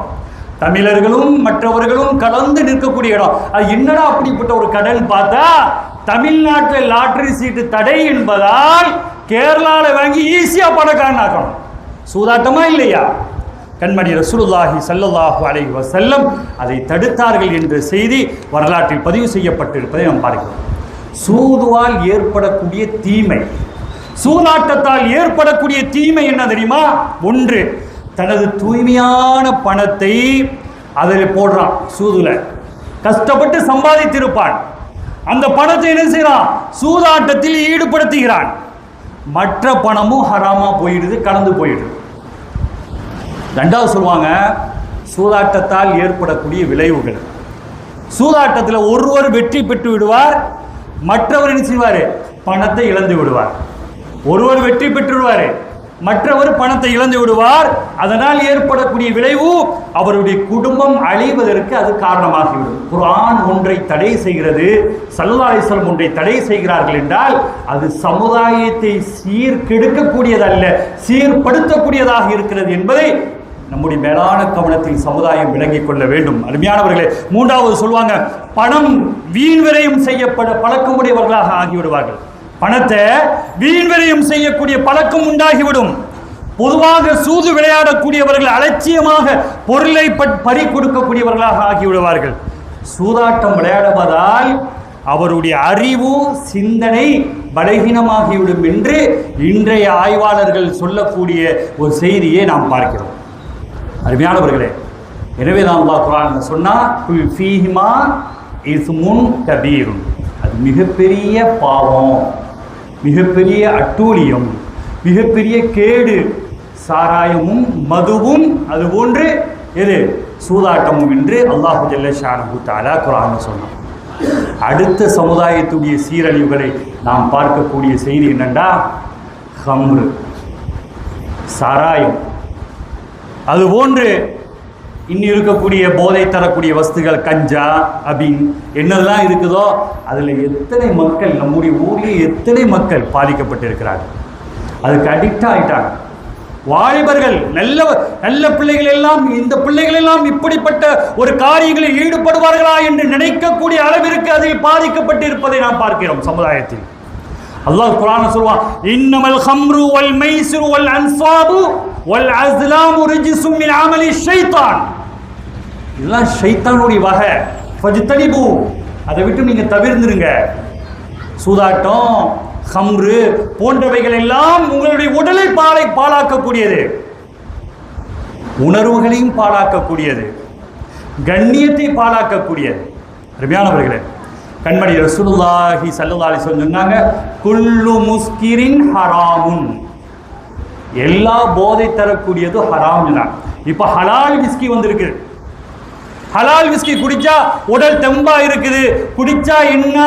[SPEAKER 4] தமிழர்களும் மற்றவர்களும் கலந்து நிற்கக்கூடிய இடம். அது என்னடா அப்படிப்பட்ட ஒரு கடல் பார்த்தா, தமிழ்நாட்டில் லாட்டரி சீட்டு தடை என்பதால் கேரளாவில் வாங்கி ஈஸியா பணக்காரன் ஆக்கணும். சூதாட்டமா இல்லையா? கண்மணி ரசூலுல்லாஹி ஸல்லல்லாஹு அலைஹி வஸல்லம் அதை தடுத்தார்கள் என்ற செய்தி வரலாற்றில் பதிவு செய்யப்பட்டிருப்பதை நாம் பார்க்கிறோம். சூதுவால் ஏற்படக்கூடிய தீமை, சூதாட்டத்தால் ஏற்படக்கூடிய தீமை என்ன தெரியுமா? ஒன்று, தனது தூய்மையான பணத்தை அதில் போடுறான், சூதுல கஷ்டப்பட்டு சம்பாதித்திருப்பான், அந்த பணத்தை என்ன செய்யறான், சூதாட்டத்தில் ஈடுபடுத்துகிறான், மற்ற பணமும் ஹராமா போயிடுது, கலந்து போயிடுது. ரெண்டாவது சொல்லுவாங்க, சூதாட்டத்தால் ஏற்படக்கூடிய விளைவுகள். சூதாட்டத்தில் ஒருவர் வெற்றி பெற்று விடுவார், மற்றவர் என்ன செய்வார், பணத்தை இழந்து விடுவார். ஒருவர் வெற்றி பெற்றுடுவார், மற்றவர் பணத்தை இழந்து விடுவார். அதனால் ஏற்படக்கூடிய விளைவு அவருடைய குடும்பம் அழிவதற்கு அது காரணமாகிவிடும். குர்ஆன் ஒன்றை தடை செய்கிறது, ஸல்லல்லாஹு அலைஹி வஸல்லம் ஒன்றை தடை செய்கிறார்கள் என்றால் அது சமுதாயத்தை சீர்கெடுக்கக்கூடியதல்ல, சீர்படுத்தக்கூடியதாக இருக்கிறது என்பதை நம்முடைய மேலான கவனத்தில் சமுதாயம் விளங்கிக் கொள்ள வேண்டும். அருமையானவர்களே, மூன்றாவது சொல்லுவாங்க, பணம் வீண் விரயம் செய்யப்பட பழக்கமுடையவர்களாக ஆகிவிடுவார்கள். பணத்தை வீண் விரயம் செய்யக்கூடிய பழக்கம் உண்டாகிவிடும். பொதுவாக சூது விளையாடக்கூடியவர்கள் அலட்சியமாக பொருளை பறி கொடுக்கக்கூடியவர்களாக ஆகிவிடுவார்கள். சூதாட்டம் விளையாடுவதால் அவருடைய அறிவு சிந்தனை பலகீனமாகிவிடும் என்று இன்றைய ஆய்வாளர்கள் சொல்லக்கூடிய ஒரு செய்தியை நாம் பார்க்கிறோம். அருமையானவர்களே, எனவே தான் அல்லாஹ் குர்ஆனில் சொன்னா, குல் ஃபீஹிமா இஸ்முன் கபீருன், அது மிகப்பெரிய பாவம், மிகப்பெரிய அட்டூழியம், மிகப்பெரிய கேடு. சாராயமும் மதுவும் அது போன்று எது சூதாட்டமும் என்று அல்லாஹு ஜல்ல ஷானஹு தஆலா குர்ஆனில் சொன்னான். அடுத்த சமுதாயத்துடைய சீரழிவுகளை நாம் பார்க்கக்கூடிய செய்தி என்னென்றா, ஹம்ரு, சாராயம், அதுபோன்று இன்னும் இருக்கக்கூடிய போதை தரக்கூடிய வஸ்துகள், கஞ்சா, அபின், என்னெல்லாம் இருக்குதோ அதில் எத்தனை மக்கள், நம்முடைய ஊரில் எத்தனை மக்கள் பாதிக்கப்பட்டிருக்கிறார்கள், அதுக்கு அடிக்ட் ஆகிட்டாங்க. வாலிபர்கள், நல்ல நல்ல பிள்ளைகள் எல்லாம், இந்த பிள்ளைகள் எல்லாம் இப்படிப்பட்ட ஒரு காரியங்களில் ஈடுபடுவார்களா என்று நினைக்கக்கூடிய அளவிற்கு அதில் பாதிக்கப்பட்டிருப்பதை நாம் பார்க்கிறோம் சமுதாயத்தில். அல்லாஹ் குர்ஆனில் சொல்வான், இன்னமல் ஹம்ரு வல் மைசிரு வல் அன்சாபு வல் அஸ்லாமு ரிஜ்சும் மின் அமலி ஷைத்தான், இதெல்லாம் ஷைத்தானுடைய வகை. ஃபஜ்தனிபு, அதை விட்டு நீங்கள் தவிர்ந்துருங்க. சூதாட்டம், ஹம்ரு போன்றவைகள் எல்லாம் உங்களுடைய உடலை பாழாக்கக்கூடியது, உணர்வுகளையும் பாழாக்கக்கூடியது, கண்ணியத்தை பாழாக்கக்கூடியது. அருமையானவர்களே, கண்மணி ரசூலுல்லாஹி ஸல்லல்லாஹு அலைஹி வஸல்லம் சொன்னாங்க, குல்லு முஸ்கிரின் ஹராமுன், எல்லா போதை தரக்கூடியது ஹராம். இப்போ ஹலால் விஸ்கி வந்திருக்கு. ஹலால் விஸ்கி குடிச்சா உடல் தெம்பா இருக்குது, குடிச்சா என்ன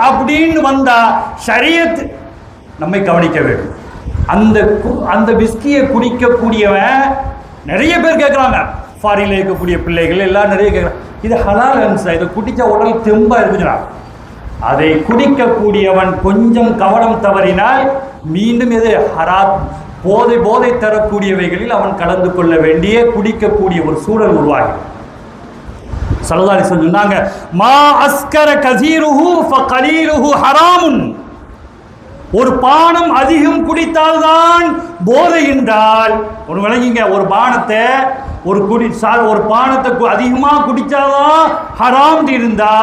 [SPEAKER 4] அப்படின்னு வந்தா ஷரியத் நம்மை கவனிக்க வேண்டும். அந்த விஸ்கியை குடிக்கக்கூடியவன் நிறைய பேர் கேட்குறாங்க, ஃபாரின்ல இருக்கக்கூடிய பிள்ளைகள் எல்லாம் நிறைய கேட்குறாங்க, இது ஹலால் அன்சா, இதை குடிச்சா உடல் தெம்பா இருக்குதுன்னா. அதை குடிக்கக்கூடியவன் கொஞ்சம் கவனம் தவறினால் மீண்டும் எது ஹராத், போதை தரக்கூடியவைகளில் அவன் கலந்து கொள்ள வேண்டிய குடிக்கக்கூடிய ஒரு சூழல் உருவாகி. ஸல்லல்லாஹு அலைஹி வஸல்லம் சொன்னாங்க, மா அஸ்கர கஸீருஹு ஃபகலீலுஹு ஹராமுன், ஒரு பானம் அதிகம் குடித்தால்தான் போதை என்றால் ஒரு விளங்கிங்க, ஒரு பானத்தை ஒரு பானத்தை அதிகமாக குடித்தாதான் ஹராம் இருந்தா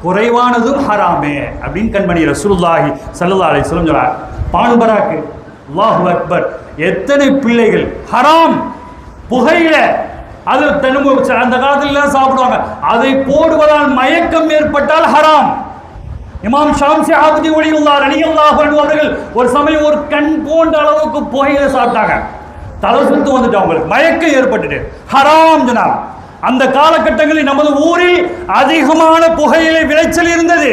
[SPEAKER 4] குறைவானதும் ஹராமே அப்படின்னு கண்மணி ரசூலுல்லாஹி ஸல்லல்லாஹு அலைஹி வஸல்லம் சொல்றார். பான்பராக்கு, அல்லாஹு அக்பர், எத்தனை பிள்ளைகள் ஹராம் புகையில, அது அந்த காலத்தில் சாப்பிடுவாங்க, அதை போடுவதால் மயக்கம் ஏற்பட்டால் ஹராம். இமாம் ஷாம்சி ஆப்தி வலியுல்லாஹ் ரலியல்லாஹு அன்ஹு அவர்கள் ஒரு சமயம் ஒரு கண் போன்ற அளவுக்கு புகையில சாப்பிட்டாங்க, தலை சுத்து வந்துட்டு அவங்களுக்கு மயக்கம் ஏற்பட்டுட்டு ஹராம் சொன்னாங்க. அந்த காலகட்டங்களில் நமது ஊரில் அதிகமான புகையிலை விளைச்சல் இருந்தது.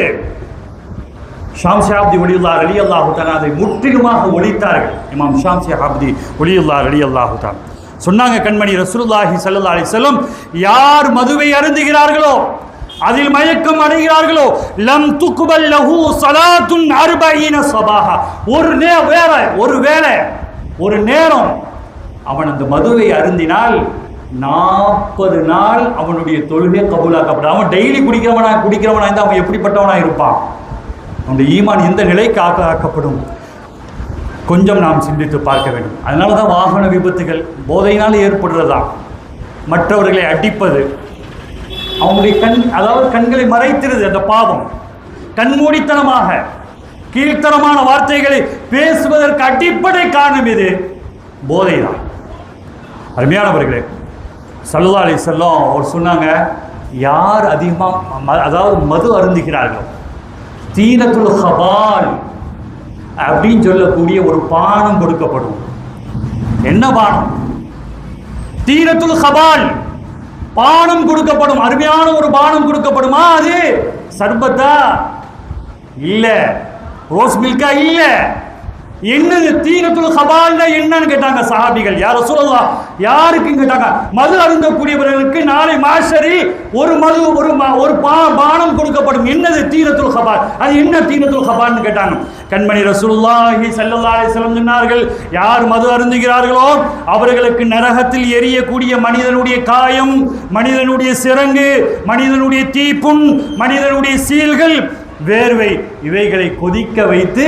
[SPEAKER 4] ஷாம்சி ஆப்தி வலியுல்லாஹ் ரலியல்லாஹு தஆலா அதை முற்றிலுமாக ஒழித்தார்கள். இமாம் ஷாம்சி ஆப்தி வலியுல்லாஹ் ரலியல்லாஹு தஆலா சொன்னாங்க, கண்மணி ரசூலுல்லாஹி ஸல்லல்லாஹு அலைஹி வஸல்லம், யார் மதுவை அருந்துகிறார்களோ, அதில் மயக்கம் அடைகிறார்களோ, லம் துக்பல் லஹு ஸலாத்துன் 40 ஸபாஹா, ஒரு நேரம் அவன் அந்த மதுவை அருந்தினால் 40 நாள் அவனுடைய தொழுகை கபூலாக்கப்படும். அவன் டெய்லி குடிக்கிறவனா இருந்தால் அவன் எப்படிப்பட்டவனா இருப்பான்? அவனுடைய ஈமான் எந்த நிலைக்கு ஆக்கப்படும்? கொஞ்சம் நாம் சிந்தித்து பார்க்க வேண்டும். அதனால தான் வாகன விபத்துகள் போதையினால் ஏற்படுறதா, மற்றவர்களை அடிப்பது, அவங்களுடைய கண்களை மறைத்திருது அந்த பாவம், கண்மூடித்தனமாக கீழ்த்தரமான வார்த்தைகளை பேசுவதற்கு அடிப்படை காரணம் இது போதை தான். அருமையானவர்களே, ஸல்லல்லாஹு அலைஹி வஸல்லம் அவர் சொன்னாங்க, யார் அதிகமாக மது அருந்துகிறார்களோ, தீனத்துல் ஹபால் அப்படின்னு சொல்லக்கூடிய ஒரு பானம் கொடுக்கப்படும். என்ன பானம்? தீனத்துல் ஹபால் பானம் கொடுக்கப்படும். அருமையான ஒரு பானம் கொடுக்கப்படுமா? அது சர்பத்தா இல்ல, ரோஸ் மில்கா இல்ல, என்னது தீனத்துல் ஹபால்னா என்னன்னு கேட்டாங்க சஹாபிகள். யார் ரசூலுல்லாஹ், யாருக்கு கேட்டாங்க? மது அருந்தக்கூடியவர்களுக்கு நாளை மாஷரி ஒரு பானம் கொடுக்கப்படும். என்னது தீனத்துல் ஹபால்? அது என்ன தீனத்துல் ஹபால்னு கேட்டாங்க. கண்மணி ரசூலுல்லாஹி ஸல்லல்லாஹு அலைஹி வஸல்லம் சொன்னார்கள், யார் மது அருந்துகிறார்களோ அவர்களுக்கு நரகத்தில் எரியக்கூடிய மனிதனுடைய காயம், மனிதனுடைய சிரங்கு, மனிதனுடைய தீப்புண், மனிதனுடைய சீல்கள், வேர்வை, இவைகளை கொதிக்க வைத்து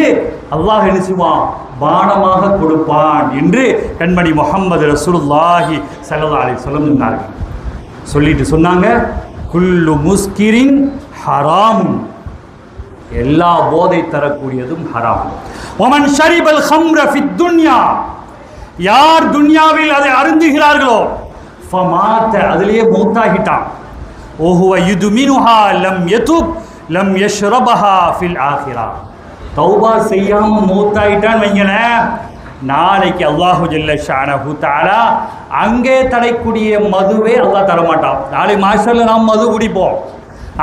[SPEAKER 4] அல்லாஹ் என்ன செய்வான்? பானமாக கொடுப்பான் என்று கண்மணி முஹம்மது ரசூலுல்லாஹி ஸல்லல்லாஹு அலைஹி வஸல்லம் சொன்னார்கள். சொல்லிட்டு சொன்னாங்க, குல்லு முஸ்கிரின் ஹராம், எல்லா போதை தரக்கூடியதும் ஹராம். ஒமன் ஷரிபல் ஹம்ர ஃபித் துன்யா, யார் துன்யாவில் அதை அருந்துகிறார்களோ, ஃபமாத, அதிலேயே மௌத்தாகிட்டான், ஓஹுவ யுதுமினுஹா லம் யதுப் லம் யஷ்ரபஹா ஃபில் ஆখিরা, தௌபா செய்யாம மௌத்தாயிட்டான்னு வைங்களேன், நாளைக்கு அல்லாஹு ஜல்ல ஷானஹு தஆலா அங்கே தரக்கூடிய மதுவே அல்லாஹ் தரமாட்டான். நாளை மாஷல்ல நாம் மது குடிப்போம்,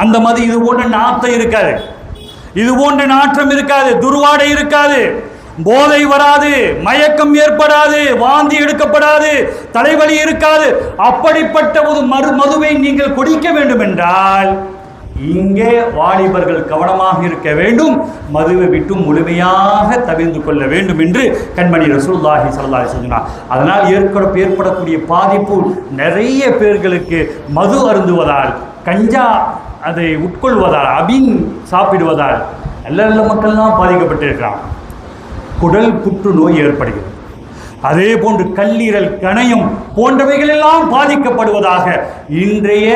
[SPEAKER 4] அந்த மது இது போன்ற நாத்தம் இருக்காது, இது போன்ற நாற்றம் இருக்காது, துர்வாடை இருக்காது, போதை வராது, மயக்கம் ஏற்படாது, வாந்தி எடுக்கப்படாது, தலைவலி இருக்காது. அப்படிப்பட்ட ஒரு மதுவை நீங்கள் குடிக்க வேண்டும் என்றால் இங்கே வாலிபர்கள் கவனமாக இருக்க வேண்டும், மதுவை விட்டு முழுமையாக தவிர்த்து கொள்ள வேண்டும் என்று கண்மணி ரசூலுல்லாஹி ஸல்லல்லாஹு அலைஹி வஸல்லம் சொன்னார். அதனால் ஏற்படக்கூடிய பாதிப்பு நிறைய பேர்களுக்கு மது அருந்துவதால், கஞ்சா அதை உட்கொள்வதால், அபின் சாப்பிடுவதால் நல்ல மக்கள்லாம் பாதிக்கப்பட்டிருக்கிறான். குடல் புற்றுநோய் ஏற்படுகிறது. அதே போன்று கல்லீரல் கணையம் போன்றவைகள் எல்லாம் பாதிக்கப்படுவதாக இன்றைய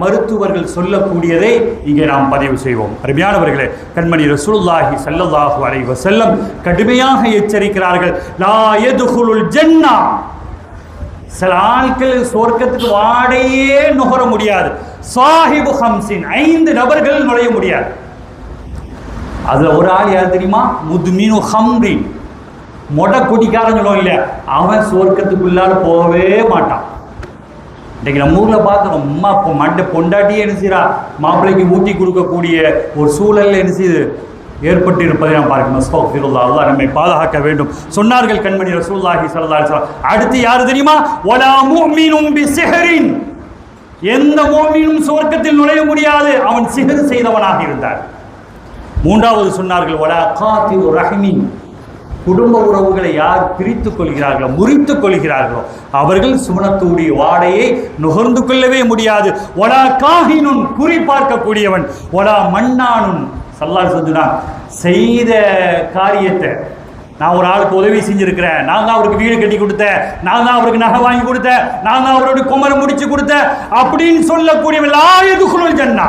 [SPEAKER 4] மருத்துவர்கள் சொல்லக்கூடியதை இங்கே நாம் பதிவு செய்வோம். அருமையானவர்களே, கண்மணி ரசூலுல்லாஹி ஸல்லல்லாஹு அலைஹி வஸல்லம் கடுமையாக எச்சரிக்கிறார்கள். லா யதுகுலுல் ஜன்னா, சில ஆட்கள் சொர்க்கத்துக்கு வாடையே நுகர முடியாது. சாஹிபு ஹம்சின், 5 நபர்கள் நுழைய முடியாது. அதுல ஒரு ஆள் யார் தெரியுமா? முதுமினு ஹம்ரின், மொட குடிக்காரன் சொல்லுவோம் இல்லையா, அவன் சொர்க்கத்துக்குள்ளால போகவே மாட்டான். இன்றைக்கு நம்ம ஊரில் பார்க்குறோம், அம்மா இப்போ மண்டை பொண்டாட்டியே என்ன செய்யறா, மாப்பிள்ளைக்கு ஊற்றி கொடுக்கக்கூடிய ஒரு சூழலில் என்ன செய்யுது ஏற்பட்டு இருப்பதை நாம் பார்க்கணும். அஸ்தக்ஃபிருல்லாஹ், அல்லாஹ் நம்மை பாதுகாக்க வேண்டும். சொன்னார்கள் கண்மணி ரசூலுல்லாஹி ஸல்லல்லாஹு அலைஹி வஸல்லம், அடுத்து யார் தெரியுமா? வலா முஃமினும் பிசிஹ்ரின், எந்த முஃமினும் சொர்க்கத்தில் நுழைய முடியாது, அவன் சிஹர் செய்தவனாக இருந்தார். மூன்றாவது சொன்னார்கள், வலா காத்திஉ ரஹ்மின், குடும்ப உறவுகளை யார் பிரித்துக் கொள்கிறார்களோ, முறித்துக் கொள்கிறார்களோ, அவர்கள் சுவனத்துடைய வாடையை நுகர்ந்து கொள்ளவே முடியாது. ஒலா காஹினுன், குறி பார்க்கக்கூடியவன், ஒலா மன்னானுன், ஸல்லல்லாஹு அலைஹி வஸல்லம் செய்த காரியத்தை, நான் ஒரு ஆளுக்கு உதவி செஞ்சிருக்கிறேன், நான் தான் அவருக்கு வீடு கட்டி கொடுத்தேன், நான் தான் அவருக்கு நகை வாங்கி கொடுத்தேன், நான் தான் அவருடைய குமரை முடிச்சு கொடுத்தேன் அப்படின்னு சொல்லக்கூடியவன் லா யதுகுலுல் ஜன்னா,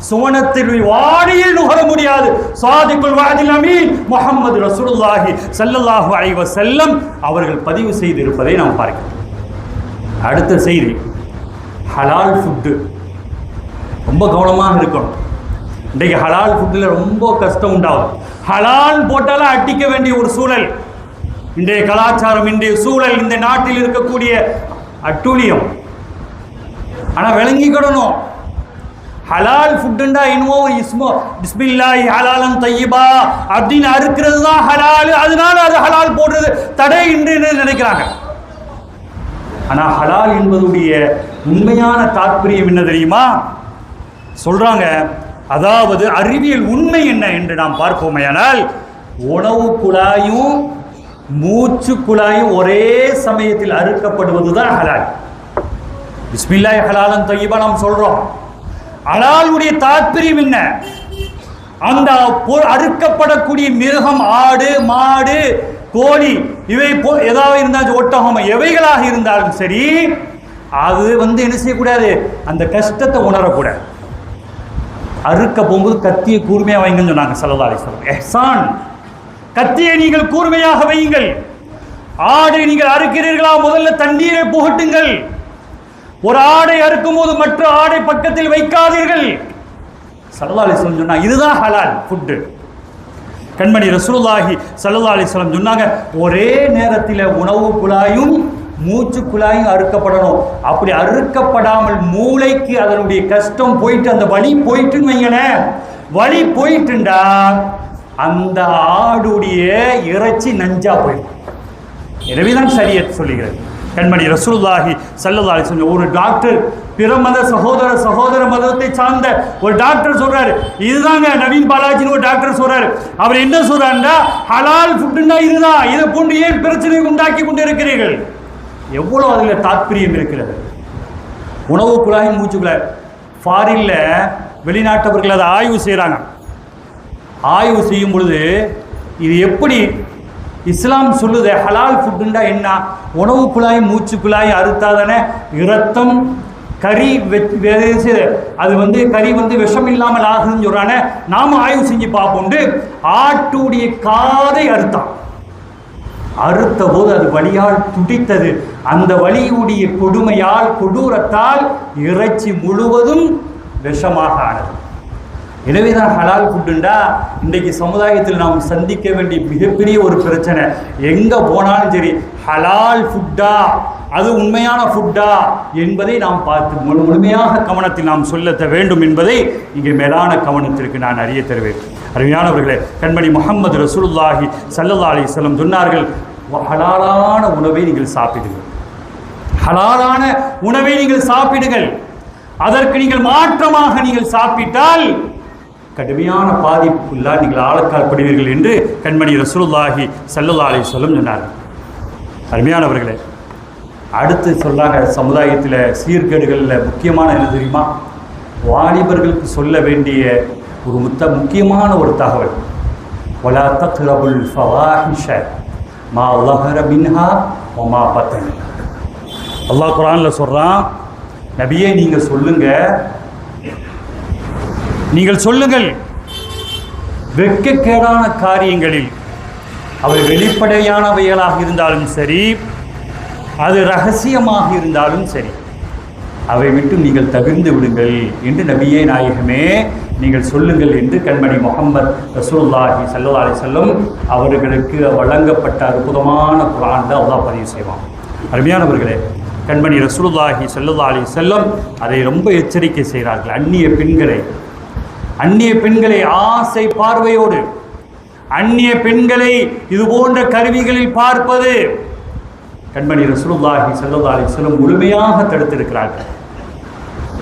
[SPEAKER 4] சுவனத்தில் வாடியில் நுகர முடியாது. சாதிக்குல் வஅதில் அமீன் முஹம்மது ரசூலுல்லாஹி ஸல்லல்லாஹு அலைஹி வஸல்லம் அவர்கள் பதிவு செய்திருப்பதை நாம் பார்க்கிறோம். அடுத்த செய்தி, ஹலால் ஃபுட்டு ரொம்ப கவனமாக இருக்கணும். இன்றைக்கு ஹலால் ஃபுட்டில் ரொம்ப கஷ்டம் உண்டாகும். ஹலால் போட்டாலும் அடிக்க வேண்டிய ஒரு சூழல் இன்றைய கலாச்சாரம், இன்றைய சூழல், இந்த நாட்டில் இருக்கக்கூடிய அட்டூழியம். ஆனால் விளங்கிக்கிடணும், ஹலால் ஃபுட்டுண்டா என்னமோ இஸ்மோ பிஸ்மில்லாஹி ஹலாலன் தையிபா அப்படின்னு அறுக்கிறது தான் ஹலால், அதனால அது ஹலால் போடுறது தடை என்று நினைக்கிறாங்க. ஆனால் ஹலால் என்பதுடைய உண்மையான தாற்பயம் என்ன தெரியுமா? சொல்றாங்க, அதாவது அறிவியல் உண்மை என்ன என்று நாம் பார்ப்போமேயானால், உணவு குழாயும் மூச்சு குழாயும் ஒரே சமயத்தில் அறுக்கப்படுவது தான் ஹலால். பிஸ்மில்லாஹி ஹலாலன் தையிபா நாம் சொல்றோம். ஹலாலுடைய தாற்பயம் என்ன? அந்த அறுக்கப்படக்கூடிய மிருகம், ஆடு, மாடு, கோழி, இவை ஏதாவது இருந்தாலும், ஒட்டகம், எவைகளாக இருந்தாலும் சரி, அது என்ன செய்யக்கூடாது, அந்த கஷ்டத்தை உணரக்கூடாது. அறுக்க போகும்போது கத்தியை கூர்மையாக வைங்கன்னு சொன்னாங்க ஸல்லல்லாஹு அலைஹி வஸல்லம். இஹ்சான், கத்தியை நீங்கள் கூர்மையாக வையுங்கள். ஆடு நீங்கள் அறுக்கிறீர்களா, முதல்ல தண்ணீரை புகட்டுங்கள். ஒரு ஆடை அறுக்கும் போது மற்ற ஆடை பக்கத்தில் வைக்காதீர்கள். ஸல்லல்லாஹு அலைஹி வஸல்லம் சொன்னாங்க, இதுதான் ஹலால் ஃபுட்டு. கண்மணி ரசூலுல்லாஹி ஸல்லல்லாஹு அலைஹி வஸல்லம் சொன்னாங்க, ஒரே நேரத்தில் உணவு குழாயும் மூச்சு குழாயும் அறுக்கப்படணும். அப்படி அறுக்கப்படாமல் மூளைக்கு அதனுடைய கஷ்டம் போயிட்டு, அந்த வலி போயிட்டுன்னு வைங்களேன், வலி போயிட்டுண்டா அந்த ஆடுடைய இறைச்சி நஞ்சா போயிடும். எனவேதான் ஷரியத் சொல்லுகிறது. கண்மணி ரசூலுல்லாஹி ஸல்லல்லாஹு அலைஹி வஸல்லம், ஒரு டாக்டர், பிற மத சகோதர மதத்தை சார்ந்த ஒரு டாக்டர் சொல்றாரு, இதுதாங்க நவீன் பாலாஜின்னு ஒரு டாக்டர் சொல்றாரு. அவர் என்ன சொல்றாருன்னா, ஹலால் ஃபுட்டுன்னா இதுதான், இதை போன்று ஏன் பிரச்சனை உண்டாக்கி கொண்டு இருக்கிறீர்கள்? எவ்வளோ அதில் தாற்பயம் இருக்கிறது. உணவு குழாய் மூச்சு குழாய், ஃபாரின்ல வெளிநாட்டவர்கள் அதை ஆய்வு செய்கிறாங்க. ஆய்வு செய்யும் பொழுது இது எப்படி இஸ்லாம் சொல்லுது, ஹலால் ஃபுட்டுண்டா என்ன, உணவு குழாய் மூச்சு குழாய் அறுத்தாதானே இரத்தம் கறி அது கறி விஷம் இல்லாமல் ஆகுதுன்னு சொல்றானே, நாம ஆய்வு செஞ்சு பார்ப்போண்டு ஆட்டுடைய காதை அறுத்த போது அது வலியால் துடித்தது. அந்த வலியுடைய கொடுமையால், கொடூரத்தால் இறைச்சி முழுவதும் விஷமாக ஆனது. எனவேதான் ஹலால் ஃபுட்டுண்டா இன்றைக்கு சமுதாயத்தில் நாம் சந்திக்க வேண்டிய மிகப்பெரிய ஒரு பிரச்சனை. எங்கே போனாலும் சரி, ஹலால் ஃபுட்டா, அது உண்மையான ஃபுட்டா என்பதை நாம் பார்த்து முழுமையாக கவனத்தில் நாம் சொல்ல வேண்டும் என்பதை இங்கே மேலான கவனத்திற்கு நான் அறிய தருவேன். அருமையானவர்களே, கண்மணி முஹம்மது ரசூலுல்லாஹி ஸல்லல்லாஹு அலைஹி வஸல்லம் சொன்னார்கள், ஹலாலான உணவை நீங்கள் சாப்பிடுங்கள், ஹலாலான உணவை நீங்கள் சாப்பிடுங்கள். அதற்கு நீங்கள் மாற்றமாக நீங்கள் சாப்பிட்டால் கடுமையான பாதிப்புக்குள்ளால் நீங்கள் ஆளக்கால்படுவீர்கள் என்று கண்மணி ரசூலுல்லாஹி ஸல்லல்லாஹு அலைஹி வஸல்லம் சொன்னார்கள். அருமையானவர்களே, அடுத்து சொல்றாங்க, சமுதாயத்தில் சீர்கேடுகளில் முக்கியமான என்ன தெரியுமா, வாலிபர்களுக்கு சொல்ல வேண்டிய ஒரு முக்கியமான ஒரு தகவல், வலா தக்ரபுல் ஃபவாஹிஷ மா ظஹர மின்ஹா வ மா பத்தன. அல்லாஹ் குர்ஆன்ல சொல்றான், நபியே நீங்கள் சொல்லுங்கள், வெட்கக்கேடான காரியங்களில் அவை வெளிப்படையானவைகளாக இருந்தாலும் சரி, அது ரகசியமாக இருந்தாலும் சரி, அவை விட்டு நீங்கள் தவிர்ந்து விடுங்கள் என்று நபியே நாயகமே நீங்கள் சொல்லுங்கள் என்று கண்மணி முஹம்மது ரசூலுல்லாஹி ஸல்லல்லாஹு அலைஹி வஸல்லம் அவர்களுக்கு வழங்கப்பட்ட அற்புதமான குர்ஆன்ல அல்லாஹ் பதிவு செய்வான். அருமையானவர்களே, கண்மணி ரசூலுல்லாஹி ஸல்லல்லாஹு அலைஹி வஸல்லம் அதை ரொம்ப எச்சரிக்கை செய்கிறார்கள். அந்நிய பெண்களை ஆசை பார்வையோடு, அந்நிய பெண்களை இது போன்ற கருவிகளில் பார்ப்பது கண்மணி ரசூலுல்லாஹி ஸல்லல்லாஹு அலைஹி வஸல்லம் முழுமையாக தடுத்திருக்கிறார்கள்.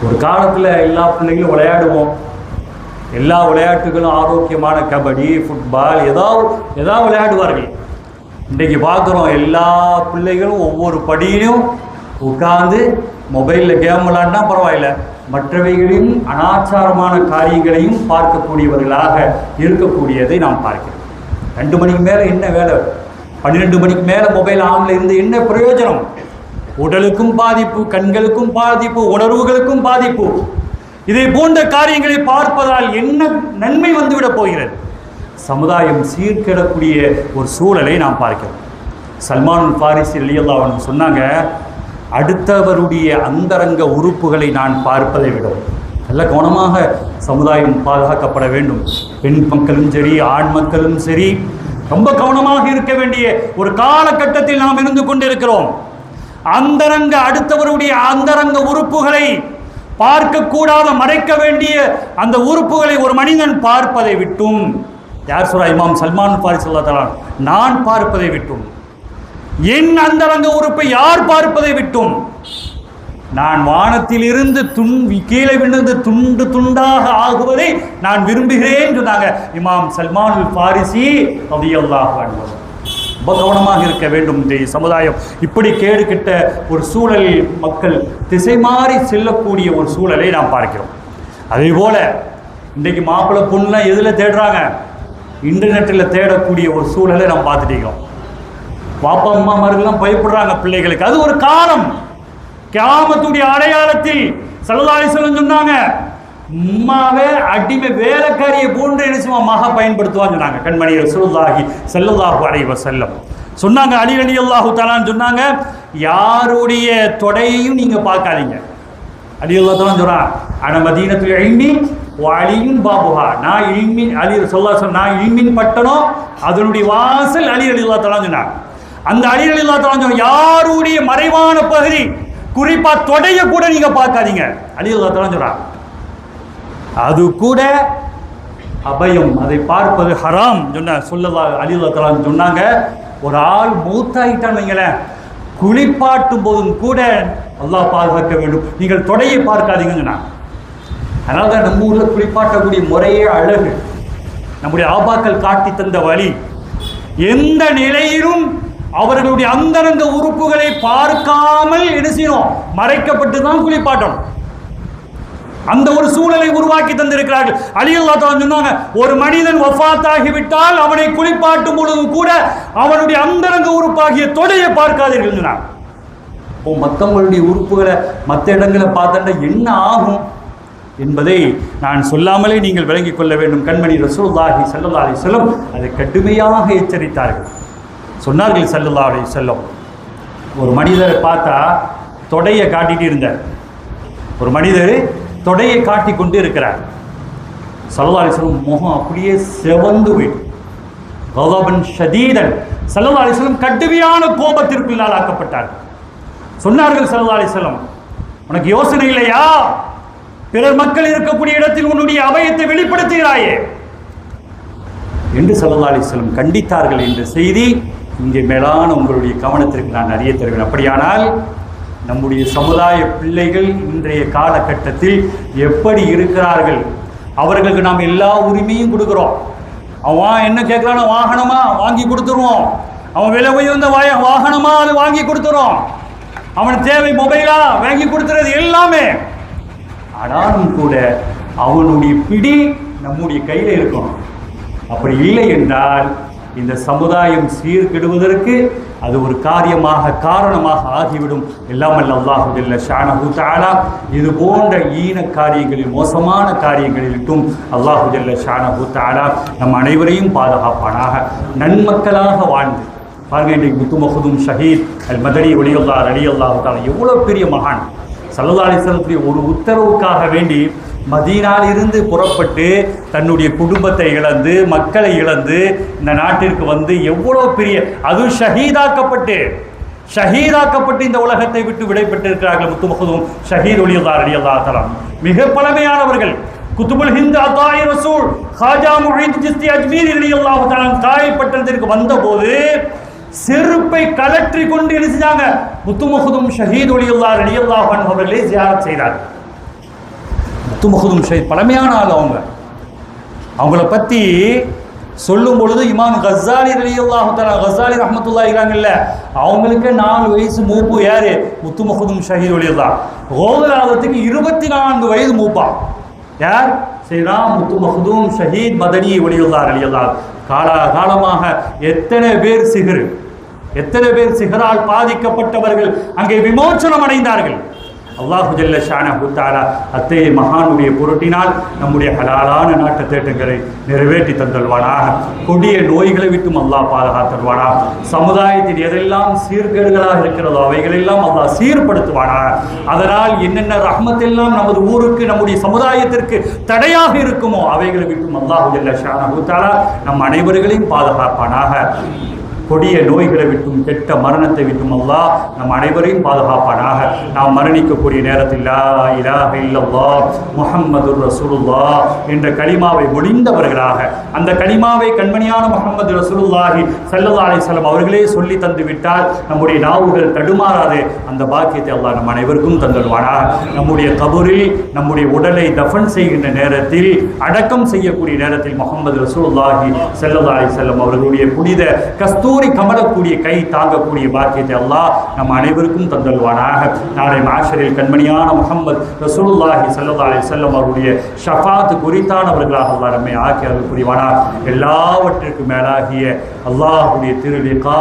[SPEAKER 4] ஒரு காலத்தில் எல்லா பிள்ளைகளும் விளையாடுவோம், எல்லா விளையாட்டுகளும் ஆரோக்கியமான கபடி, ஃபுட்பால், ஏதாவது விளையாடுவார்கள். இன்றைக்கு பார்க்குறோம், எல்லா பிள்ளைகளும் ஒவ்வொரு படியிலும் உட்கார்ந்து மொபைலில் கேம் விளையாடினா பரவாயில்ல, மற்றவைகளையும் அனாச்சாரமான காரியங்களையும் பார்க்கக்கூடியவர்களாக இருக்கக்கூடியதை நாம் பார்க்கிறோம். 2 மணிக்கு மேலே என்ன வேலை? 12 மணிக்கு மேலே மொபைல் ஆனில் இருந்து என்ன பிரயோஜனம்? உடலுக்கும் பாதிப்பு, கண்களுக்கும் பாதிப்பு, உணர்வுகளுக்கும் பாதிப்பு. இதை போன்ற காரியங்களை பார்ப்பதால் என்ன நன்மை வந்துவிடப் போகிறது? சமுதாயம் சீர்கெடக்கூடிய ஒரு சூழலை நாம் பார்க்கிறோம். சல்மான் ஃபாரிசி ரலியல்லாஹு அன்ஹு சொன்னாங்க, அடுத்தவருடைய அந்தரங்க உறுப்புகளை நான் பார்ப்பதை விட நல்ல கவனமாக சமுதாயம் பாதுகாக்கப்பட வேண்டும். பெண் மக்களும் சரி, ஆண் மக்களும் சரி, ரொம்ப கவனமாக இருக்க வேண்டிய ஒரு காலகட்டத்தில் நாம் இருந்து கொண்டிருக்கிறோம். அடுத்தவருடைய அந்தரங்க உறுப்புகளை பார்க்கக்கூடாத, மறைக்க வேண்டிய அந்த உறுப்புகளை ஒரு மனிதன் பார்ப்பதை விட்டும், யார் சொல்றா? இமாம் சல்மான் ஃபாரிசி ஸல்லல்லாஹு அலைஹி வஸல்லம், நான் பார்ப்பதை விட்டும், என் அந்தரங்க உறுப்பை யார் பார்ப்பதை விட்டும், நான் வானத்தில் இருந்து கீழே விழுந்து துண்டு துண்டாக ஆகுவதை நான் விரும்புகிறேன் சொன்னாங்க இமாம் சல்மான் ஃபாரிசி ரலியல்லாஹு அன்ஹு. ரொம்ப கவனமாக இருக்க வேண்டும். இந்த சமுதாயம் இப்படி கேடு கெட்ட ஒரு சூழலில் மக்கள் திசை மாறி செல்லக்கூடிய ஒரு சூழலை நாம் பார்க்கிறோம். அதே போல இன்றைக்கு மாப்பிள்ளை பொண்ணுலாம் எதில் தேடுறாங்க? இன்டர்நெட்டில் தேடக்கூடிய ஒரு சூழலை நாம் பார்த்துட்டோம். பாப்பா அம்மாமார்கள்லாம் பயப்படுறாங்க பிள்ளைகளுக்கு. அது ஒரு காலம். கியாமத்துடைய அடையாளத்தில் ஸல்லல்லாஹு அலைஹி வஸல்லம் சொன்னாங்க, உம்மாவே அடிமை வேலைக்காரியை போன்று என்ன மகா பயன்படுத்துவான்னு சொன்னாங்க கண்மணி ரசூலுல்லாஹி ஸல்லல்லாஹு அலைஹி வஸல்லம். சொன்னாங்க, அலி ரலியல்லாஹு தஆலான்னு சொன்னாங்க, யாருடைய தொடையையும் நீங்க பார்க்காதீங்க. அலி ரலியல்லாஹு தஆலா சொல்றாங்க, அன மதீனத்துல் இல்மி வ அலியுன் பாபுஹா, நான் இல்மின், அலி ஸல்லல்லாஹு அலைஹி வஸல்லம், நான் இல்மின் பட்டணம், அதனுடைய வாசல் அலி ரலியல்லாஹு தஆலா சொன்னாங்க. அந்த அலி ரலியல்லாஹு தஆலா சொன்னாங்க, யாருடைய மறைவான பகுதி, குறிப்பா தொடைய கூட நீங்க பார்க்காதீங்க. அலி ரலியல்லாஹு தஆலா சொல்றாங்க, அது கூட அபயம், அதை பார்ப்பது ஹராம் சொன்ன ஸல்லல்லாஹு அலைஹி வஸல்லம் சொன்னாங்க. ஒரு ஆள் மூத்தாயிட்டான்னு வைங்களேன், குளிப்பாட்டும் போதும் கூட அல்லாஹ் பாதுகாக்க வேண்டும், நீங்கள் தொடையை பார்க்காதீங்கன்னு சொன்னாங்க. அதனால தான் நம்ம ஊரில் குளிப்பாட்டக்கூடிய முறையே அழகு, நம்முடைய ஆபாக்கள் காட்டி தந்த வழி. எந்த நிலையிலும் அவர்களுடைய அந்தரங்க உறுப்புகளை பார்க்காமல் என்ன செய்யணும்? மறைக்கப்பட்டு தான் குளிப்பாட்டணும். அந்த ஒரு சூழலை உருவாக்கி தந்திருக்கிறார்கள். அலி ரலியல்லாஹு தஆலா சொன்னாங்க, ஒரு மனிதன் வஃபாத்தாகிவிட்டால் அவனை குளிப்பாட்டும் பொழுதும் கூட அவனுடைய அந்தரங்க உறுப்பாகிய தொடையை பார்க்காதீர்கள் சொன்னாங்க. இப்போ மற்றவங்களுடைய உறுப்புகளை மற்ற இடங்களை பார்த்தா என்ன ஆகும் என்பதை நான் சொல்லாமலே நீங்கள் விளங்கிக் கொள்ள வேண்டும். கண்மணி ரசூலுல்லாஹி ஸல்லல்லாஹு அலைஹி வஸல்லம் அதை கடுமையாக எச்சரித்தார்கள். சொன்னார்கள் ஸல்லல்லாஹு அலைஹி வஸல்லம், ஒரு மனிதரை பார்த்தா தொடையை காட்டிட்டு இருந்தார். ஒரு மனிதர் தொடையை காட்டி கொண்டு இருக்கிறார். ஸல்லல்லாஹு அலைஹி வஸல்லம் முகம் அப்படியே செவந்து போயிட்டு, கதபன் ஷதீதன், ஸல்லல்லாஹு அலைஹி வஸல்லம் கடுமையான கோபத்திற்கு ஆளாக்கப்பட்டார். சொன்னார்கள் ஸல்லல்லாஹு அலைஹி வஸல்லம், உனக்கு யோசனை இல்லையா? பிறர் மக்கள் இருக்கக்கூடிய இடத்தில் உன்னுடைய அபயத்தை வெளிப்படுத்துகிறாயே என்று ஸல்லல்லாஹு அலைஹி வஸல்லம் கண்டித்தார்கள் என்ற செய்தி இங்கே மேலான உங்களுடைய கவனத்திற்கு நான் அறிய தருவேன். அப்படியானால் நம்முடைய சமுதாய பிள்ளைகள் இன்றைய காலகட்டத்தில் எப்படி இருக்கிறார்கள்? அவர்களுக்கு நாம் எல்லா உரிமையும் கொடுக்குறோம். அவன் என்ன கேட்குறானோ வாகனமா வாங்கி கொடுத்துருவோம், அவன் விலை உயர்ந்த வாகனமா அது வாங்கி கொடுத்துறோம், அவன் தேவை மொபைலா வாங்கி கொடுத்துறது எல்லாமே. ஆனாலும் கூட அவனுடைய பிடி நம்முடைய கையில் இருக்கணும். அப்படி இல்லை என்றால் இந்த சமுதாயம் சீர்கெடுவதற்கு அது ஒரு காரணமாக ஆகிவிடும். எல்லாமல்ல அல்லாஹு ஜல்ல ஷானஹு தஆலா இது போன்ற ஈன காரியங்களில், மோசமான காரியங்களிலும் அல்லாஹு ஜல்ல ஷானஹு தஆலா நம் அனைவரையும் பாதுகாப்பானாக. நன்மக்களாக வாழ்ந்து பாருங்க, இன்றைக்கு முத்து மஹ்தூம் ஷஹீத் அல் மதனி ரலியல்லாஹு தஆலா எவ்வளோ பெரிய மகான். ஸல்லல்லாஹு அலைஹி வஸல்லம் ஒரு உத்தரவுக்காக வேண்டி மதீனாவிலிருந்து புறப்பட்டு தன்னுடைய குடும்பத்தை இழந்து, மக்களை இழந்து இந்த நாட்டிற்கு வந்து எவ்வளோ பெரிய, அதுவும் ஷஹீதாக்கப்பட்டு இந்த உலகத்தை விட்டு விடைபெற்றிருக்கிறார்கள். முத்து மஹ்தூம் ஷஹீத் ரலியல்லாஹு தஆலா மிக பழமையானவர்கள். குத்துபுல் ஹிந்த் அத்தாயி ரசூல் ஹாஜா முஹீத் சிஸ்தி அஜ்மீரி ரலியல்லாஹு தஆலா காயப்பட்டதற்கு வந்தபோது செருப்பை கலற்றி கொண்டு என்ன செஞ்சாங்க? முத்து மஹ்தூம் ஷஹீத் ரலியல்லாஹு அன்ஹு அவர்களை ஜியாரத் செய்தார்கள். முத்து மஹ்தூம் ஷஹீத் பழமையான ஆள். அவங்கள பற்றி சொல்லும் பொழுது இமாம் கஸ்ஸாலி ரலியல்லாஹு தஆலா, கஸ்ஸாலி ரஹ்மத்துல்லாஹி அலைஹில்ல, அவங்களுக்கு 4 வயசு மூப்பு. யாரு? முத்து மஹ்தூம் ஷஹீத் ரலியல்லாஹு. கோதலாதத்துக்கு 24 வயது மூப்பா. யார்? சையதுனா முத்து மஹ்தூம் ஷஹீத் மதனி ரலியல்லாஹு. காலகாலமாக எத்தனை பேர் சிகரால் பாதிக்கப்பட்டவர்கள் அங்கே விமோசனம் அடைந்தார்கள். அல்லாஹு ஜல்ல ஷானஹு தஆலா அத்தகைய மகானுடைய பொருட்டினால் நம்முடைய ஹலாலான நாட்டு தேட்டங்களை நிறைவேற்றி தந்தல்வானாக. கொடிய நோய்களை விட்டும் அல்லாஹ் பாதுகாத்தல்வானாக. சமுதாயத்தில் எதெல்லாம் சீர்கேடுகளாக இருக்கிறதோ அவைகளெல்லாம் அல்லாஹ் சீர்படுத்துவானாக. அதனால் என்னென்ன ரஹ்மத்தெல்லாம் நமது ஊருக்கு, நம்முடைய சமுதாயத்திற்கு தடையாக இருக்குமோ அவைகளை விட்டும் அல்லாஹு ஜல்ல ஷானஹு தஆலா நம் அனைவர்களையும் பாதுகாப்பானாக. கொடிய நோய்களை விட்டும், கெட்ட மரணத்தை விட்டும் அல்லாஹ் நம் அனைவரையும் பாதுகாப்பானாக. நாம் மரணிக்கக்கூடிய நேரத்தில் லா இலாஹ இல்லல்லாஹ் முஹம்மதுர் ரசூலுல்லாஹ் என்ற கலிமாவை முடிந்தவர்களாக, அந்த கலிமாவை கண்மணியான முஹம்மது ரசூலுல்லாஹி ஸல்லல்லாஹு அலைஹி வஸல்லம் அவர்களே சொல்லி தந்து விட்டால் நம்முடைய நாவுகள் தடுமாறாது. அந்த பாக்கியத்தை அல்லாஹ் நம் அனைவருக்கும் தந்துடுவானாக. நம்முடைய கபூரில் நம்முடைய உடலை தஃபன் செய்கின்ற நேரத்தில், அடக்கம் செய்யக்கூடிய நேரத்தில் முஹம்மது ரசூலுல்லாஹி ஸல்லல்லாஹு அலைஹி வஸல்லம் அவர்களுடைய புனித கஸ்தூரி கமலக்கூடிய கை தாங்கக்கூடிய பாக்கியத்தை அல்லாஹ் நம் அனைவருக்கும் தந்தல்வானாக. நாளை மாஷரில் கண்மணியான முஹம்மது ரசூலுல்லாஹி ஸல்லல்லாஹு அலைஹி வஸல்லம் அவருடைய ஷஃபாத் குறித்தானவர்களாக அல்லாஹ் நம்மை ஆக்கி அருள் புரிவானாக. எல்லாவற்றிற்கும் மேலாகிய அல்லாஹுடைய திருலிகா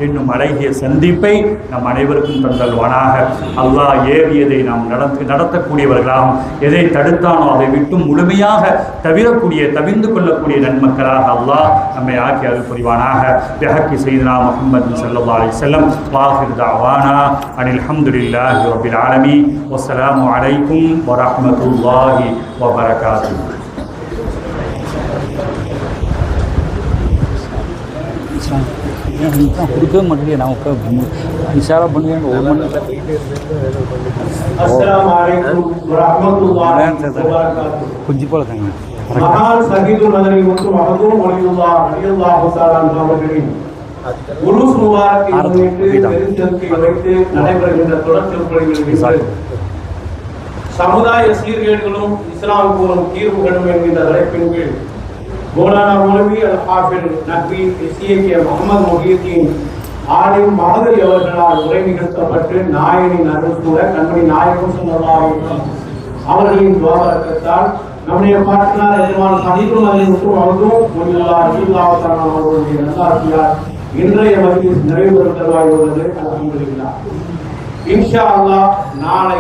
[SPEAKER 4] என்னும் அழகிய சந்திப்பை நம் அனைவருக்கும் தந்தல்வானாக. அல்லாஹ் ஏவியதை நாம் நடத்தக்கூடியவர்களாகவும், எதை தடுத்தானோ அதை விட்டும் முழுமையாக தவிர்ந்து கொள்ளக்கூடிய நன்மக்களாக அல்லாஹ் நம்மை ஆக்கி அருள் புரிவானாக. بحق سيدنا محمد صلى الله عليه وسلم واخر دعوانا ان الحمد لله رب العالمين والسلام عليكم ورحمه الله وبركاته. கொடுக்க மாட்டேங்க, நமக்கு இஷாரா பண்ணுவேன்.
[SPEAKER 5] அஸ்ஸலாமு அலைக்கும் வரஹ்மத்துல்லாஹி வபரகாத்துஹு.
[SPEAKER 4] கொஞ்சம் போல தாங்க.
[SPEAKER 5] மகான் ஷஹீதுல் மதனி முத்து மஹ்தூம் ரலியல்லாஹு தஆலா அவர்களின் உருஸ் முபாரக்கை முன்னிட்டு பெருந்தன்மை வைத்து நடைபெறுகின்ற தொடர் சொற்பொழிவுகளில் சமுதாய சீர்கேடுகளும் இஸ்லாம் கூறும் தீர்வுகளும் என்கின்ற தலைப்பின் கீழ் மௌலானா மௌலவி அல் ஹாஃபிஸ் நக்வி இஸ்ஸியக்கிய முஹம்மது முஹியத்தீன் ஆலிம் மஹதரி அவர்களால் உரை நிகழ்த்தப்பட்டு நாயனின் அருள் கூட கண்மணி நாயகம் ஸல்லல்லாஹு அலைஹி வஸல்லம் அவர்களின் துஆ பரக்கத்தால் நம்முடைய பாட்டனார் எஜமான் ஷஹீதுல் மதனி முத்து மஹ்தூம் ரலியல்லாஹு தஆலா அவர்களுடைய நல்லாசியார் இன்றைய மஜ்லிஸ் நிறைவு பெறுவதாக உள்ளது. அல்ஹம்துலில்லாஹ். இன்ஷா அல்லாஹ் நாளை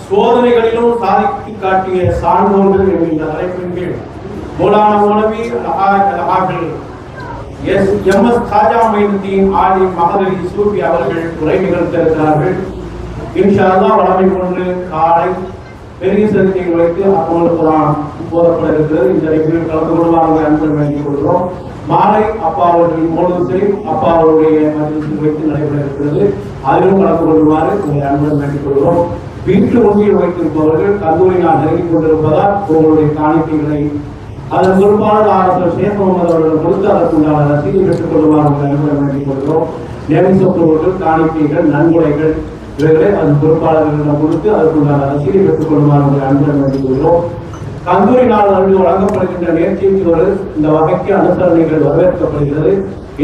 [SPEAKER 5] சோதனைகளிலும் சாதித்து காட்டிய சான்றோர்கள் என்கின்ற தலைப்பின் கீழ் மௌலானா மௌலவி அல் ஹாஃபிஸ் எஸ் காஜா மொய்னுத்தீன் ஆலிம் மஹதரி சூஃபி அவர்கள் உரை நிகழ்த்திருக்கிறார்கள். இன்ஷா அல்லாஹ் வழமை கொண்டு காலை பெரிய சதுக்கையை வைத்து அல் குர்ஆன் போதப்பட இருக்கிறது. இந்த நிகழ்வில் கலந்து கொள்வார்கள் அன்பு வேண்டிக் கொள்கிறோம். மாலை அப்பா அவர்களின் மௌலூதை அப்பா அவருடைய மஜ்லிஸில் வைத்து நடைபெற இருக்கிறது. அதிலும் கலந்து கொள்வாரு உங்களை அன்புடன் வேண்டிக் கொள்கிறோம். வீட்டு ஒன்றில் வைத்திருப்பவர்கள் கல்லூரி நான் நெருங்கிக் கொண்டிருப்பதால் உங்களுடைய காணிக்கைகளை அதன் பொறுப்பாளர் ஆர்எஸ்எஸ் ஷேக் முகமது அவர்கள் கொடுத்து அதற்குண்டான ரசீதை பெற்றுக் கொள்வார் உங்களை அன்புடன் வேண்டிக் கொள்கிறோம். நேமிசப்பவர்கள் காணிக்கைகள் நன்கொடைகள் இவர்களை அதன் பொறுப்பாளர்களிடம் கொடுத்து அதற்குண்டான ரசீதை பெற்றுக் கொள்வார் உங்களை அன்புடன் வேண்டிக் கொள்கிறோம். கந்தூரி நாள் அன்று வழங்கப்படுகின்ற நேர்ச்சிக்கு ஒரு இந்த வகைக்கு அனுசரணைகள் வரவேற்கப்படுகிறது.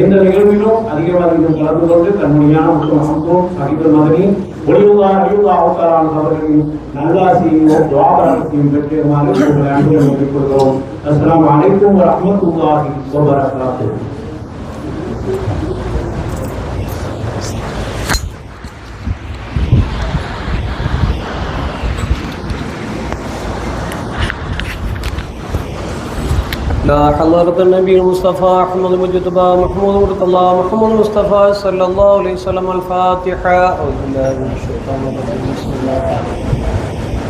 [SPEAKER 5] இந்த நிகழ்விலும் அதிகமாக கலந்து கொண்டு கண்மணியான முத்து ஷஹீதுல் மதனி ரலியல்லாஹு தஆலா அவர்களின் நல்லாசியையும் துஆபரக்கத்தையும் பெற்றுமாறு உங்களை அன்புடன் வேண்டிக் கொள்கிறோம். அஸ்ஸலாமு அலைக்கும் வரஹ்மத்துல்லாஹி வபரகாத்துஹு.
[SPEAKER 1] لا حضرة النبي المصطفى أحمد المجتبى محمود مرتضى محمد المصطفى صلى الله عليه وسلم. الفاتحة. أعوذ بالله من الشيطان الرجيم. بسم الله الرحمن الرحيم.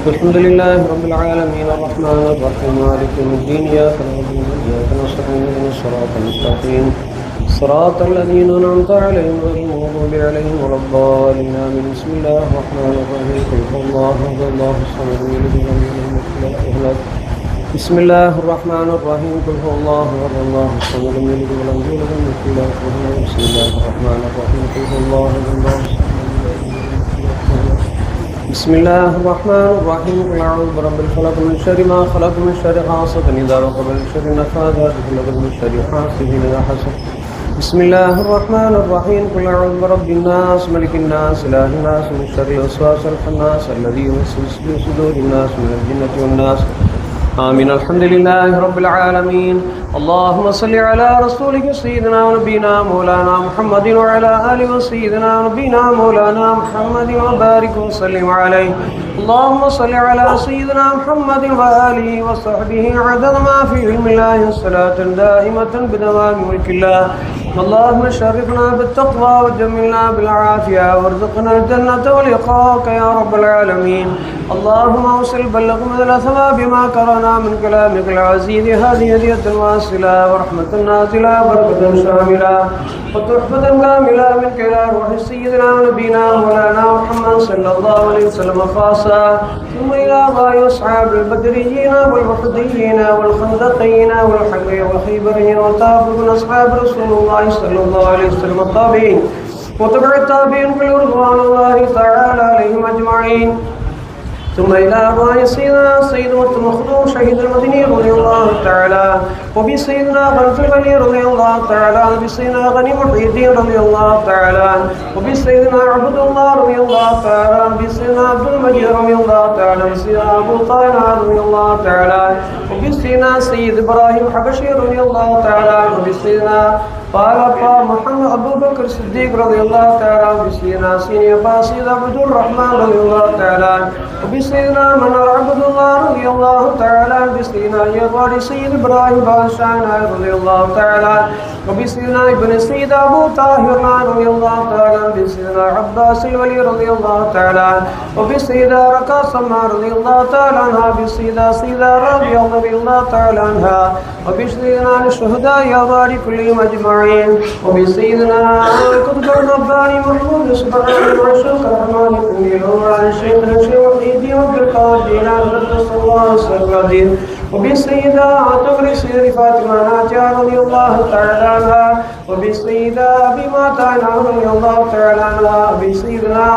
[SPEAKER 1] الحمد لله رب العالمين الرحمن الرحيم مالك يوم الدين. إياك نعبد وإياك نستعين اهدنا الصراط المستقيم صراط الذين أنعمت عليهم غير المغضوب عليهم ولا الضالين. آمين. بسم الله الرحمن الرحيم. قل هو الله أحد الله الصمد لم يلد ولم يولد ولم يولد. بسم الله الرحمن الرحيم. قل هو الله أحد الله الصمد لم يلد ولم يولد ولم يكن له كفوا أحد. بسم الله الرحمن الرحيم. قل هو الله أحد الله الصمد لم يلد ولم يولد ولم يكن له كفوا أحد. بسم الله الرحمن الرحيم. قل أعوذ برب الفلق من شر ما خلق من شر غاسق إذا وقب من شر النفاثات في العقد من شر حاسد إذا حسد. بسم الله الرحمن الرحيم. قل أعوذ برب الناس ملك الناس إله الناس من شر الوسواس الخناس الذي يوسوس في صدور الناس من الجنة والناس. آمين. الحمد لله رب العالمين. اللهم صل على رسولك سيدنا ونبينا مولانا محمد وعلى آله وسيدنا ونبينا مولانا محمد وبارك وسلم عليه. اللهم صل على سيدنا محمد وآله وصحبه عدد ما في علم الله صلاة دائمة بدوام ملك الله. اللهم شرفنا بالتقوى وجملنا بالعافية وارزقنا الجنة ولقاءك يا رب العالمين. اللهم اوصل بلغ من الثواب ما قرانا من كلامك العزيز. هذه هدية واصلة ورحمة نازلة بركة شاملة وتحفة كاملة منك إلى روح سيدنا ونبينا مولانا محمد صلى الله عليه وسلم خاصة، ثم إلى باقي أصحاب البدريين والوحديين والخندقين والخيبرين وتابعين أصحاب رسول الله صلى الله عليه وسلم التابعين وتبع التابعين بالرضوان الله تعالى عليهم أجمعين. ثم إلى أبواب سيدنا سيد مخدوم شهيد المدني رضي الله تعالى وبسيدنا غنف الغني رضي الله تعالى وبسيدنا غني محي الدين رضي الله تعالى وبسيدنا عبد الله رضي الله تعالى وبسيدنا عبد المجيد رضي الله تعالى وبسيدنا أبو طاهر رضي الله تعالى وبسيدنا سيد إبراهيم حبشي رضي الله تعالى وبسيدنا قال محمد أبو بكر الصديق رضي الله تعالى وبسيدنا سيدنا سيد عبد الرحمن رضي الله تعالى وبسيدنا من عبد الله رضي الله تعالى وبسيدنا يغاري سيد إبراهيم بادشاہ رضي الله تعالى وبسيدنا ابن سيد أبو طاهر رضي الله تعالى وبسيدنا عباس الولي رضي الله تعالى وبسيدنا ركا سما رضي الله تعالى عنها وبسيدنا سيدة رضي الله تعالى عنها وبسيدنا الشهداء يا باري كلهم أجمعين وبسيدنا القطب الرباني محمود سبحانه وشكر الرحمن الكبير وعلى شيخنا الشيخ وحيدي وبالقادرين صلى الله عليه وسلم وبالسيدة عطر سيد فاطمة ناجية رضي الله تعالى عنها وبالسيدة أبي ماتعنا رضي الله تعالى عنها وبسيدنا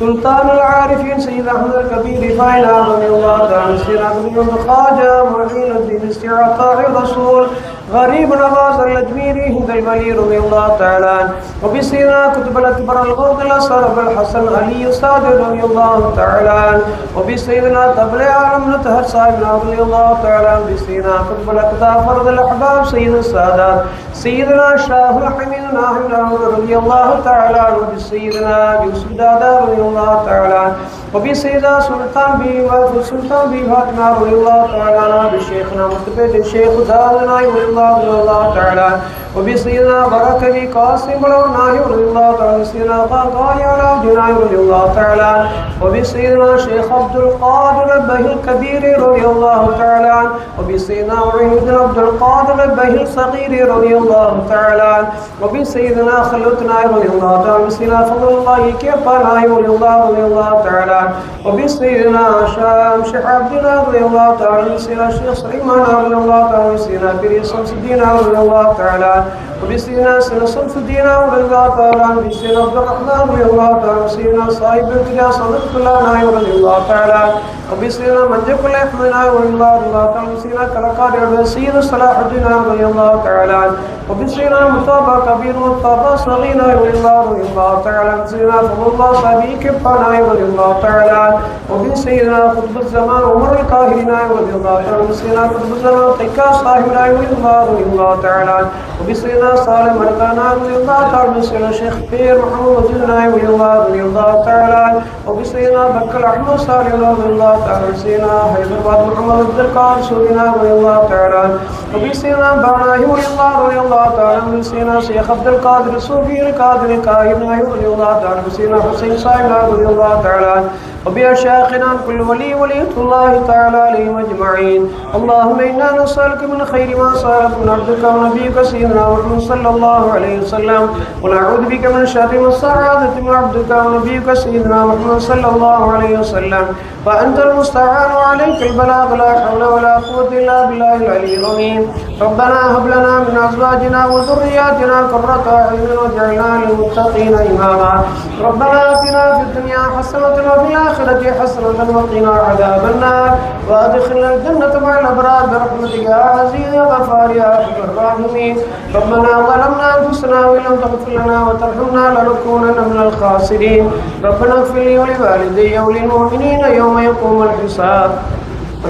[SPEAKER 1] سلطان العارفين سيد أحمد الكبير فاينا رضي الله تعالى سيدنا بن خواجة معين الدين استعطاء الرسول غريب نواز الأجميري هند الولي رضي الله تعالى وبسيدنا كتب الأكبر الغوث الأسر الحسن علي أستاذ رضي الله تعالى وبسيدنا تبلي عالم نتهر صاحبنا رضي الله تعالى وبسيدنا كتب الأكتاف فرد الأحباب سيد السادات سيدنا شاه الحميد ناهم رضي الله تعالى وبسيدنا يوسف دادا رضي الله تعالى وبسيدنا سلطان بي وسلطان بي فاطمة رضي الله تعالى بشيخنا مستفيد الشيخ داودنا رضي الله تعالى وبسيدنا بركة بي قاسم ولوناي رضي الله تعالى وبسيدنا قاقاي على جناي رضي الله تعالى وبسيدنا شيخ عبد القادر البهي الكبير رضي الله تعالى وبسيدنا معين عبد القادر البهي الصغير رضي الله تعالى وبسيدنا خلتنا رضي الله تعالى وبسيدنا فضل الله كيفنا رضي الله تعالى وبسيدنا شام شيخ عبدنا رضي الله تعالى وبسيدنا شيخ سليمان رضي الله تعالى وبسيدنا بير شمس الدين رضي الله تعالى وبسيدنا شمس الدين رضي الله تعالى وبسيدنا عبد الرحمن رضي الله تعالى وبسيدنا صاحب التجاه صدق الله رضي الله تعالى وبسيدنا منجب الأحمنا رضي الله تعالى وبسيدنا كركار وبسيدنا صلاح الدين رضي الله تعالى وبسيدنا مصطفى كبير مصطفى صغير رضي الله تعالى وبسيدنا فضل الله صبي كبانا رضي الله تعالى تعالى وبسيدنا قطب الزمان عمر القاهرين رضي الله تعالى وبسيدنا قطب الزمان تكا صاحبنا رضي الله تعالى وبسيدنا صالح مرقانا رضي الله تعالى وبسيدنا شيخ بير محمد وجدنا رضي الله تعالى وبسيدنا بكر احمد صالح رضي الله تعالى وبسيدنا حيدرباد محمد عبد القادر سورينا رضي الله تعالى وبسيدنا باناهي رضي الله تعالى وبسيدنا شيخ عبد القادر الصوفي القادر القاهرنا رضي الله تعالى وبسيدنا حسين صاحب رضي الله تعالى وبأشياخنا كل ولية الله تعالى عليهم أجمعين. اللهم إنا نسألك من خير ما سألك من عبدك ونبيك سيدنا محمد صلى الله عليه وسلم ونعوذ بك من شر ما استعاذت من عبدك ونبيك سيدنا محمد صلى الله عليه وسلم فأنت المستعان وعليك البلاغ لا حول ولا قوة إلا بالله العلي العظيم. ربنا هب لنا من أزواجنا وذرياتنا قرة أعين واجعلنا للمتقين إماما. ربنا آتنا في الدنيا حسنة وفي الآخرة حسنة وقنا عذاب النار وأدخلنا الجنة مع الأبرار برحمتك يا عزيز يا غفار يا أرحم الراحمين. ربنا ظلمنا أنفسنا وإن لم تغفر لنا وترحمنا لنكونن من الخاسرين. ربنا اغفر لي ولوالدي وللمؤمنين يوم يقوم الحساب.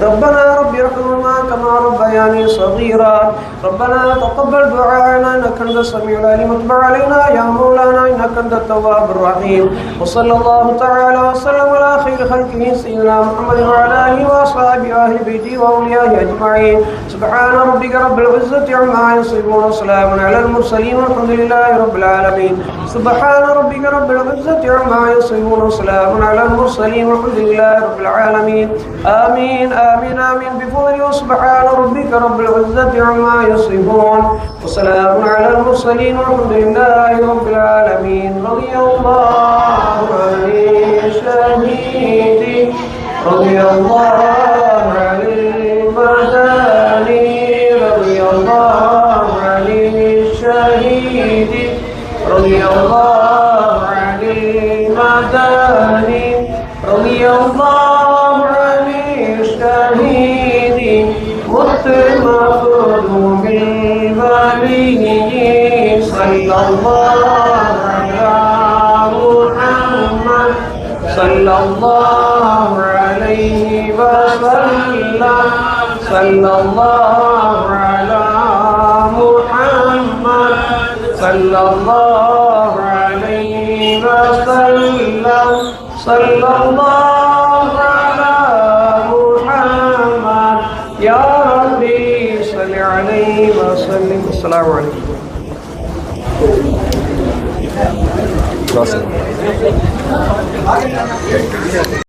[SPEAKER 1] ربنا رب ارحمهما كما ربياني صغيرا. ربنا تقبل دعاءنا انك انت السميع العليم وتب علينا يا مولانا انك انت التواب الرحيم. وصلى الله تعالى وسلم على خير خلقه سيدنا محمد وعلى اله واصحابه واهل بيته واوليائه اجمعين. سبحان ربك رب العزه عما يصفون وسلام على المرسلين والحمد لله رب العالمين. سبحان ربك رب العزه عما يصفون وسلام على المرسلين والحمد لله رب العالمين. آمين آمين آمين بفضل سبحان ربك رب العزة عما يصفون وسلام على المرسلين والحمد لله رب العالمين. رضي الله عن الشهيد رضي الله عن المدني رضي الله عن الشهيد رضي الله عن المدني رضي الله عن الشهيد مطمئن بالولي صلى الله على محمد صلى الله عليه وسلم صلى الله على محمد صلى الله عليه وسلم صلى الله على محمد يا ربي صل عليه وسلم. السلام عليكم.